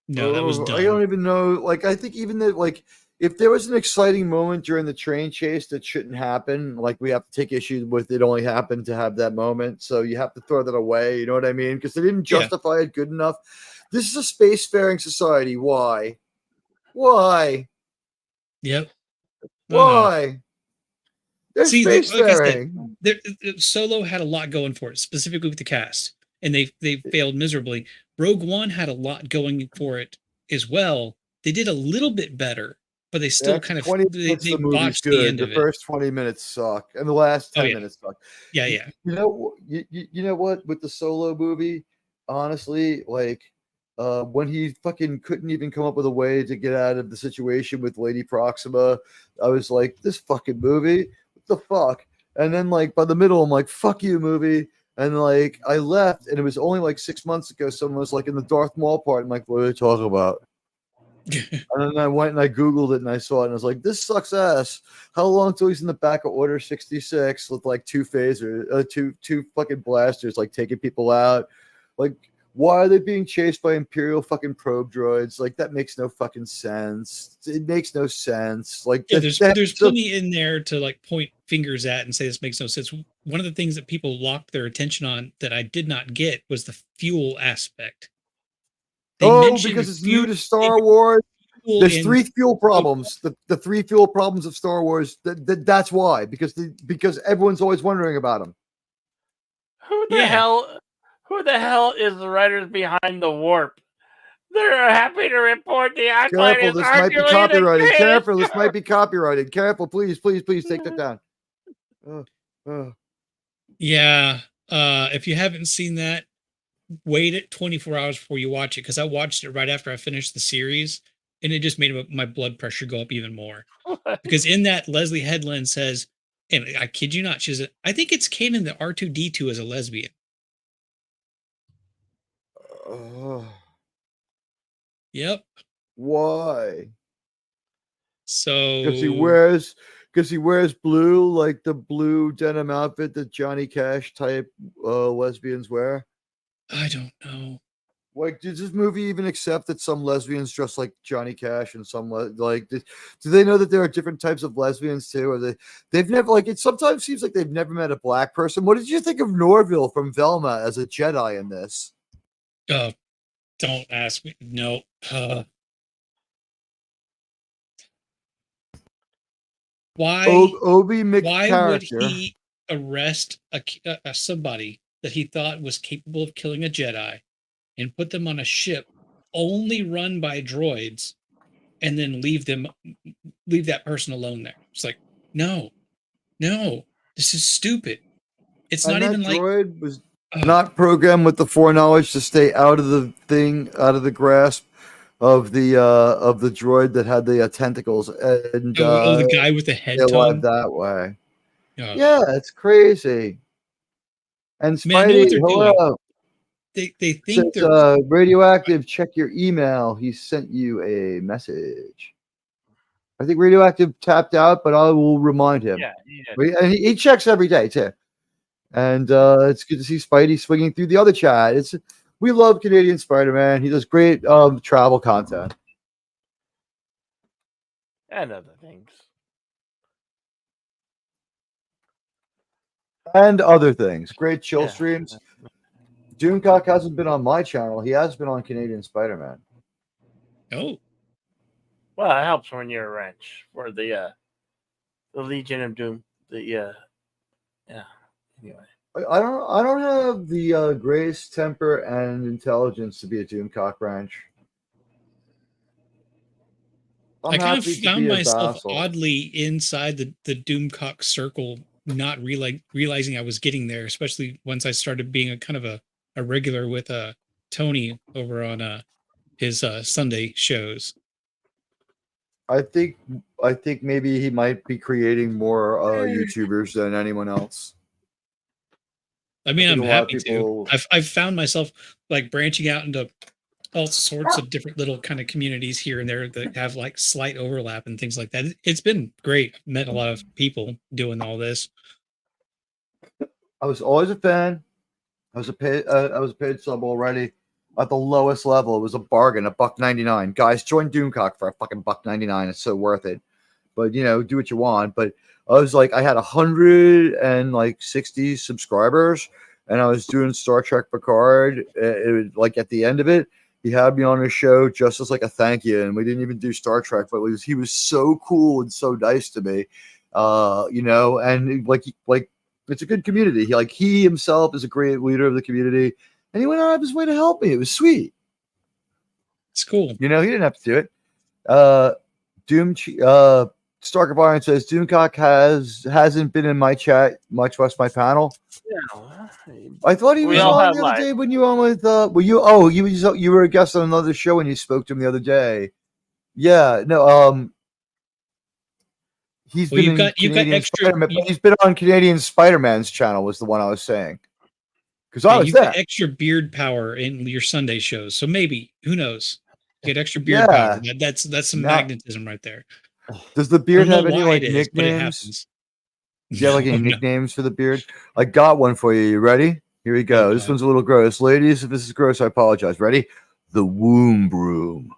Speaker 4: that was dumb.
Speaker 1: I don't even know. Like, I think even that, like, if there was an exciting moment during the train chase that shouldn't happen, like, we have to take issue with it only happened to have that moment. So you have to throw that away. You know what I mean? Because they didn't justify it good enough. This is a spacefaring society. Why?
Speaker 4: Yep.
Speaker 1: Why? They're
Speaker 4: spacefaring. Like Solo had a lot going for it, specifically with the cast, and they failed miserably. Rogue One had a lot going for it as well. They did a little bit better, but they still kind of they botched the end of it.
Speaker 1: The first 20 minutes suck, and the last 10 minutes suck.
Speaker 4: Yeah.
Speaker 1: You know what? With the Solo movie, honestly, like when he fucking couldn't even come up with a way to get out of the situation with Lady Proxima, I was like, this fucking movie, what the fuck? And then like by the middle, I'm like, fuck you, movie. And like I left, and it was only like 6 months ago. Someone was like in the Darth Maul part. I'm like, what are they talking about? And then I went and I Googled it and I saw it and I was like, this sucks ass. How long till he's in the back of Order 66 with like two fucking blasters, like taking people out? Like, why are they being chased by Imperial fucking probe droids? Like, that makes no fucking sense. It makes no sense. Like,
Speaker 4: there's plenty in there to like point fingers at and say this makes no sense. One of the things that people locked their attention on that I did not get was the fuel aspect.
Speaker 1: Because it's new to Star Wars. There's 3 fuel problems. The 3 fuel problems of Star Wars. That's why. Because everyone's always wondering about them.
Speaker 2: Who the hell is the writers behind the warp? They're happy to report the Acolyte is
Speaker 1: copyrighted. Careful, this might be copyrighted. Careful, please take that down.
Speaker 4: Yeah. If you haven't seen that, wait 24 hours before you watch it, because I watched it right after I finished the series, and it just made my blood pressure go up even more. Because in that, Leslie Headland says, and I kid you not, she says, I think it's canon that R2-D2 is a lesbian. Yep.
Speaker 1: Why?
Speaker 4: So
Speaker 1: because he wears blue, like the blue denim outfit that Johnny Cash type lesbians wear.
Speaker 4: I don't know.
Speaker 1: Like, does this movie even accept that some lesbians dress like Johnny Cash and some do they know that there are different types of lesbians too? Or they've never, like, it sometimes seems like they've never met a black person. What did you think of Norville from Velma as a Jedi in this?
Speaker 4: Don't ask me. No. Why would he arrest somebody that he thought was capable of killing a Jedi and put them on a ship only run by droids and then leave that person alone there? It's like, no, this is stupid. It's not even like
Speaker 1: droid was not programmed with the foreknowledge to stay out of the grasp the droid that had the tentacles, and
Speaker 4: the guy with the head
Speaker 1: they
Speaker 4: tongue.
Speaker 1: alive that way.
Speaker 4: Oh.
Speaker 1: Yeah, it's crazy. And
Speaker 4: Man, I know what
Speaker 1: Spidey,
Speaker 4: they're
Speaker 1: hello.
Speaker 4: doing. They think
Speaker 1: Says,
Speaker 4: they're
Speaker 1: Radioactive, check your email. He sent you a message. I think Radioactive tapped out, but I will remind him.
Speaker 5: Yeah.
Speaker 1: And he checks every day too. And it's good to see Spidey swinging through the other chat. We love Canadian Spider-Man. He does great travel content
Speaker 5: And other things.
Speaker 1: and other things. Great chill
Speaker 5: Yeah.
Speaker 1: streams. Doomcock hasn't been on my channel. He has been on Canadian Spider-Man.
Speaker 4: oh.
Speaker 5: Well, it helps when you're a wrench for the Legion of Doom. Yeah. Anyway.
Speaker 1: I don't have the grace, temper, and intelligence to be a Doomcock ranch.
Speaker 4: I kind of
Speaker 1: happy to
Speaker 4: found
Speaker 1: be a
Speaker 4: myself
Speaker 1: vassal.
Speaker 4: oddly inside the Doomcock circle, not realizing I was getting there, especially once I started being a kind of a regular with Tony over on his Sunday shows.
Speaker 1: I think maybe he might be creating more YouTubers than anyone else.
Speaker 4: I mean, I'm
Speaker 1: think a lot of
Speaker 4: happy
Speaker 1: people-
Speaker 4: to. I've found myself like branching out into all sorts of different little kind of communities here and there that have like slight overlap and things like that. It's been great. I've met a lot of people doing all this.
Speaker 1: I was always a fan. I was a paid sub already at the lowest level. It was a bargain, $1.99. Guys, join Doomcock for a fucking $1.99. It's so worth it. But do what you want. But I was like, I had 160 subscribers, and I was doing Star Trek Picard. It was like at the end of it, he had me on his show just as like a thank you, and we didn't even do Star Trek, but he was so cool and so nice to me, and like it's a good community. He himself is a great leader of the community, and he went out of his way to help me. It was sweet.
Speaker 4: It's cool.
Speaker 1: He didn't have to do it. Stark of Iron says Doomcock hasn't been in my chat, much less my panel.
Speaker 5: Yeah.
Speaker 1: I thought he
Speaker 5: We
Speaker 1: was
Speaker 5: all
Speaker 1: on
Speaker 5: have
Speaker 1: the other
Speaker 5: life.
Speaker 1: day when you were on with you were a guest on another show and you spoke to him the other day. Yeah, no, he's
Speaker 4: Well,
Speaker 1: been
Speaker 4: you've got
Speaker 1: Canadian
Speaker 4: extra-
Speaker 1: Spider-Man, but he's been on Canadian Spider-Man's channel was the one I was saying. Because I was
Speaker 4: you've
Speaker 1: there.
Speaker 4: got extra beard power in your Sunday shows, so maybe who knows? You get extra beard
Speaker 1: Yeah.
Speaker 4: power. That's some
Speaker 1: Now-
Speaker 4: magnetism right there.
Speaker 1: Does the
Speaker 4: I
Speaker 1: beard
Speaker 4: don't know
Speaker 1: have any
Speaker 4: why
Speaker 1: like
Speaker 4: it is, but it
Speaker 1: nicknames?
Speaker 4: happens.
Speaker 1: Do you have like any
Speaker 4: No, no.
Speaker 1: nicknames for the beard? I got one for you. You ready? Here we go.
Speaker 4: Oh,
Speaker 1: This
Speaker 4: God.
Speaker 1: one's a little gross. Ladies, if this is gross, I apologize. Ready? The womb broom.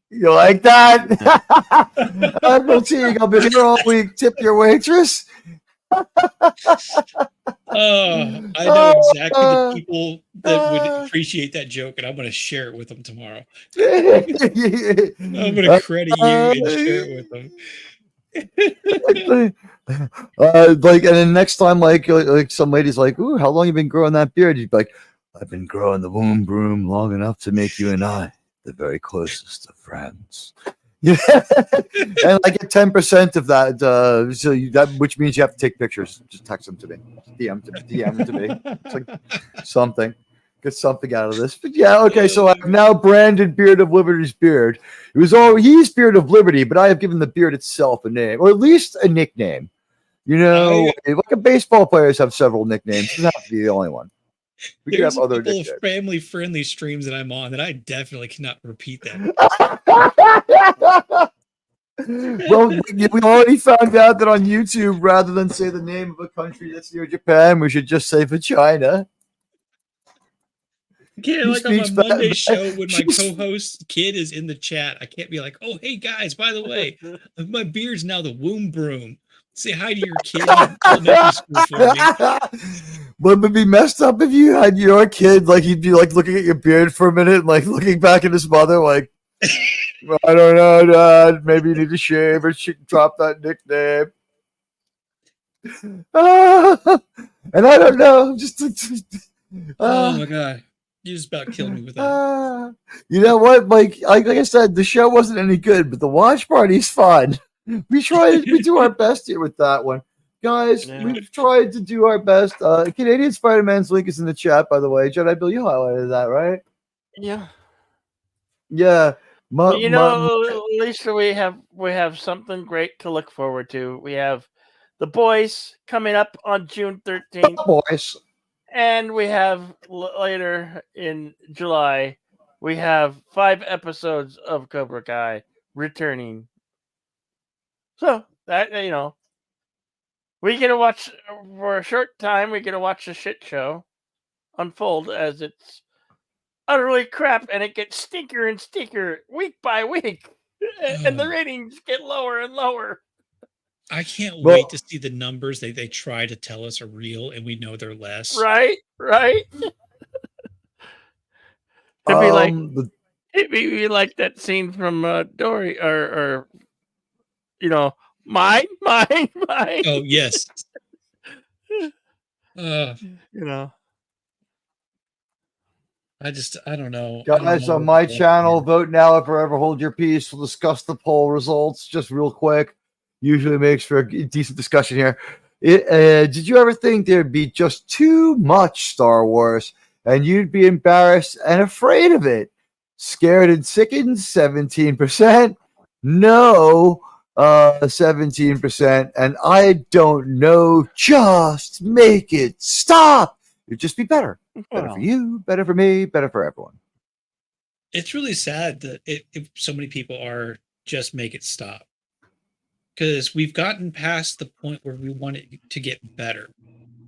Speaker 1: You like that? I'm going to see you. I'll be here all week. Tip your waitress.
Speaker 4: I know exactly the people that would appreciate that joke, and I'm going to share it with them tomorrow. I'm going to credit you and share it with them.
Speaker 1: And then next time, like some lady's like, "Ooh, how long you been growing that beard?" You'd be like, "I've been growing the womb broom long enough to make you and I the very closest of friends." Yeah, and I get 10% of that. Which means you have to take pictures. Just text them to me, DM to me. It's like something. Get something out of this. But yeah, okay. So I've now branded Beard of Liberty's beard. He's Beard of Liberty, but I have given the beard itself a name, or at least a nickname. Like baseball players have several nicknames. It doesn't have to be the only one. We could
Speaker 4: There's
Speaker 1: have
Speaker 4: a
Speaker 1: other
Speaker 4: couple
Speaker 1: nicknames.
Speaker 4: of family-friendly streams that I'm on that I definitely cannot repeat that.
Speaker 1: Well, we already found out that on YouTube, rather than say the name of a country that's near Japan, we should just say vagina.
Speaker 4: Yeah,
Speaker 1: He
Speaker 4: like on my
Speaker 1: speaks
Speaker 4: Monday
Speaker 1: back-
Speaker 4: show when my
Speaker 1: she's-
Speaker 4: co-host kid is in the chat, I can't be like, "Oh, hey guys, by the way, my beard's now the womb broom. Say hi to your kid in elementary school for me."
Speaker 1: But it would be messed up if you had your kid, like he'd be like looking at your beard for a minute, and, like looking back at his mother, like, I don't know, Dad. Maybe you need to shave or drop that nickname. And I don't know, just.
Speaker 4: Oh my god, you just about killed me with that.
Speaker 1: You know what? Like I said, the show wasn't any good, but the watch party's fun. We do our best here with that one. guys,
Speaker 2: Yeah.
Speaker 1: we've tried to do our best. Canadian Spider-Man's link is in the chat, by the way. Jedi Bill, you highlighted that, right?
Speaker 2: Yeah.
Speaker 1: Yeah.
Speaker 2: Well, at least we have something great to look forward to. We have The Boys coming up on June 13th,
Speaker 1: boys.
Speaker 2: and we have later in July, we have 5 episodes of Cobra Kai returning. So that we get to watch for a short time. We get to watch the shit show unfold as it's utterly crap, and it gets stinker and stinker week by week, and the ratings get lower and lower.
Speaker 4: I can't wait to see the numbers they try to tell us are real, and we know they're less.
Speaker 2: Right. It'd be like that scene from Dory, or mine.
Speaker 4: Oh yes. I don't know.
Speaker 1: Guys, on my channel, vote now or forever hold your peace. We'll discuss the poll results just real quick. Usually makes for a decent discussion here. Did you ever think there'd be just too much Star Wars and you'd be embarrassed and afraid of it? Scared and sickened, 17%. No, 17%. And I don't know, just make it stop. It'd just be better. Better for you, better for me, better for everyone.
Speaker 4: It's really sad that if so many people are just make it stop, because we've gotten past the point where we want it to get better.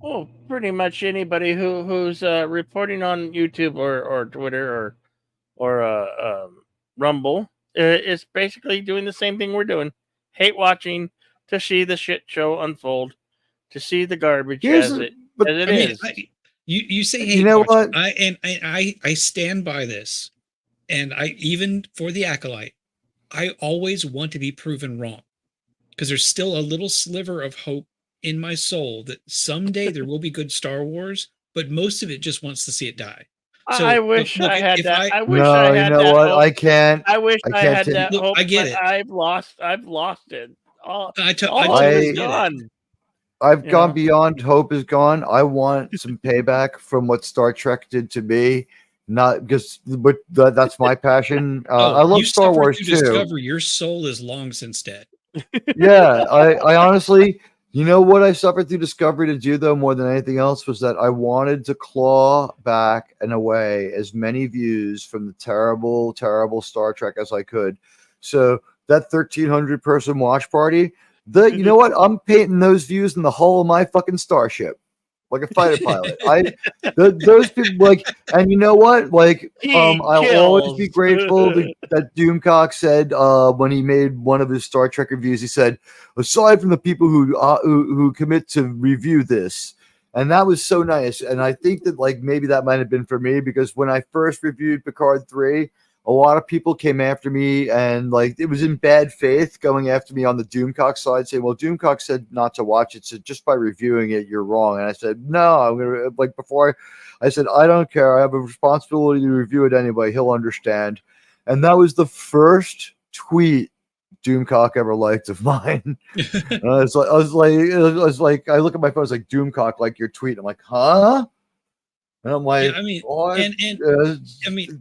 Speaker 2: Well, pretty much anybody who's reporting on YouTube or Twitter or Rumble is basically doing the same thing we're doing: hate watching to see the shit show unfold, to see the garbage as it is.
Speaker 4: You say hate.
Speaker 1: You know
Speaker 4: watching.
Speaker 1: what?
Speaker 4: I stand by this, and I even for the Acolyte, I always want to be proven wrong, because there's still a little sliver of hope in my soul that someday there will be good Star Wars, but most of it just wants to see it die. So
Speaker 2: I wish I had that. I wish
Speaker 1: no,
Speaker 2: I had
Speaker 1: you know
Speaker 2: that
Speaker 1: what?
Speaker 2: hope.
Speaker 1: I can't.
Speaker 2: I wish I had
Speaker 1: take-
Speaker 2: that
Speaker 4: Look,
Speaker 2: hope.
Speaker 4: I get it.
Speaker 2: I've lost it. All
Speaker 4: I
Speaker 2: of it
Speaker 4: totally
Speaker 2: is
Speaker 4: get it.
Speaker 2: gone.
Speaker 1: I've gone beyond hope is gone. I want some payback from what Star Trek did to me. Not because, but that's my passion. I love Star Wars too.
Speaker 4: Discover your soul is long since dead.
Speaker 1: Yeah, I honestly, you know what I suffered through Discovery to do though more than anything else was that I wanted to claw back and away as many views from the terrible, terrible Star Trek as I could. So that 1,300 person watch party, you know what? I'm painting those views in the hull of my fucking starship, like a fighter pilot. Those people and you know what? I'll always be grateful that Doomcock said when he made one of his Star Trek reviews, he said, aside from the people who commit to review this, and that was so nice. And I think that maybe that might have been for me, because when I first reviewed Picard 3, a lot of people came after me, and it was in bad faith going after me on the Doomcock side, saying, well, Doomcock said not to watch it, so just by reviewing it, you're wrong. And I said, no, I'm going to, before I said, I don't care. I have a responsibility to review it anyway. He'll understand. And that was the first tweet Doomcock ever liked of mine. I was like, I look at my phone, it's like, Doomcock, like your tweet. I'm like, huh? And I'm like,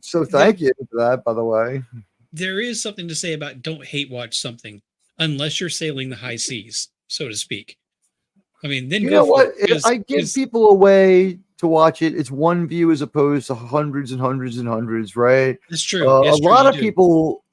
Speaker 1: so thank you for that, by the way.
Speaker 4: There is something to say about don't hate watch something unless you're sailing the high seas, so to speak. I mean, then
Speaker 1: you know what? I give people a way to watch it. It's one view as opposed to hundreds and hundreds and hundreds, right?
Speaker 4: That's true.
Speaker 1: A lot of people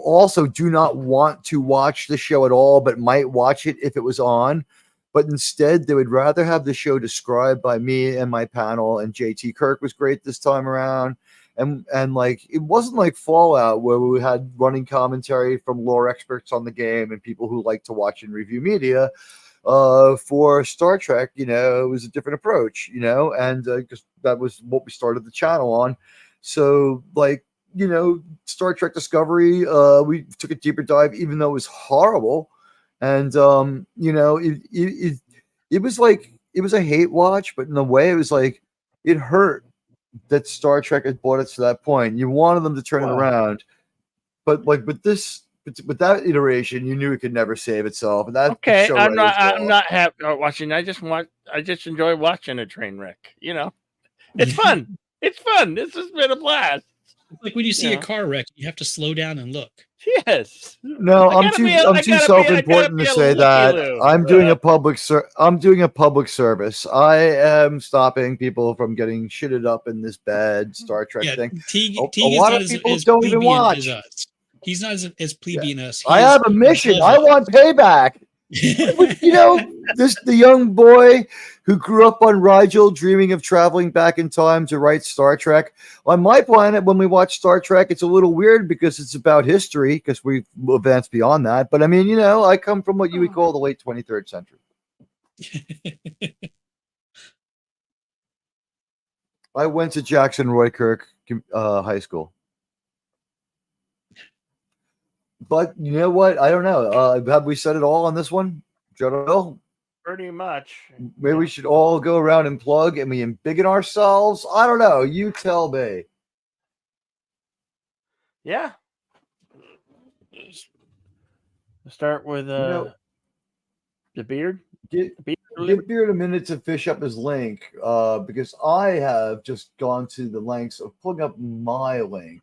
Speaker 1: also do not want to watch the show at all, but might watch it if it was on. But instead, they would rather have the show described by me and my panel. And JT Kirk was great this time around. And it wasn't like Fallout, where we had running commentary from lore experts on the game and people who like to watch and review media. For Star Trek, it was a different approach, and because that was what we started the channel on. So Star Trek Discovery, we took a deeper dive, even though it was horrible. And it was a hate watch, but in a way it was it hurt that Star Trek had brought us to that point. You wanted them to turn it around, but this But that iteration, you knew it could never save itself. And that
Speaker 2: Okay,
Speaker 1: show
Speaker 2: I'm
Speaker 1: right
Speaker 2: not.
Speaker 1: as
Speaker 2: I'm
Speaker 1: well.
Speaker 2: not happy watching. I just enjoy watching a train wreck. You know, it's fun. It's fun. This has been a blast.
Speaker 4: It's like when you see
Speaker 2: Yeah.
Speaker 4: a car wreck, you have to slow down and look.
Speaker 2: Yes.
Speaker 1: No, I'm too self-important to say that. I'm doing a public service. I am stopping people from getting shitted up in this bad Star Trek thing.
Speaker 4: Teague
Speaker 1: A
Speaker 4: is
Speaker 1: lot
Speaker 4: not
Speaker 1: of
Speaker 4: as
Speaker 1: people don't even
Speaker 4: plebeian
Speaker 1: watch.
Speaker 4: as us. He's not as plebeian as us.
Speaker 1: I have a mission. I want payback. You know, the young boy who grew up on Rigel dreaming of traveling back in time to write Star Trek. On my planet, when we watch Star Trek, it's a little weird because it's about history, because we've advanced beyond that. But I mean, you know, I come from what you would call the late 23rd century. I went to Jackson Roykirk High School. But you know what? I don't know. Have we said it all on this one? Joe?
Speaker 2: Pretty much.
Speaker 1: Maybe we should all go around and plug and we embiggen ourselves. I don't know. You tell me.
Speaker 2: Yeah. Start with the beard.
Speaker 1: Give Beard a minute to fish up his link, because I have just gone to the lengths of pulling up my link,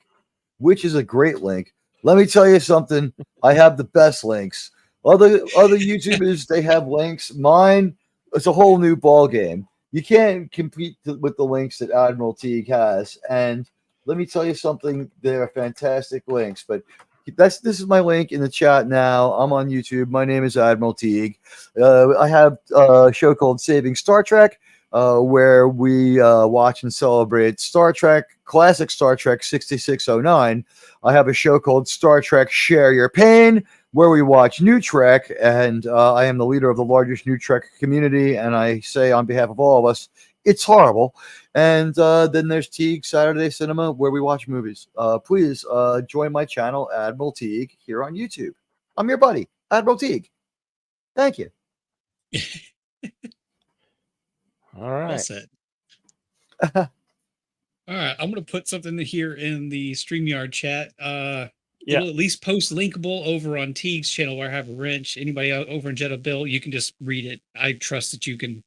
Speaker 1: which is a great link. Let me tell you something. I have the best links. Other YouTubers, they have links. Mine, it's a whole new ball game. You can't compete with the links that Admiral Teague has. And let me tell you something. They're fantastic links. But this is my link in the chat now. I'm on YouTube. My name is Admiral Teague. I have a show called Saving Star Trek, where we watch and celebrate Star Trek, classic Star Trek 6609. I have a show called Star Trek Share Your Pain, where we watch New Trek, and I am the leader of the largest New Trek community, and I say on behalf of all of us, it's horrible. And then there's Teague Saturday Cinema, where we watch movies. Please join my channel, Admiral Teague, here on YouTube. I'm your buddy, Admiral Teague. Thank you.
Speaker 2: All right.
Speaker 4: Well said. All right, I'm going to put something here in the StreamYard chat. It'll at least post linkable over on Teague's channel where I have a wrench. Anybody out over in Jeddah Bill, you can just read it. I trust that you can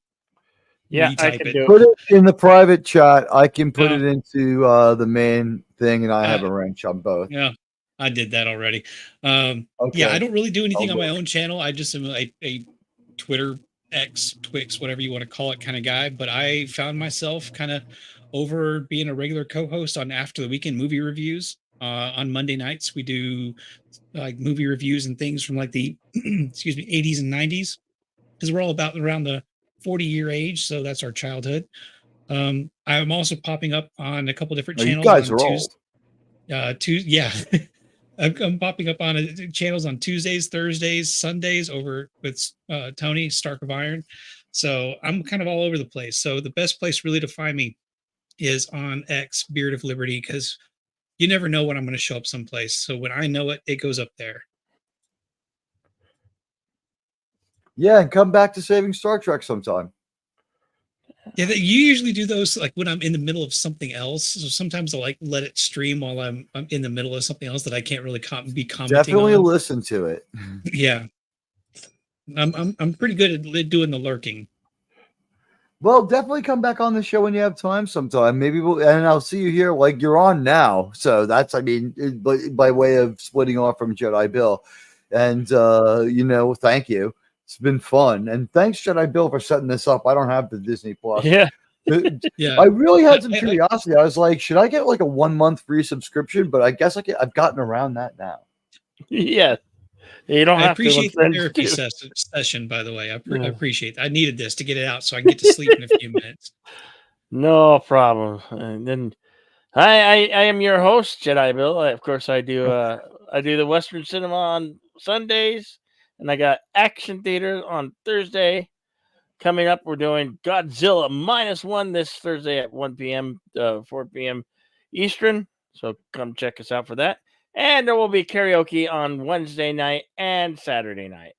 Speaker 4: retype it.
Speaker 1: Put it in the private chat. I can put it into the main thing, and I have a wrench on both.
Speaker 4: Yeah, I did that already. Yeah, I don't really do anything on my own channel. I just am a Twitter, X, Twix, whatever you want to call it kind of guy. But I found myself kind of over being a regular co-host on After the Weekend movie reviews. On Monday nights, we do like movie reviews and things from like the 80s and 90s, because we're all about around the 40-year age, so that's our childhood. I'm also popping up on a couple different channels.
Speaker 1: You guys are old.
Speaker 4: Yeah. I'm popping up on channels on Tuesdays, Thursdays, Sundays over with Tony Stark of Iron. So I'm kind of all over the place. So the best place really to find me is on X, Beard of Liberty, because you never know when I'm going to show up someplace. So when I know it, it goes up there.
Speaker 1: Yeah, and come back to Saving Star Trek sometime.
Speaker 4: Yeah, you usually do those like when I'm in the middle of something else. So sometimes I'll like let it stream while I'm in the middle of something else that I can't really be commenting.
Speaker 1: Definitely
Speaker 4: on.
Speaker 1: Listen to it.
Speaker 4: Yeah, I'm pretty good at doing the lurking.
Speaker 1: Well, definitely come back on the show when you have time sometime. Maybe and I'll see you here. Like you're on now, so that's by way of splitting off from Jedi Bill, and thank you. It's been fun, and thanks Jedi Bill for setting this up. I don't have the Disney Plus.
Speaker 2: Yeah.
Speaker 1: I really had some curiosity. I was like, should I get like a 1 month free subscription? But I guess I've gotten around that now.
Speaker 2: Yeah. You don't have to.
Speaker 4: I appreciate the therapy session, by the way. I appreciate that. I needed this to get it out so I can get to sleep in a few minutes.
Speaker 2: No problem. And then I am your host, Jedi Bill. Of course, I do the Western Cinema on Sundays, and I got Action Theater on Thursday. Coming up, we're doing Godzilla -1 this Thursday at 1 p.m. 4 p.m. Eastern. So come check us out for that. And there will be karaoke on Wednesday night and Saturday night.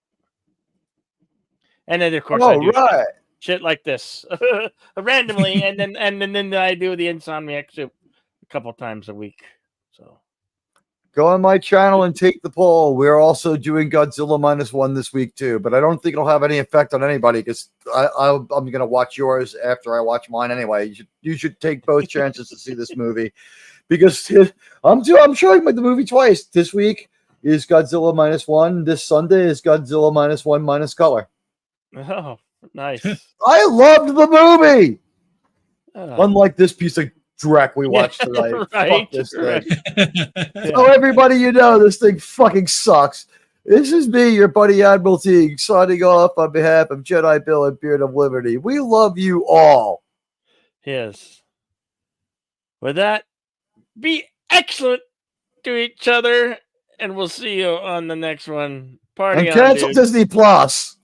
Speaker 2: And then, of course, I do shit like this randomly, and then I do the Insomniac Soup a couple times a week. So
Speaker 1: Go on my channel and take the poll. We're also doing Godzilla -1 this week too, but I don't think it'll have any effect on anybody because I'm going to watch yours after I watch mine anyway. You should take both chances to see this movie because I'm showing the movie twice. This week is Godzilla -1. This Sunday is Godzilla -1 minus color.
Speaker 5: Oh, nice.
Speaker 1: I loved the movie.
Speaker 5: Oh.
Speaker 1: Unlike this piece of dreck we watched tonight.
Speaker 5: Right,
Speaker 1: Fuck this
Speaker 5: right.
Speaker 1: thing. So everybody, this thing fucking sucks. This is me, your buddy Admiral Teague, signing off on behalf of Jedi Bill and Beard of Liberty. We love you all.
Speaker 5: Yes. With that, be excellent to each other, and we'll see you on the next one. Party
Speaker 1: And
Speaker 5: on,
Speaker 1: cancel
Speaker 5: dude.
Speaker 1: Disney Plus.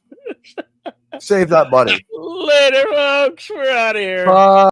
Speaker 1: Save that money.
Speaker 5: Later, folks. We're out of here.
Speaker 1: Bye.